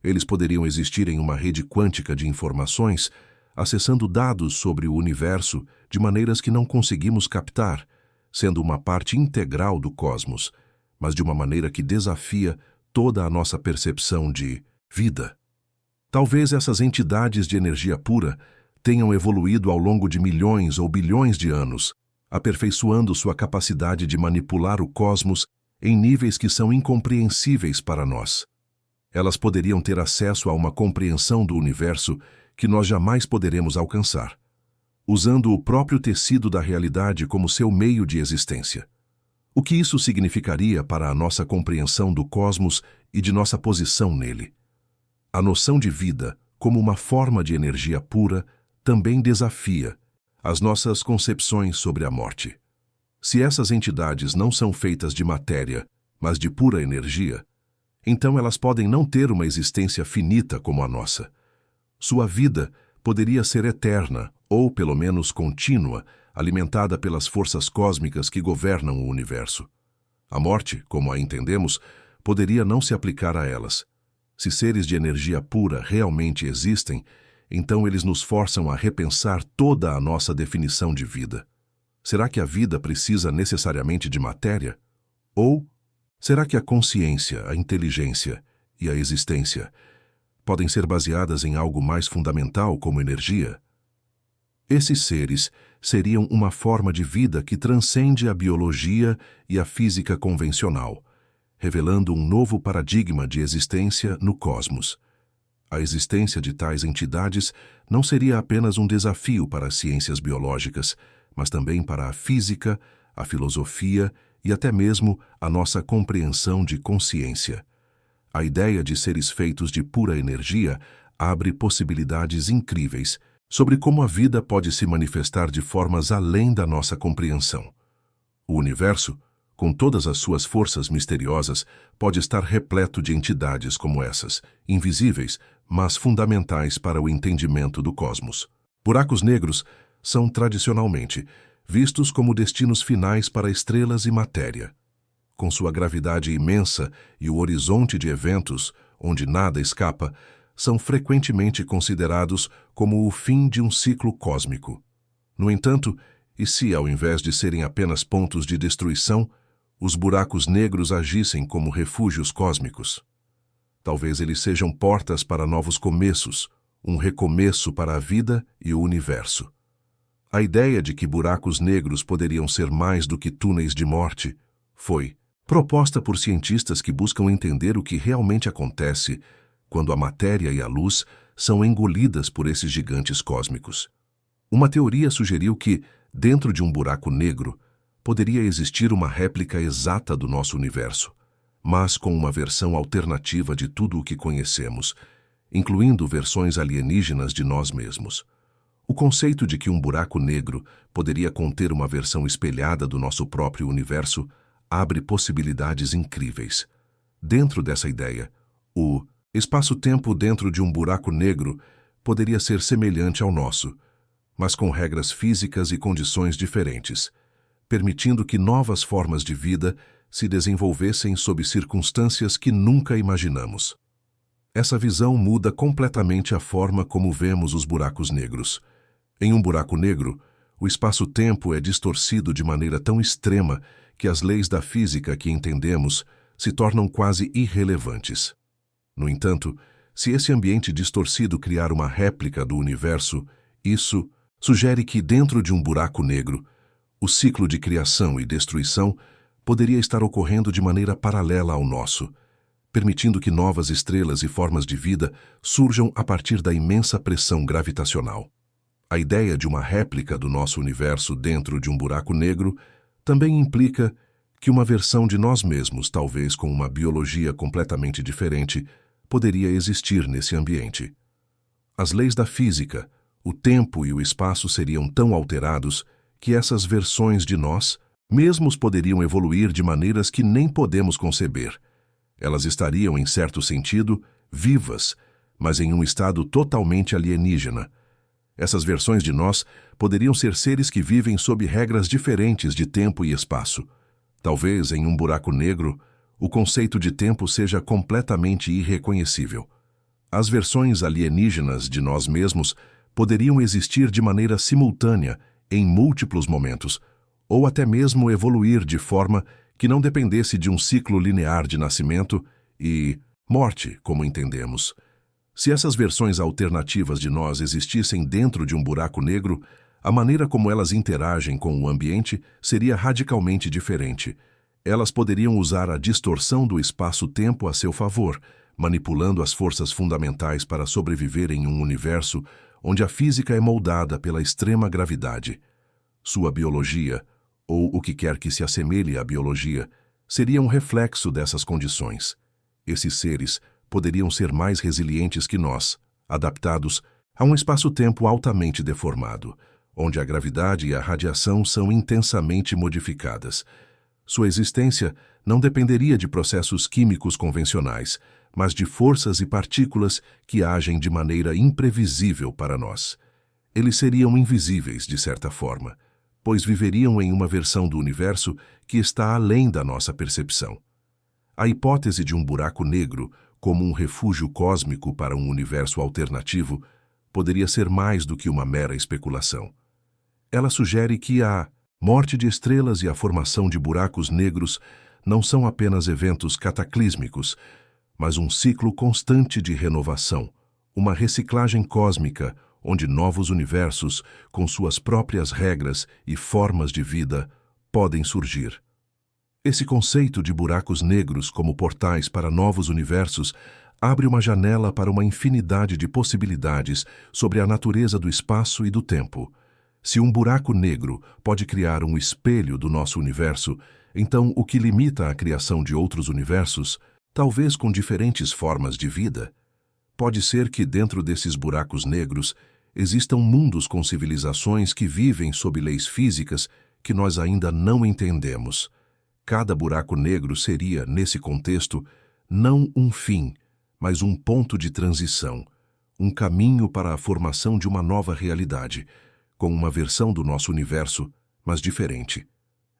Eles poderiam existir em uma rede quântica de informações, acessando dados sobre o universo de maneiras que não conseguimos captar, sendo uma parte integral do cosmos, mas de uma maneira que desafia toda a nossa percepção de vida. Talvez essas entidades de energia pura tenham evoluído ao longo de milhões ou bilhões de anos, aperfeiçoando sua capacidade de manipular o cosmos em níveis que são incompreensíveis para nós. Elas poderiam ter acesso a uma compreensão do universo que nós jamais poderemos alcançar, usando o próprio tecido da realidade como seu meio de existência. O que isso significaria para a nossa compreensão do cosmos e de nossa posição nele? A noção de vida como uma forma de energia pura também desafia as nossas concepções sobre a morte. Se essas entidades não são feitas de matéria, mas de pura energia, então elas podem não ter uma existência finita como a nossa. Sua vida poderia ser eterna, ou pelo menos contínua, alimentada pelas forças cósmicas que governam o universo. A morte, como a entendemos, poderia não se aplicar a elas. Se seres de energia pura realmente existem, então eles nos forçam a repensar toda a nossa definição de vida. Será que a vida precisa necessariamente de matéria? Ou será que a consciência, a inteligência e a existência podem ser baseadas em algo mais fundamental como energia? Esses seres seriam uma forma de vida que transcende a biologia e a física convencional, revelando um novo paradigma de existência no cosmos. A existência de tais entidades não seria apenas um desafio para as ciências biológicas, mas também para a física, a filosofia e até mesmo a nossa compreensão de consciência. A ideia de seres feitos de pura energia abre possibilidades incríveis sobre como a vida pode se manifestar de formas além da nossa compreensão. O universo, com todas as suas forças misteriosas, pode estar repleto de entidades como essas, invisíveis, mas fundamentais para o entendimento do cosmos. Buracos negros são tradicionalmente vistos como destinos finais para estrelas e matéria. Com sua gravidade imensa e o horizonte de eventos, onde nada escapa, são frequentemente considerados como o fim de um ciclo cósmico. No entanto, e se ao invés de serem apenas pontos de destruição, os buracos negros agissem como refúgios cósmicos? Talvez eles sejam portas para novos começos, um recomeço para a vida e o universo. A ideia de que buracos negros poderiam ser mais do que túneis de morte foi proposta por cientistas que buscam entender o que realmente acontece quando a matéria e a luz são engolidas por esses gigantes cósmicos. Uma teoria sugeriu que, dentro de um buraco negro, poderia existir uma réplica exata do nosso universo, mas com uma versão alternativa de tudo o que conhecemos, incluindo versões alienígenas de nós mesmos. O conceito de que um buraco negro poderia conter uma versão espelhada do nosso próprio universo abre possibilidades incríveis. Dentro dessa ideia, o espaço-tempo dentro de um buraco negro poderia ser semelhante ao nosso, mas com regras físicas e condições diferentes, permitindo que novas formas de vida se desenvolvessem sob circunstâncias que nunca imaginamos. Essa visão muda completamente a forma como vemos os buracos negros. Em um buraco negro, o espaço-tempo é distorcido de maneira tão extrema que as leis da física que entendemos se tornam quase irrelevantes. No entanto, se esse ambiente distorcido criar uma réplica do universo, isso sugere que, dentro de um buraco negro, o ciclo de criação e destruição poderia estar ocorrendo de maneira paralela ao nosso, permitindo que novas estrelas e formas de vida surjam a partir da imensa pressão gravitacional. A ideia de uma réplica do nosso universo dentro de um buraco negro também implica que uma versão de nós mesmos, talvez com uma biologia completamente diferente, poderia existir nesse ambiente. As leis da física, o tempo e o espaço seriam tão alterados que essas versões de nós mesmos poderiam evoluir de maneiras que nem podemos conceber. Elas estariam, em certo sentido, vivas, mas em um estado totalmente alienígena. Essas versões de nós poderiam ser seres que vivem sob regras diferentes de tempo e espaço. Talvez, em um buraco negro, o conceito de tempo seja completamente irreconhecível. As versões alienígenas de nós mesmos poderiam existir de maneira simultânea, em múltiplos momentos, ou até mesmo evoluir de forma que não dependesse de um ciclo linear de nascimento e morte, como entendemos. Se essas versões alternativas de nós existissem dentro de um buraco negro, a maneira como elas interagem com o ambiente seria radicalmente diferente. Elas poderiam usar a distorção do espaço-tempo a seu favor, manipulando as forças fundamentais para sobreviver em um universo onde a física é moldada pela extrema gravidade. Sua biologia, ou o que quer que se assemelhe à biologia, seria um reflexo dessas condições. Esses seres poderiam ser mais resilientes que nós, adaptados a um espaço-tempo altamente deformado, onde a gravidade e a radiação são intensamente modificadas. Sua existência não dependeria de processos químicos convencionais, mas de forças e partículas que agem de maneira imprevisível para nós. Eles seriam invisíveis, de certa forma, pois viveriam em uma versão do universo que está além da nossa percepção. A hipótese de um buraco negro como um refúgio cósmico para um universo alternativo poderia ser mais do que uma mera especulação. Ela sugere que a morte de estrelas e a formação de buracos negros não são apenas eventos cataclísmicos, mas um ciclo constante de renovação, uma reciclagem cósmica onde novos universos, com suas próprias regras e formas de vida, podem surgir. Esse conceito de buracos negros como portais para novos universos abre uma janela para uma infinidade de possibilidades sobre a natureza do espaço e do tempo. Se um buraco negro pode criar um espelho do nosso universo, então o que limita a criação de outros universos, talvez com diferentes formas de vida? Pode ser que dentro desses buracos negros existam mundos com civilizações que vivem sob leis físicas que nós ainda não entendemos. Cada buraco negro seria, nesse contexto, não um fim, mas um ponto de transição, um caminho para a formação de uma nova realidade, com uma versão do nosso universo, mas diferente.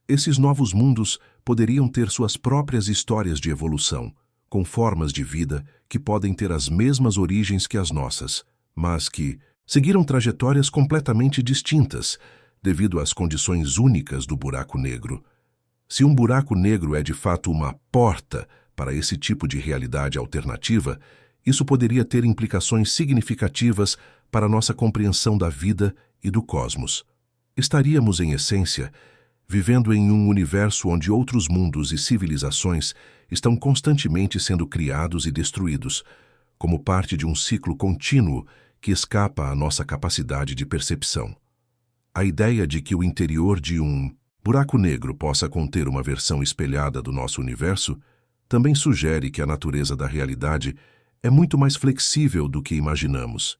Esses novos mundos poderiam ter suas próprias histórias de evolução, com formas de vida que podem ter as mesmas origens que as nossas, mas que seguiram trajetórias completamente distintas, devido às condições únicas do buraco negro. Se um buraco negro é de fato uma porta para esse tipo de realidade alternativa, isso poderia ter implicações significativas para nossa compreensão da vida e do cosmos. Estaríamos, em essência, vivendo em um universo onde outros mundos e civilizações estão constantemente sendo criados e destruídos, como parte de um ciclo contínuo que escapa à nossa capacidade de percepção. A ideia de que o interior de um buraco negro possa conter uma versão espelhada do nosso universo também sugere que a natureza da realidade é muito mais flexível do que imaginamos.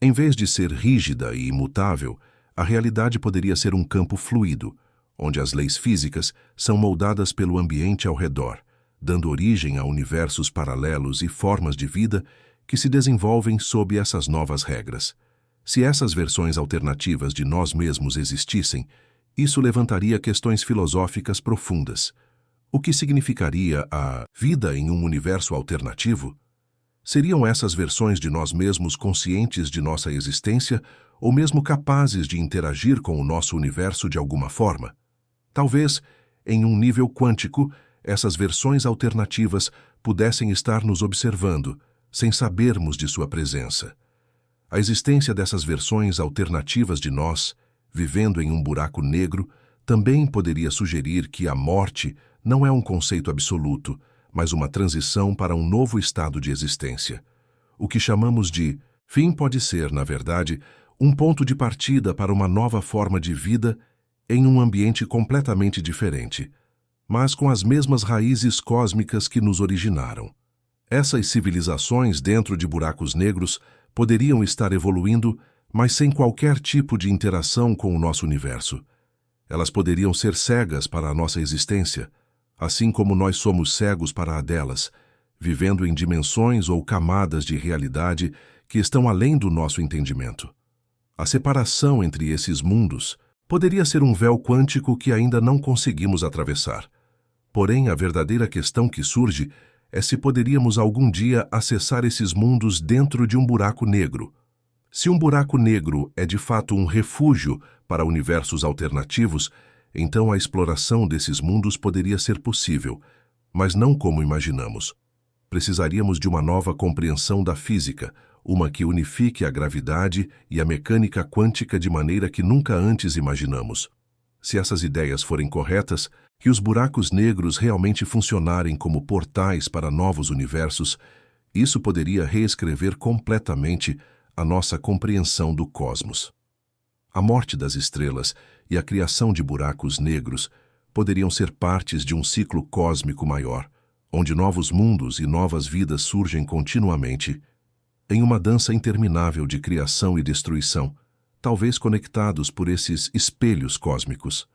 Em vez de ser rígida e imutável, a realidade poderia ser um campo fluido, onde as leis físicas são moldadas pelo ambiente ao redor, dando origem a universos paralelos e formas de vida que se desenvolvem sob essas novas regras. Se essas versões alternativas de nós mesmos existissem, isso levantaria questões filosóficas profundas. O que significaria a vida em um universo alternativo? Seriam essas versões de nós mesmos conscientes de nossa existência ou mesmo capazes de interagir com o nosso universo de alguma forma? Talvez, em um nível quântico, essas versões alternativas pudessem estar nos observando, sem sabermos de sua presença. A existência dessas versões alternativas de nós, vivendo em um buraco negro, também poderia sugerir que a morte não é um conceito absoluto, mas uma transição para um novo estado de existência. O que chamamos de fim pode ser, na verdade, um ponto de partida para uma nova forma de vida em um ambiente completamente diferente, mas com as mesmas raízes cósmicas que nos originaram. Essas civilizações dentro de buracos negros poderiam estar evoluindo, mas sem qualquer tipo de interação com o nosso universo. Elas poderiam ser cegas para a nossa existência, assim como nós somos cegos para a delas, vivendo em dimensões ou camadas de realidade que estão além do nosso entendimento. A separação entre esses mundos poderia ser um véu quântico que ainda não conseguimos atravessar. Porém, a verdadeira questão que surge é se poderíamos algum dia acessar esses mundos dentro de um buraco negro. Se um buraco negro é de fato um refúgio para universos alternativos, então a exploração desses mundos poderia ser possível, mas não como imaginamos. Precisaríamos de uma nova compreensão da física, uma que unifique a gravidade e a mecânica quântica de maneira que nunca antes imaginamos. Se essas ideias forem corretas, que os buracos negros realmente funcionarem como portais para novos universos, isso poderia reescrever completamente a nossa compreensão do cosmos. A morte das estrelas e a criação de buracos negros poderiam ser partes de um ciclo cósmico maior, onde novos mundos e novas vidas surgem continuamente, em uma dança interminável de criação e destruição, talvez conectados por esses espelhos cósmicos.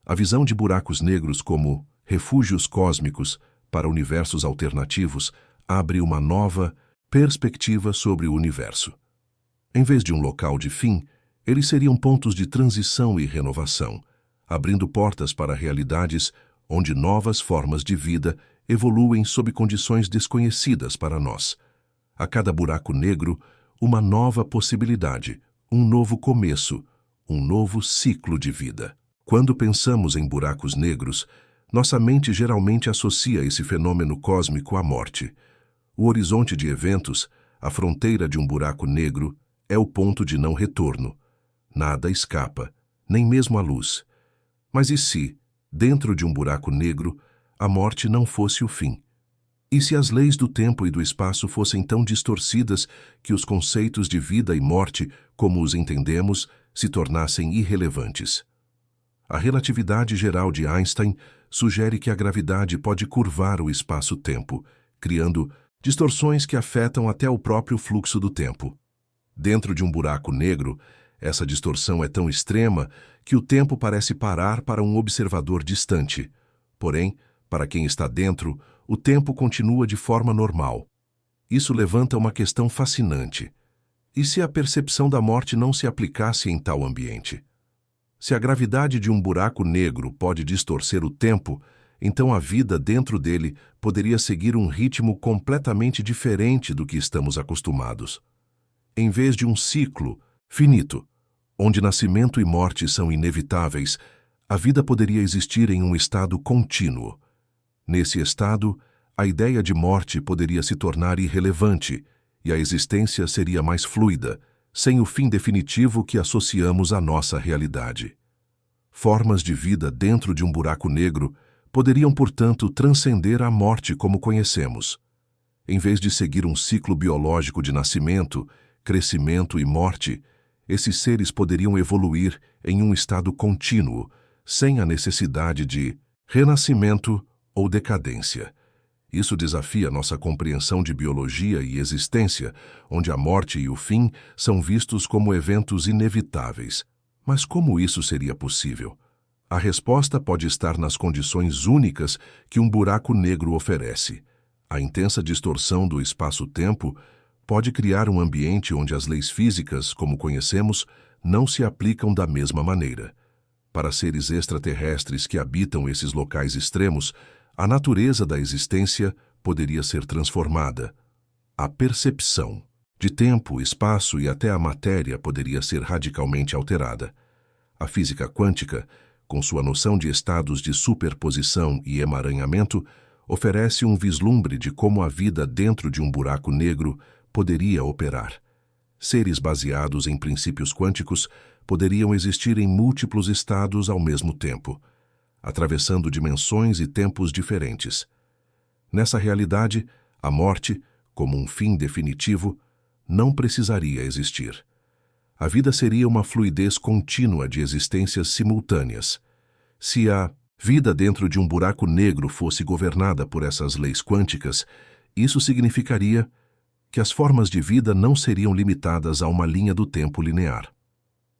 A visão de buracos negros como refúgios cósmicos para universos alternativos abre uma nova perspectiva sobre o universo. Em vez de um local de fim, eles seriam pontos de transição e renovação, abrindo portas para realidades onde novas formas de vida evoluem sob condições desconhecidas para nós. A cada buraco negro, uma nova possibilidade, um novo começo, um novo ciclo de vida. Quando pensamos em buracos negros, nossa mente geralmente associa esse fenômeno cósmico à morte. O horizonte de eventos, a fronteira de um buraco negro, é o ponto de não retorno. Nada escapa, nem mesmo a luz. Mas e se, dentro de um buraco negro, a morte não fosse o fim? E se as leis do tempo e do espaço fossem tão distorcidas que os conceitos de vida e morte, como os entendemos, se tornassem irrelevantes? A relatividade geral de Einstein sugere que a gravidade pode curvar o espaço-tempo, criando distorções que afetam até o próprio fluxo do tempo. Dentro de um buraco negro, essa distorção é tão extrema que o tempo parece parar para um observador distante. Porém, para quem está dentro, o tempo continua de forma normal. Isso levanta uma questão fascinante. E se a percepção da morte não se aplicasse em tal ambiente? Se a gravidade de um buraco negro pode distorcer o tempo, então a vida dentro dele poderia seguir um ritmo completamente diferente do que estamos acostumados. Em vez de um ciclo finito, onde nascimento e morte são inevitáveis, a vida poderia existir em um estado contínuo. Nesse estado, a ideia de morte poderia se tornar irrelevante e a existência seria mais fluida, sem o fim definitivo que associamos à nossa realidade. Formas de vida dentro de um buraco negro poderiam, portanto, transcender a morte como conhecemos. Em vez de seguir um ciclo biológico de nascimento, crescimento e morte, esses seres poderiam evoluir em um estado contínuo, sem a necessidade de renascimento ou decadência. Isso desafia nossa compreensão de biologia e existência, onde a morte e o fim são vistos como eventos inevitáveis. Mas como isso seria possível? A resposta pode estar nas condições únicas que um buraco negro oferece. A intensa distorção do espaço-tempo pode criar um ambiente onde as leis físicas, como conhecemos, não se aplicam da mesma maneira. Para seres extraterrestres que habitam esses locais extremos, a natureza da existência poderia ser transformada. A percepção de tempo, espaço e até a matéria poderia ser radicalmente alterada. A física quântica, com sua noção de estados de superposição e emaranhamento, oferece um vislumbre de como a vida dentro de um buraco negro poderia operar. Seres baseados em princípios quânticos poderiam existir em múltiplos estados ao mesmo tempo, atravessando dimensões e tempos diferentes. Nessa realidade, a morte, como um fim definitivo, não precisaria existir. A vida seria uma fluidez contínua de existências simultâneas. Se a vida dentro de um buraco negro fosse governada por essas leis quânticas, isso significaria que as formas de vida não seriam limitadas a uma linha do tempo linear.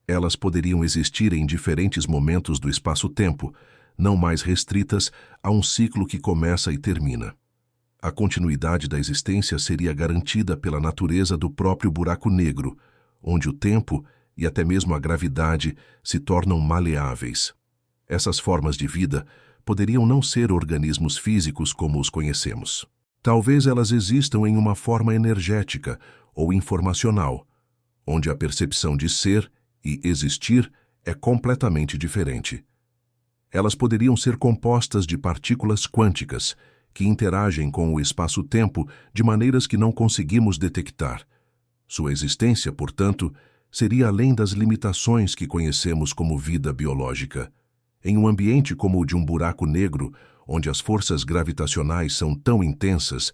Elas poderiam existir em diferentes momentos do espaço-tempo, não mais restritas a um ciclo que começa e termina. A continuidade da existência seria garantida pela natureza do próprio buraco negro, onde o tempo e até mesmo a gravidade se tornam maleáveis. Essas formas de vida poderiam não ser organismos físicos como os conhecemos. Talvez elas existam em uma forma energética ou informacional, onde a percepção de ser e existir é completamente diferente. Elas poderiam ser compostas de partículas quânticas que interagem com o espaço-tempo de maneiras que não conseguimos detectar. Sua existência, portanto, seria além das limitações que conhecemos como vida biológica. Em um ambiente como o de um buraco negro, onde as forças gravitacionais são tão intensas,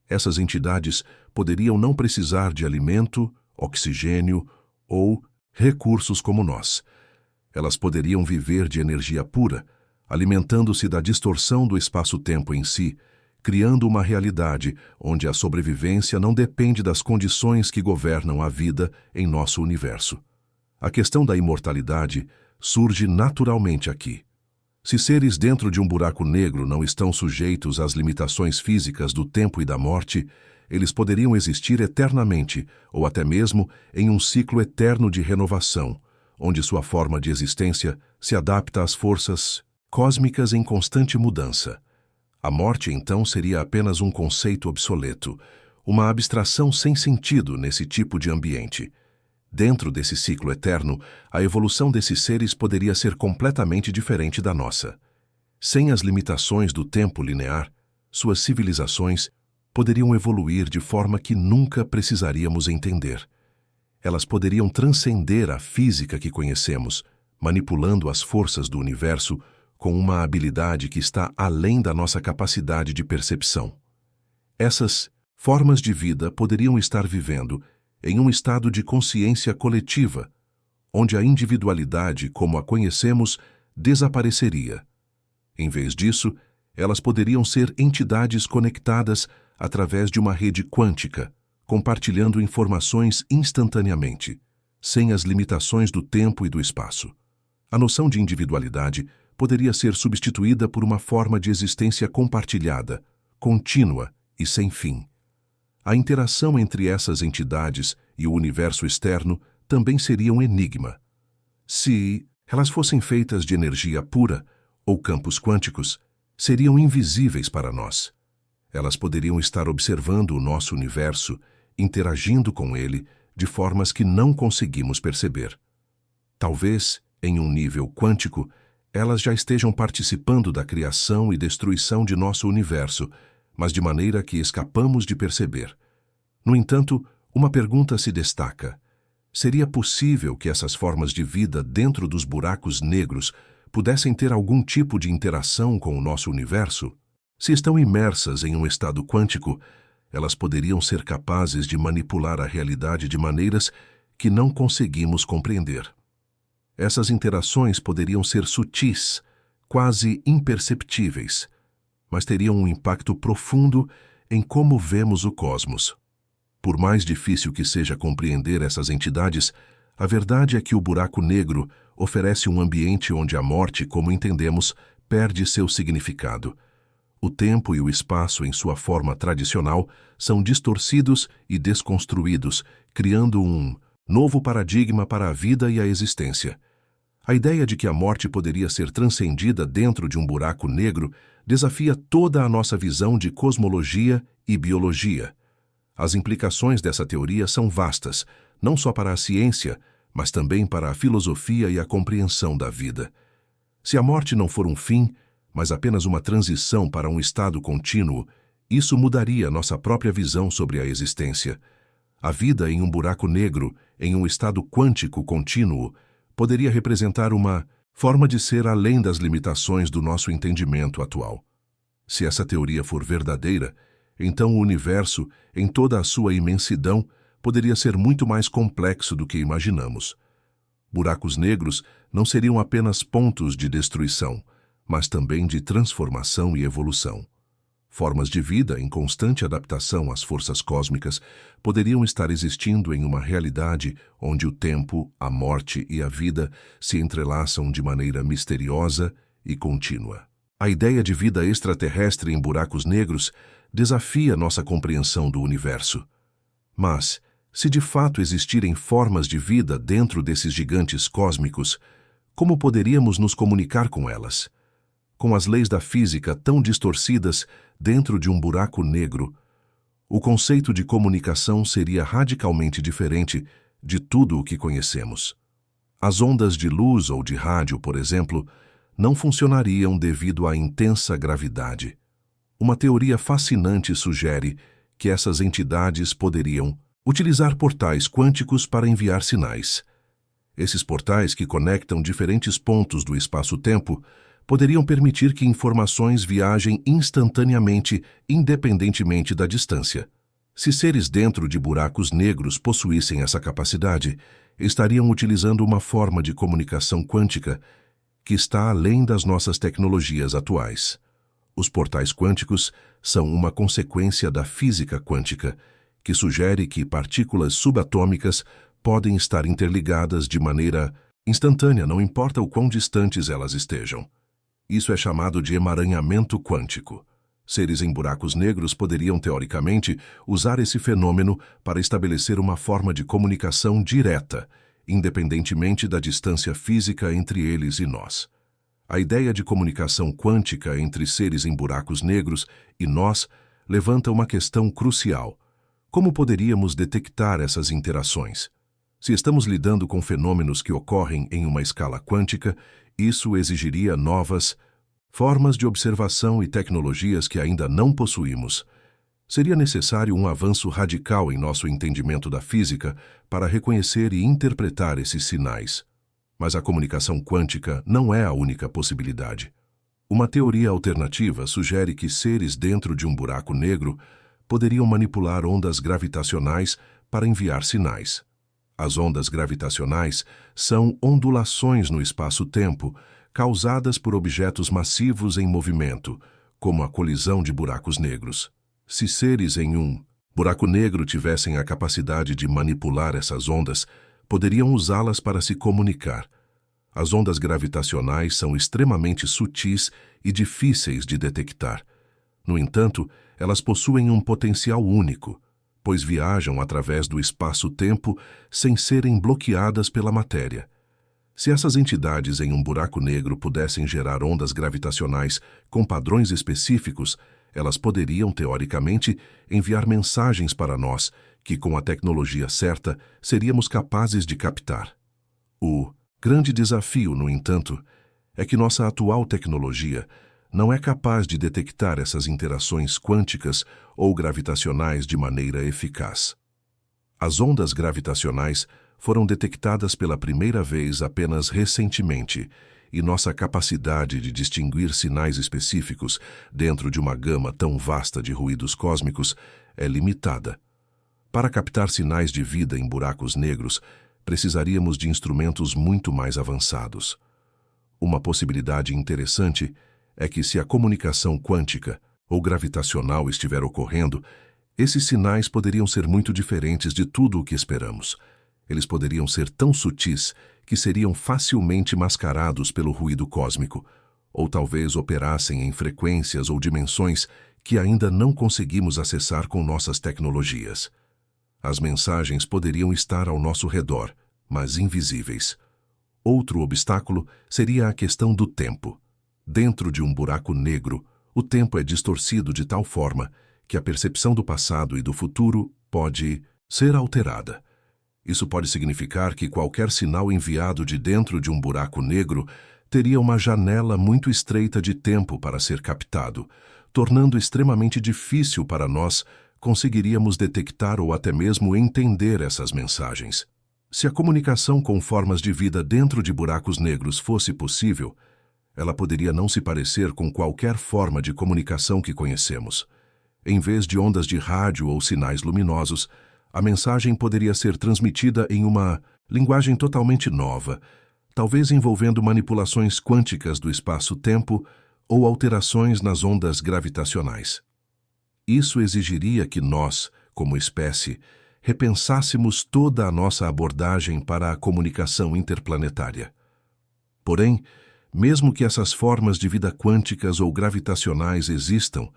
essas entidades poderiam não precisar de alimento, oxigênio ou recursos como nós. Elas poderiam viver de energia pura, alimentando-se da distorção do espaço-tempo em si, criando uma realidade onde a sobrevivência não depende das condições que governam a vida em nosso universo. A questão da imortalidade surge naturalmente aqui. Se seres dentro de um buraco negro não estão sujeitos às limitações físicas do tempo e da morte, eles poderiam existir eternamente, ou até mesmo em um ciclo eterno de renovação, onde sua forma de existência se adapta às forças cósmicas em constante mudança. A morte, então, seria apenas um conceito obsoleto, uma abstração sem sentido nesse tipo de ambiente. Dentro desse ciclo eterno, a evolução desses seres poderia ser completamente diferente da nossa. Sem as limitações do tempo linear, suas civilizações poderiam evoluir de forma que nunca precisaríamos entender. Elas poderiam transcender a física que conhecemos, manipulando as forças do universo com uma habilidade que está além da nossa capacidade de percepção. Essas formas de vida poderiam estar vivendo em um estado de consciência coletiva, onde a individualidade, como a conhecemos, desapareceria. Em vez disso, elas poderiam ser entidades conectadas através de uma rede quântica, compartilhando informações instantaneamente, sem as limitações do tempo e do espaço. A noção de individualidade poderia ser substituída por uma forma de existência compartilhada, contínua e sem fim. A interação entre essas entidades e o universo externo também seria um enigma. Se elas fossem feitas de energia pura ou campos quânticos, seriam invisíveis para nós. Elas poderiam estar observando o nosso universo, interagindo com ele de formas que não conseguimos perceber. Talvez, em um nível quântico, elas já estejam participando da criação e destruição de nosso universo, mas de maneira que escapamos de perceber. No entanto, uma pergunta se destaca. Seria possível que essas formas de vida dentro dos buracos negros pudessem ter algum tipo de interação com o nosso universo? Se estão imersas em um estado quântico, elas poderiam ser capazes de manipular a realidade de maneiras que não conseguimos compreender. Essas interações poderiam ser sutis, quase imperceptíveis, mas teriam um impacto profundo em como vemos o cosmos. Por mais difícil que seja compreender essas entidades, a verdade é que o buraco negro oferece um ambiente onde a morte, como entendemos, perde seu significado. O tempo e o espaço, em sua forma tradicional, são distorcidos e desconstruídos, criando um novo paradigma para a vida e a existência. A ideia de que a morte poderia ser transcendida dentro de um buraco negro desafia toda a nossa visão de cosmologia e biologia. As implicações dessa teoria são vastas, não só para a ciência, mas também para a filosofia e a compreensão da vida. Se a morte não for um fim, mas apenas uma transição para um estado contínuo, isso mudaria nossa própria visão sobre a existência. A vida em um buraco negro, em um estado quântico contínuo, poderia representar uma forma de ser além das limitações do nosso entendimento atual. Se essa teoria for verdadeira, então o universo, em toda a sua imensidão, poderia ser muito mais complexo do que imaginamos. Buracos negros não seriam apenas pontos de destruição, mas também de transformação e evolução. Formas de vida em constante adaptação às forças cósmicas poderiam estar existindo em uma realidade onde o tempo, a morte e a vida se entrelaçam de maneira misteriosa e contínua. A ideia de vida extraterrestre em buracos negros desafia nossa compreensão do universo. Mas, se de fato existirem formas de vida dentro desses gigantes cósmicos, como poderíamos nos comunicar com elas? Com as leis da física tão distorcidas dentro de um buraco negro, o conceito de comunicação seria radicalmente diferente de tudo o que conhecemos. As ondas de luz ou de rádio, por exemplo, não funcionariam devido à intensa gravidade. Uma teoria fascinante sugere que essas entidades poderiam utilizar portais quânticos para enviar sinais. Esses portais, que conectam diferentes pontos do espaço-tempo, poderiam permitir que informações viajem instantaneamente, independentemente da distância. Se seres dentro de buracos negros possuíssem essa capacidade, estariam utilizando uma forma de comunicação quântica que está além das nossas tecnologias atuais. Os portais quânticos são uma consequência da física quântica, que sugere que partículas subatômicas podem estar interligadas de maneira instantânea, não importa o quão distantes elas estejam. Isso é chamado de emaranhamento quântico. Seres em buracos negros poderiam, teoricamente, usar esse fenômeno para estabelecer uma forma de comunicação direta, independentemente da distância física entre eles e nós. A ideia de comunicação quântica entre seres em buracos negros e nós levanta uma questão crucial. Como poderíamos detectar essas interações? Se estamos lidando com fenômenos que ocorrem em uma escala quântica, isso exigiria novas formas de observação e tecnologias que ainda não possuímos. Seria necessário um avanço radical em nosso entendimento da física para reconhecer e interpretar esses sinais. Mas a comunicação quântica não é a única possibilidade. Uma teoria alternativa sugere que seres dentro de um buraco negro poderiam manipular ondas gravitacionais para enviar sinais. As ondas gravitacionais são ondulações no espaço-tempo causadas por objetos massivos em movimento, como a colisão de buracos negros. Se seres em um buraco negro tivessem a capacidade de manipular essas ondas, poderiam usá-las para se comunicar. As ondas gravitacionais são extremamente sutis e difíceis de detectar. No entanto, elas possuem um potencial único, pois viajam através do espaço-tempo sem serem bloqueadas pela matéria. Se essas entidades em um buraco negro pudessem gerar ondas gravitacionais com padrões específicos, elas poderiam, teoricamente, enviar mensagens para nós que, com a tecnologia certa, seríamos capazes de captar. O grande desafio, no entanto, é que nossa atual tecnologia não é capaz de detectar essas interações quânticas ou gravitacionais de maneira eficaz. As ondas gravitacionais foram detectadas pela primeira vez apenas recentemente, e nossa capacidade de distinguir sinais específicos dentro de uma gama tão vasta de ruídos cósmicos é limitada. Para captar sinais de vida em buracos negros, precisaríamos de instrumentos muito mais avançados. Uma possibilidade interessante é que, se a comunicação quântica ou gravitacional estiver ocorrendo, esses sinais poderiam ser muito diferentes de tudo o que esperamos. Eles poderiam ser tão sutis que seriam facilmente mascarados pelo ruído cósmico, ou talvez operassem em frequências ou dimensões que ainda não conseguimos acessar com nossas tecnologias. As mensagens poderiam estar ao nosso redor, mas invisíveis. Outro obstáculo seria a questão do tempo. Dentro de um buraco negro, o tempo é distorcido de tal forma que a percepção do passado e do futuro pode ser alterada. Isso pode significar que qualquer sinal enviado de dentro de um buraco negro teria uma janela muito estreita de tempo para ser captado, tornando extremamente difícil para nós conseguiríamos detectar ou até mesmo entender essas mensagens. Se a comunicação com formas de vida dentro de buracos negros fosse possível, ela poderia não se parecer com qualquer forma de comunicação que conhecemos. Em vez de ondas de rádio ou sinais luminosos, a mensagem poderia ser transmitida em uma linguagem totalmente nova, talvez envolvendo manipulações quânticas do espaço-tempo ou alterações nas ondas gravitacionais. Isso exigiria que nós, como espécie, repensássemos toda a nossa abordagem para a comunicação interplanetária. Porém, mesmo que essas formas de vida quânticas ou gravitacionais existam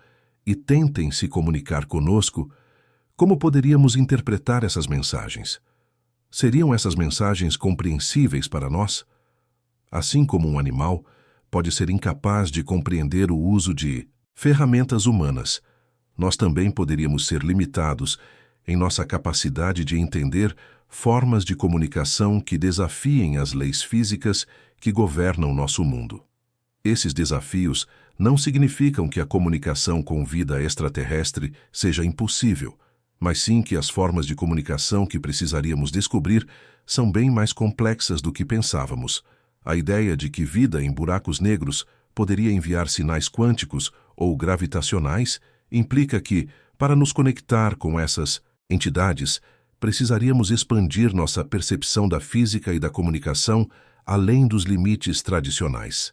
e tentem se comunicar conosco, como poderíamos interpretar essas mensagens? Seriam essas mensagens compreensíveis para nós? Assim como um animal pode ser incapaz de compreender o uso de ferramentas humanas, nós também poderíamos ser limitados em nossa capacidade de entender formas de comunicação que desafiem as leis físicas que governam nosso mundo. Esses desafios não significam que a comunicação com vida extraterrestre seja impossível, mas sim que as formas de comunicação que precisaríamos descobrir são bem mais complexas do que pensávamos. A ideia de que vida em buracos negros poderia enviar sinais quânticos ou gravitacionais implica que, para nos conectar com essas entidades, precisaríamos expandir nossa percepção da física e da comunicação além dos limites tradicionais.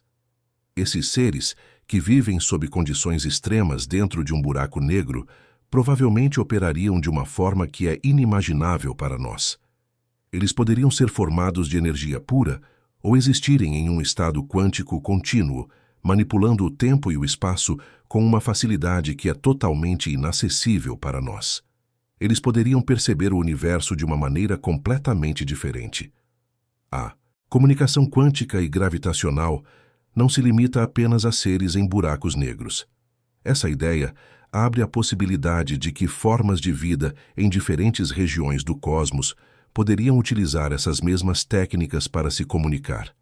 Esses seres, que vivem sob condições extremas dentro de um buraco negro, provavelmente operariam de uma forma que é inimaginável para nós. Eles poderiam ser formados de energia pura ou existirem em um estado quântico contínuo, manipulando o tempo e o espaço com uma facilidade que é totalmente inacessível para nós. Eles poderiam perceber o universo de uma maneira completamente diferente. A comunicação quântica e gravitacional não se limita apenas a seres em buracos negros. Essa ideia abre a possibilidade de que formas de vida em diferentes regiões do cosmos poderiam utilizar essas mesmas técnicas para se comunicar.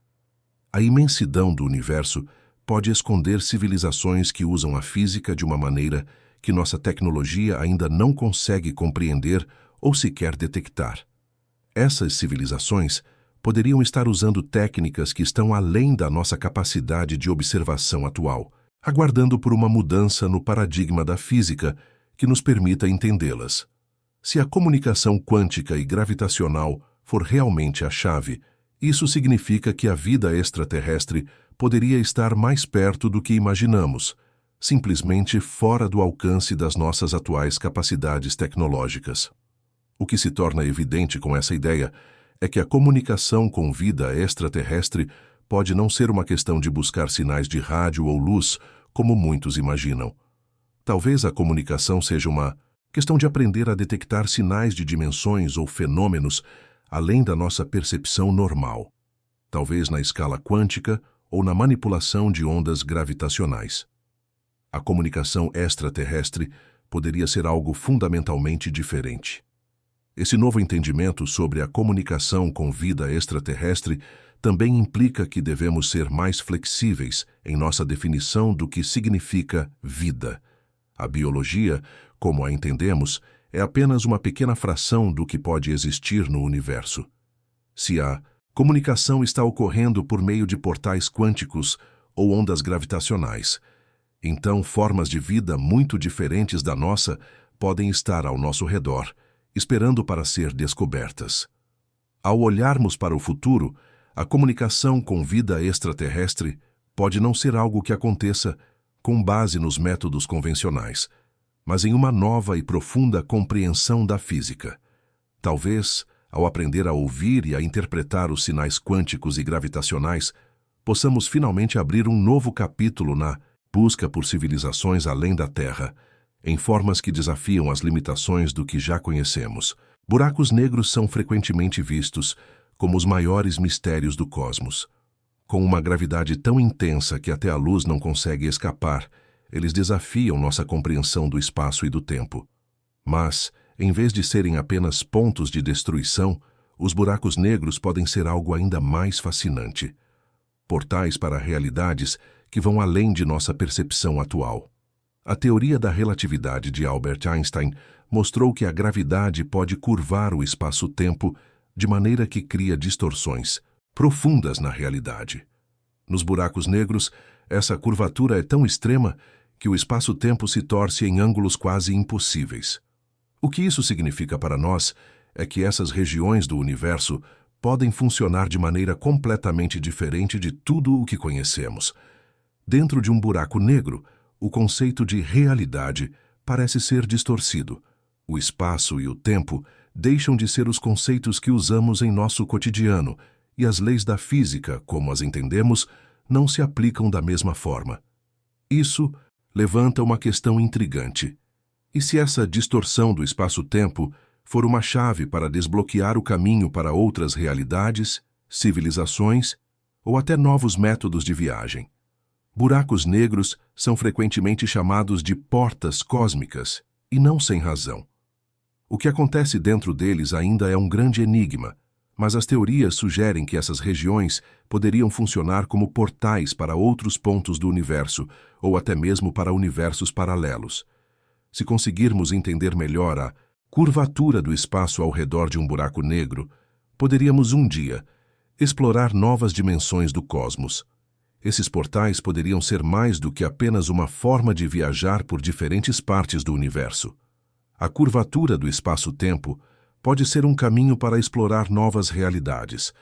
A imensidão do universo pode esconder civilizações que usam a física de uma maneira que nossa tecnologia ainda não consegue compreender ou sequer detectar. Essas civilizações poderiam estar usando técnicas que estão além da nossa capacidade de observação atual, aguardando por uma mudança no paradigma da física que nos permita entendê-las. Se a comunicação quântica e gravitacional for realmente a chave, isso significa que a vida extraterrestre poderia estar mais perto do que imaginamos, simplesmente fora do alcance das nossas atuais capacidades tecnológicas. O que se torna evidente com essa ideia é que a comunicação com vida extraterrestre pode não ser uma questão de buscar sinais de rádio ou luz, como muitos imaginam. Talvez a comunicação seja uma questão de aprender a detectar sinais de dimensões ou fenômenos além da nossa percepção normal, talvez na escala quântica ou na manipulação de ondas gravitacionais. A comunicação extraterrestre poderia ser algo fundamentalmente diferente. Esse novo entendimento sobre a comunicação com vida extraterrestre também implica que devemos ser mais flexíveis em nossa definição do que significa vida. A biologia, como a entendemos, é apenas uma pequena fração do que pode existir no universo. Se a comunicação está ocorrendo por meio de portais quânticos ou ondas gravitacionais, então formas de vida muito diferentes da nossa podem estar ao nosso redor, esperando para ser descobertas. Ao olharmos para o futuro, a comunicação com vida extraterrestre pode não ser algo que aconteça com base nos métodos convencionais, mas em uma nova e profunda compreensão da física. Talvez, ao aprender a ouvir e a interpretar os sinais quânticos e gravitacionais, possamos finalmente abrir um novo capítulo na busca por civilizações além da Terra, em formas que desafiam as limitações do que já conhecemos. Buracos negros são frequentemente vistos como os maiores mistérios do cosmos. Com uma gravidade tão intensa que até a luz não consegue escapar, eles desafiam nossa compreensão do espaço e do tempo. Mas, em vez de serem apenas pontos de destruição, os buracos negros podem ser algo ainda mais fascinante. Portais para realidades que vão além de nossa percepção atual. A teoria da relatividade de Albert Einstein mostrou que a gravidade pode curvar o espaço-tempo de maneira que cria distorções profundas na realidade. Nos buracos negros, essa curvatura é tão extrema que o espaço-tempo se torce em ângulos quase impossíveis. O que isso significa para nós é que essas regiões do universo podem funcionar de maneira completamente diferente de tudo o que conhecemos. Dentro de um buraco negro, o conceito de realidade parece ser distorcido. O espaço e o tempo deixam de ser os conceitos que usamos em nosso cotidiano, e as leis da física, como as entendemos, não se aplicam da mesma forma. Isso levanta uma questão intrigante. E se essa distorção do espaço-tempo for uma chave para desbloquear o caminho para outras realidades, civilizações ou até novos métodos de viagem? Buracos negros são frequentemente chamados de portas cósmicas, e não sem razão. O que acontece dentro deles ainda é um grande enigma, mas as teorias sugerem que essas regiões poderiam funcionar como portais para outros pontos do universo, ou até mesmo para universos paralelos. Se conseguirmos entender melhor a curvatura do espaço ao redor de um buraco negro, poderíamos um dia explorar novas dimensões do cosmos. Esses portais poderiam ser mais do que apenas uma forma de viajar por diferentes partes do universo. A curvatura do espaço-tempo pode ser um caminho para explorar novas realidades,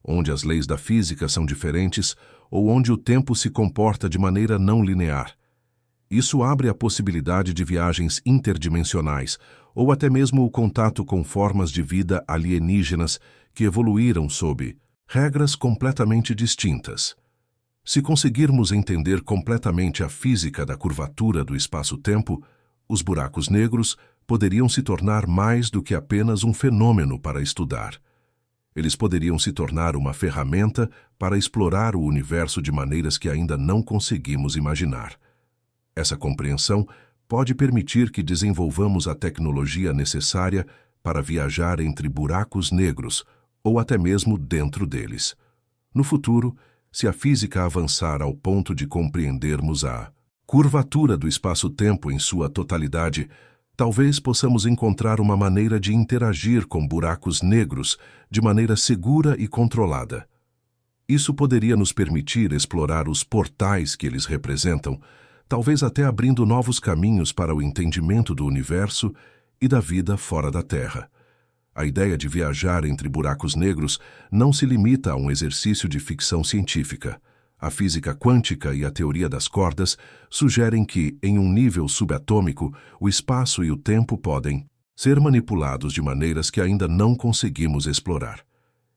onde as leis da física são diferentes ou onde o tempo se comporta de maneira não linear. Isso abre a possibilidade de viagens interdimensionais ou até mesmo o contato com formas de vida alienígenas que evoluíram sob regras completamente distintas. Se conseguirmos entender completamente a física da curvatura do espaço-tempo, os buracos negros poderiam se tornar mais do que apenas um fenômeno para estudar. Eles poderiam se tornar uma ferramenta para explorar o universo de maneiras que ainda não conseguimos imaginar. Essa compreensão pode permitir que desenvolvamos a tecnologia necessária para viajar entre buracos negros ou até mesmo dentro deles. No futuro, se a física avançar ao ponto de compreendermos a curvatura do espaço-tempo em sua totalidade, talvez possamos encontrar uma maneira de interagir com buracos negros de maneira segura e controlada. Isso poderia nos permitir explorar os portais que eles representam, talvez até abrindo novos caminhos para o entendimento do universo e da vida fora da Terra. A ideia de viajar entre buracos negros não se limita a um exercício de ficção científica. A física quântica e a teoria das cordas sugerem que, em um nível subatômico, o espaço e o tempo podem ser manipulados de maneiras que ainda não conseguimos explorar.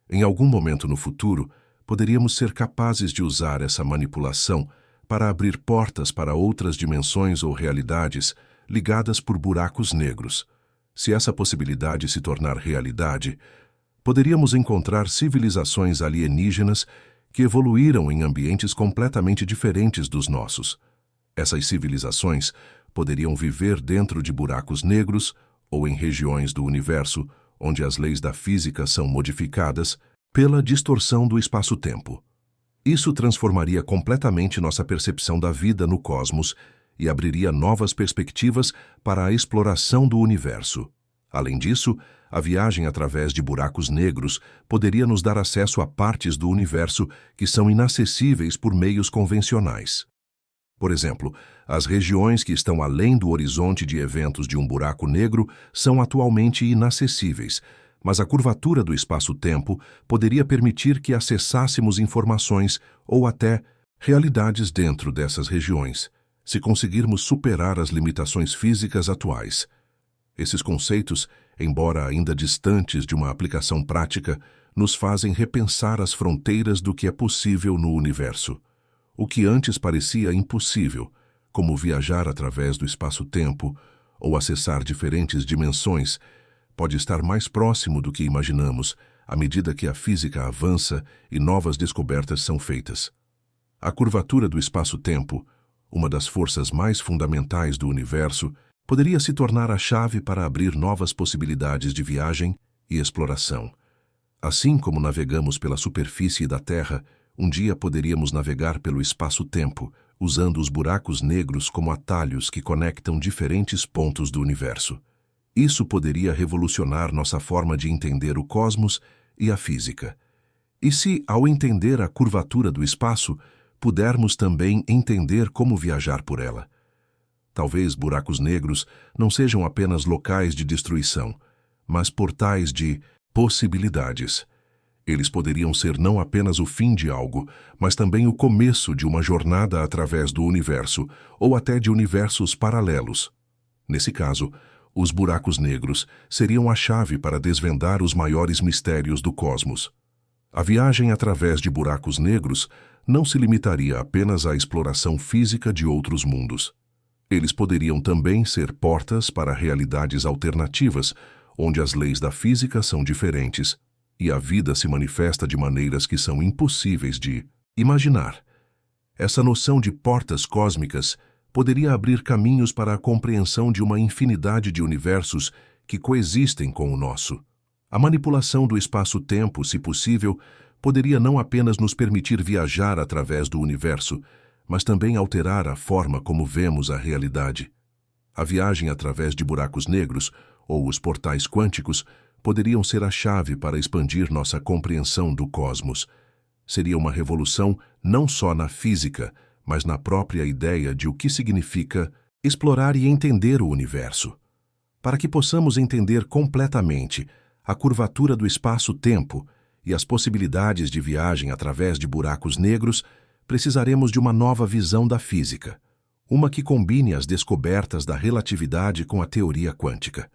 Em algum momento no futuro, poderíamos ser capazes de usar essa manipulação para abrir portas para outras dimensões ou realidades ligadas por buracos negros. Se essa possibilidade se tornar realidade, poderíamos encontrar civilizações alienígenas que evoluíram em ambientes completamente diferentes dos nossos. Essas civilizações poderiam viver dentro de buracos negros ou em regiões do universo onde as leis da física são modificadas pela distorção do espaço-tempo. Isso transformaria completamente nossa percepção da vida no cosmos e abriria novas perspectivas para a exploração do universo. Além disso, a viagem através de buracos negros poderia nos dar acesso a partes do universo que são inacessíveis por meios convencionais. Por exemplo, as regiões que estão além do horizonte de eventos de um buraco negro são atualmente inacessíveis, mas a curvatura do espaço-tempo poderia permitir que acessássemos informações ou até realidades dentro dessas regiões, se conseguirmos superar as limitações físicas atuais. Esses conceitos, embora ainda distantes de uma aplicação prática, nos fazem repensar as fronteiras do que é possível no universo. O que antes parecia impossível, como viajar através do espaço-tempo ou acessar diferentes dimensões, pode estar mais próximo do que imaginamos à medida que a física avança e novas descobertas são feitas. A curvatura do espaço-tempo, uma das forças mais fundamentais do universo, poderia se tornar a chave para abrir novas possibilidades de viagem e exploração. Assim como navegamos pela superfície da Terra, um dia poderíamos navegar pelo espaço-tempo, usando os buracos negros como atalhos que conectam diferentes pontos do universo. Isso poderia revolucionar nossa forma de entender o cosmos e a física. E se, ao entender a curvatura do espaço, pudermos também entender como viajar por ela? Talvez buracos negros não sejam apenas locais de destruição, mas portais de possibilidades. Eles poderiam ser não apenas o fim de algo, mas também o começo de uma jornada através do universo, ou até de universos paralelos. Nesse caso, os buracos negros seriam a chave para desvendar os maiores mistérios do cosmos. A viagem através de buracos negros não se limitaria apenas à exploração física de outros mundos. Eles poderiam também ser portas para realidades alternativas, onde as leis da física são diferentes e a vida se manifesta de maneiras que são impossíveis de imaginar. Essa noção de portas cósmicas poderia abrir caminhos para a compreensão de uma infinidade de universos que coexistem com o nosso. A manipulação do espaço-tempo, se possível, poderia não apenas nos permitir viajar através do universo, mas também alterar a forma como vemos a realidade. A viagem através de buracos negros, ou os portais quânticos, poderiam ser a chave para expandir nossa compreensão do cosmos. Seria uma revolução não só na física, mas na própria ideia de o que significa explorar e entender o universo. Para que possamos entender completamente a curvatura do espaço-tempo e as possibilidades de viagem através de buracos negros, precisaremos de uma nova visão da física, uma que combine as descobertas da relatividade com a teoria quântica.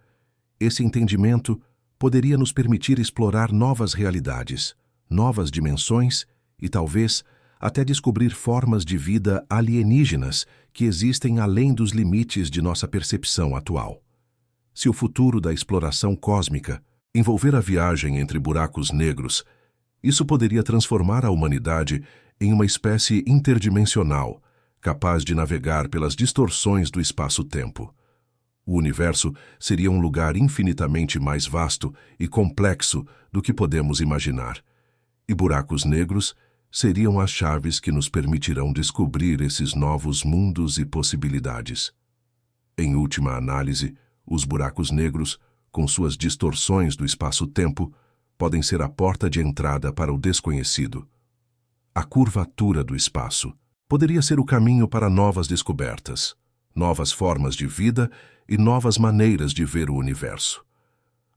Esse entendimento poderia nos permitir explorar novas realidades, novas dimensões e talvez até descobrir formas de vida alienígenas que existem além dos limites de nossa percepção atual. Se o futuro da exploração cósmica envolver a viagem entre buracos negros, isso poderia transformar a humanidade em uma espécie interdimensional, capaz de navegar pelas distorções do espaço-tempo. O universo seria um lugar infinitamente mais vasto e complexo do que podemos imaginar, e buracos negros seriam as chaves que nos permitirão descobrir esses novos mundos e possibilidades. Em última análise, os buracos negros, com suas distorções do espaço-tempo, podem ser a porta de entrada para o desconhecido. A curvatura do espaço poderia ser o caminho para novas descobertas, novas formas de vida e novas maneiras de ver o universo.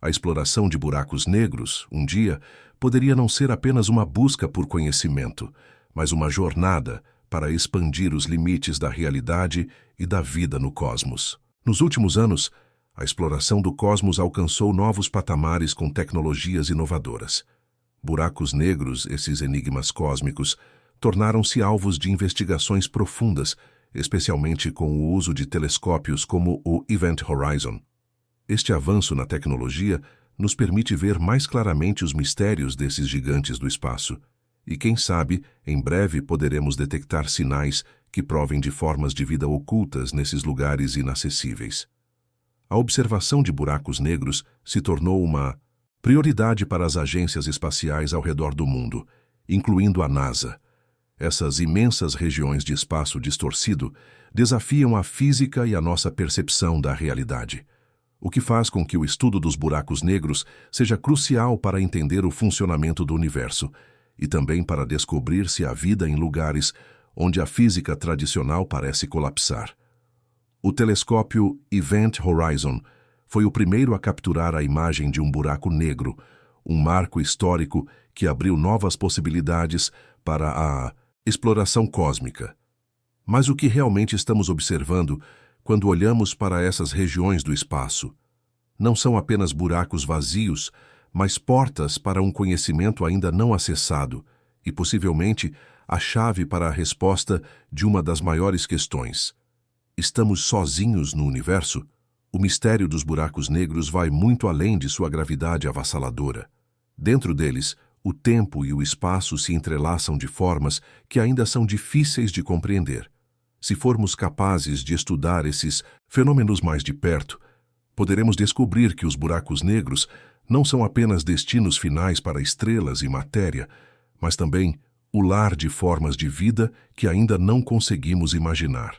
A exploração de buracos negros, um dia, poderia não ser apenas uma busca por conhecimento, mas uma jornada para expandir os limites da realidade e da vida no cosmos. Nos últimos anos, a exploração do cosmos alcançou novos patamares com tecnologias inovadoras. Buracos negros, esses enigmas cósmicos, tornaram-se alvos de investigações profundas, especialmente com o uso de telescópios como o Event Horizon. Este avanço na tecnologia nos permite ver mais claramente os mistérios desses gigantes do espaço. E quem sabe, em breve poderemos detectar sinais que provem de formas de vida ocultas nesses lugares inacessíveis. A observação de buracos negros se tornou uma prioridade para as agências espaciais ao redor do mundo, incluindo a NASA. Essas imensas regiões de espaço distorcido desafiam a física e a nossa percepção da realidade, o que faz com que o estudo dos buracos negros seja crucial para entender o funcionamento do universo e também para descobrir se há vida em lugares onde a física tradicional parece colapsar. O telescópio Event Horizon foi o primeiro a capturar a imagem de um buraco negro, um marco histórico que abriu novas possibilidades para a exploração cósmica. Mas o que realmente estamos observando quando olhamos para essas regiões do espaço? Não são apenas buracos vazios, mas portas para um conhecimento ainda não acessado e, possivelmente, a chave para a resposta de uma das maiores questões. Estamos sozinhos no universo? O mistério dos buracos negros vai muito além de sua gravidade avassaladora. Dentro deles, o tempo e o espaço se entrelaçam de formas que ainda são difíceis de compreender. Se formos capazes de estudar esses fenômenos mais de perto, poderemos descobrir que os buracos negros não são apenas destinos finais para estrelas e matéria, mas também o lar de formas de vida que ainda não conseguimos imaginar.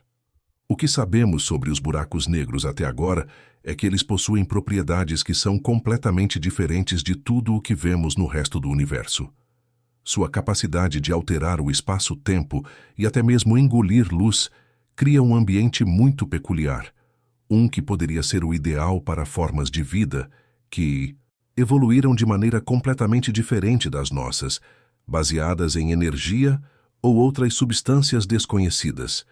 O que sabemos sobre os buracos negros até agora é que eles possuem propriedades que são completamente diferentes de tudo o que vemos no resto do universo. Sua capacidade de alterar o espaço-tempo e até mesmo engolir luz cria um ambiente muito peculiar, um que poderia ser o ideal para formas de vida que evoluíram de maneira completamente diferente das nossas, baseadas em energia ou outras substâncias desconhecidas.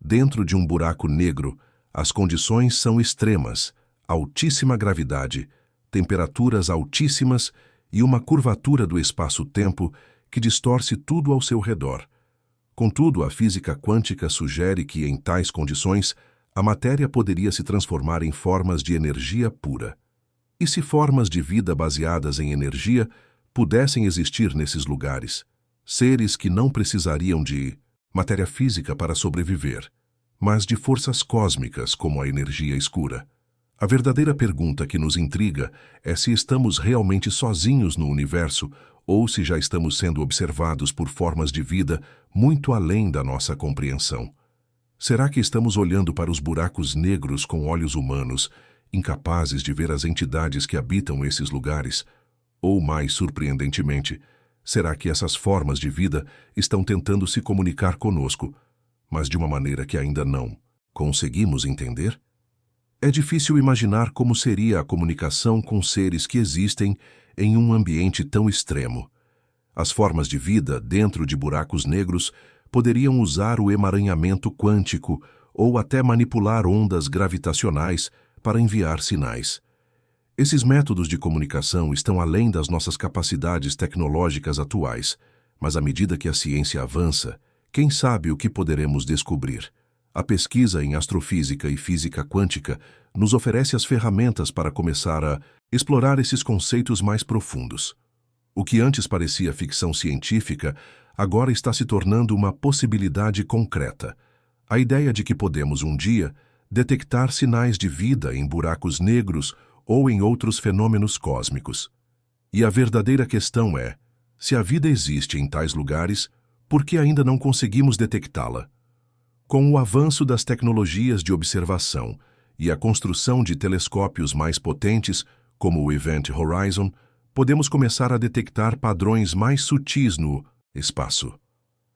Dentro de um buraco negro, as condições são extremas, altíssima gravidade, temperaturas altíssimas e uma curvatura do espaço-tempo que distorce tudo ao seu redor. Contudo, a física quântica sugere que, em tais condições, a matéria poderia se transformar em formas de energia pura. E se formas de vida baseadas em energia pudessem existir nesses lugares, seres que não precisariam de matéria física para sobreviver, mas de forças cósmicas como a energia escura. A verdadeira pergunta que nos intriga é se estamos realmente sozinhos no universo ou se já estamos sendo observados por formas de vida muito além da nossa compreensão. Será que estamos olhando para os buracos negros com olhos humanos, incapazes de ver as entidades que habitam esses lugares? Ou, mais surpreendentemente, será que essas formas de vida estão tentando se comunicar conosco, mas de uma maneira que ainda não conseguimos entender? É difícil imaginar como seria a comunicação com seres que existem em um ambiente tão extremo. As formas de vida dentro de buracos negros poderiam usar o emaranhamento quântico ou até manipular ondas gravitacionais para enviar sinais. Esses métodos de comunicação estão além das nossas capacidades tecnológicas atuais, mas à medida que a ciência avança, quem sabe o que poderemos descobrir? A pesquisa em astrofísica e física quântica nos oferece as ferramentas para começar a explorar esses conceitos mais profundos. O que antes parecia ficção científica, agora está se tornando uma possibilidade concreta. A ideia de que podemos um dia detectar sinais de vida em buracos negros ou em outros fenômenos cósmicos. E a verdadeira questão é, se a vida existe em tais lugares, por que ainda não conseguimos detectá-la? Com o avanço das tecnologias de observação e a construção de telescópios mais potentes, como o Event Horizon, podemos começar a detectar padrões mais sutis no espaço.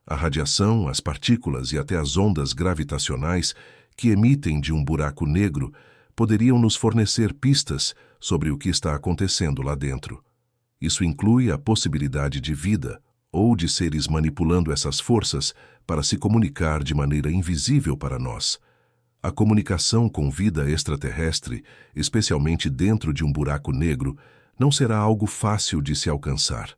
A radiação, as partículas e até as ondas gravitacionais que emitem de um buraco negro poderiam nos fornecer pistas sobre o que está acontecendo lá dentro. Isso inclui a possibilidade de vida ou de seres manipulando essas forças para se comunicar de maneira invisível para nós. A comunicação com vida extraterrestre, especialmente dentro de um buraco negro, não será algo fácil de se alcançar.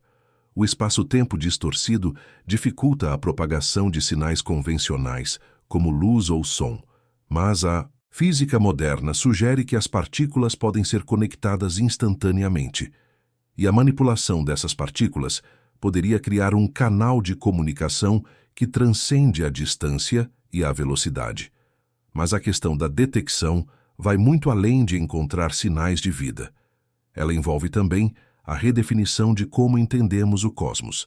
O espaço-tempo distorcido dificulta a propagação de sinais convencionais, como luz ou som, mas a física moderna sugere que as partículas podem ser conectadas instantaneamente, e a manipulação dessas partículas poderia criar um canal de comunicação que transcende a distância e a velocidade. Mas a questão da detecção vai muito além de encontrar sinais de vida. Ela envolve também a redefinição de como entendemos o cosmos.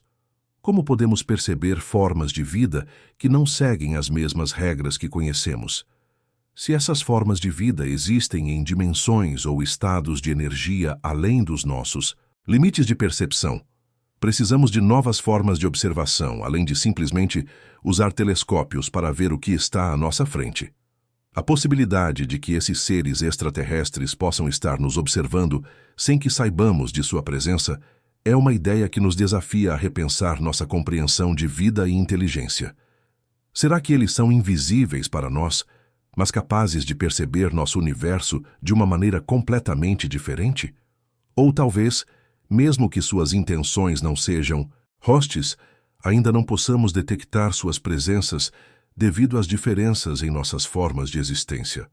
Como podemos perceber formas de vida que não seguem as mesmas regras que conhecemos? Se essas formas de vida existem em dimensões ou estados de energia além dos nossos limites de percepção, precisamos de novas formas de observação, além de simplesmente usar telescópios para ver o que está à nossa frente. A possibilidade de que esses seres extraterrestres possam estar nos observando sem que saibamos de sua presença é uma ideia que nos desafia a repensar nossa compreensão de vida e inteligência. Será que eles são invisíveis para nós, mas capazes de perceber nosso universo de uma maneira completamente diferente? Ou talvez, mesmo que suas intenções não sejam hostis, ainda não possamos detectar suas presenças devido às diferenças em nossas formas de existência.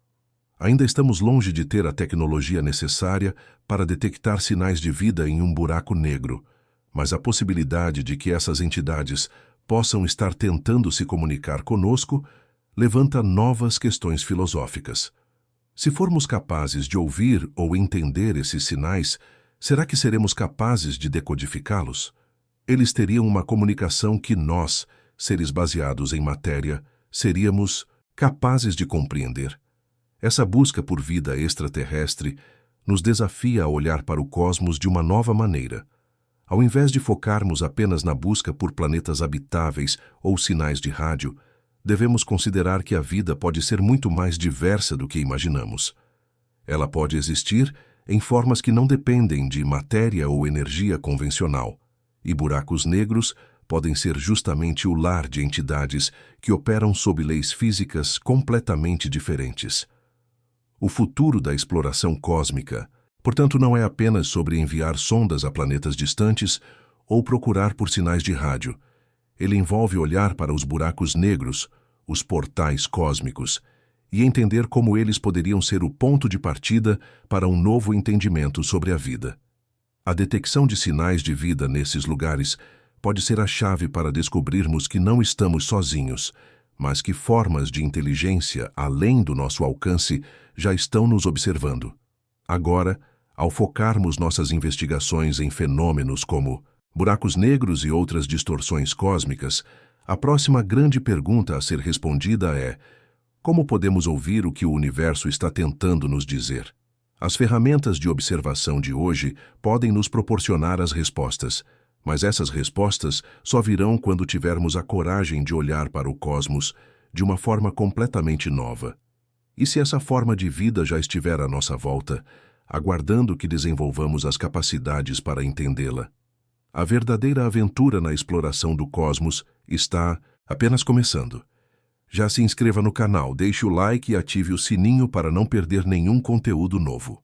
Ainda estamos longe de ter a tecnologia necessária para detectar sinais de vida em um buraco negro, mas a possibilidade de que essas entidades possam estar tentando se comunicar conosco levanta novas questões filosóficas. Se formos capazes de ouvir ou entender esses sinais, será que seremos capazes de decodificá-los? Eles teriam uma comunicação que nós, seres baseados em matéria, seríamos capazes de compreender. Essa busca por vida extraterrestre nos desafia a olhar para o cosmos de uma nova maneira. Ao invés de focarmos apenas na busca por planetas habitáveis ou sinais de rádio, devemos considerar que a vida pode ser muito mais diversa do que imaginamos. Ela pode existir em formas que não dependem de matéria ou energia convencional, e buracos negros podem ser justamente o lar de entidades que operam sob leis físicas completamente diferentes. O futuro da exploração cósmica, portanto, não é apenas sobre enviar sondas a planetas distantes ou procurar por sinais de rádio. Ele envolve olhar para os buracos negros, os portais cósmicos, e entender como eles poderiam ser o ponto de partida para um novo entendimento sobre a vida. A detecção de sinais de vida nesses lugares pode ser a chave para descobrirmos que não estamos sozinhos, mas que formas de inteligência além do nosso alcance já estão nos observando. Agora, ao focarmos nossas investigações em fenômenos como buracos negros e outras distorções cósmicas, a próxima grande pergunta a ser respondida é: como podemos ouvir o que o universo está tentando nos dizer? As ferramentas de observação de hoje podem nos proporcionar as respostas, mas essas respostas só virão quando tivermos a coragem de olhar para o cosmos de uma forma completamente nova. E se essa forma de vida já estiver à nossa volta, aguardando que desenvolvamos as capacidades para entendê-la? A verdadeira aventura na exploração do cosmos está apenas começando. Já se inscreva no canal, deixe o like e ative o sininho para não perder nenhum conteúdo novo.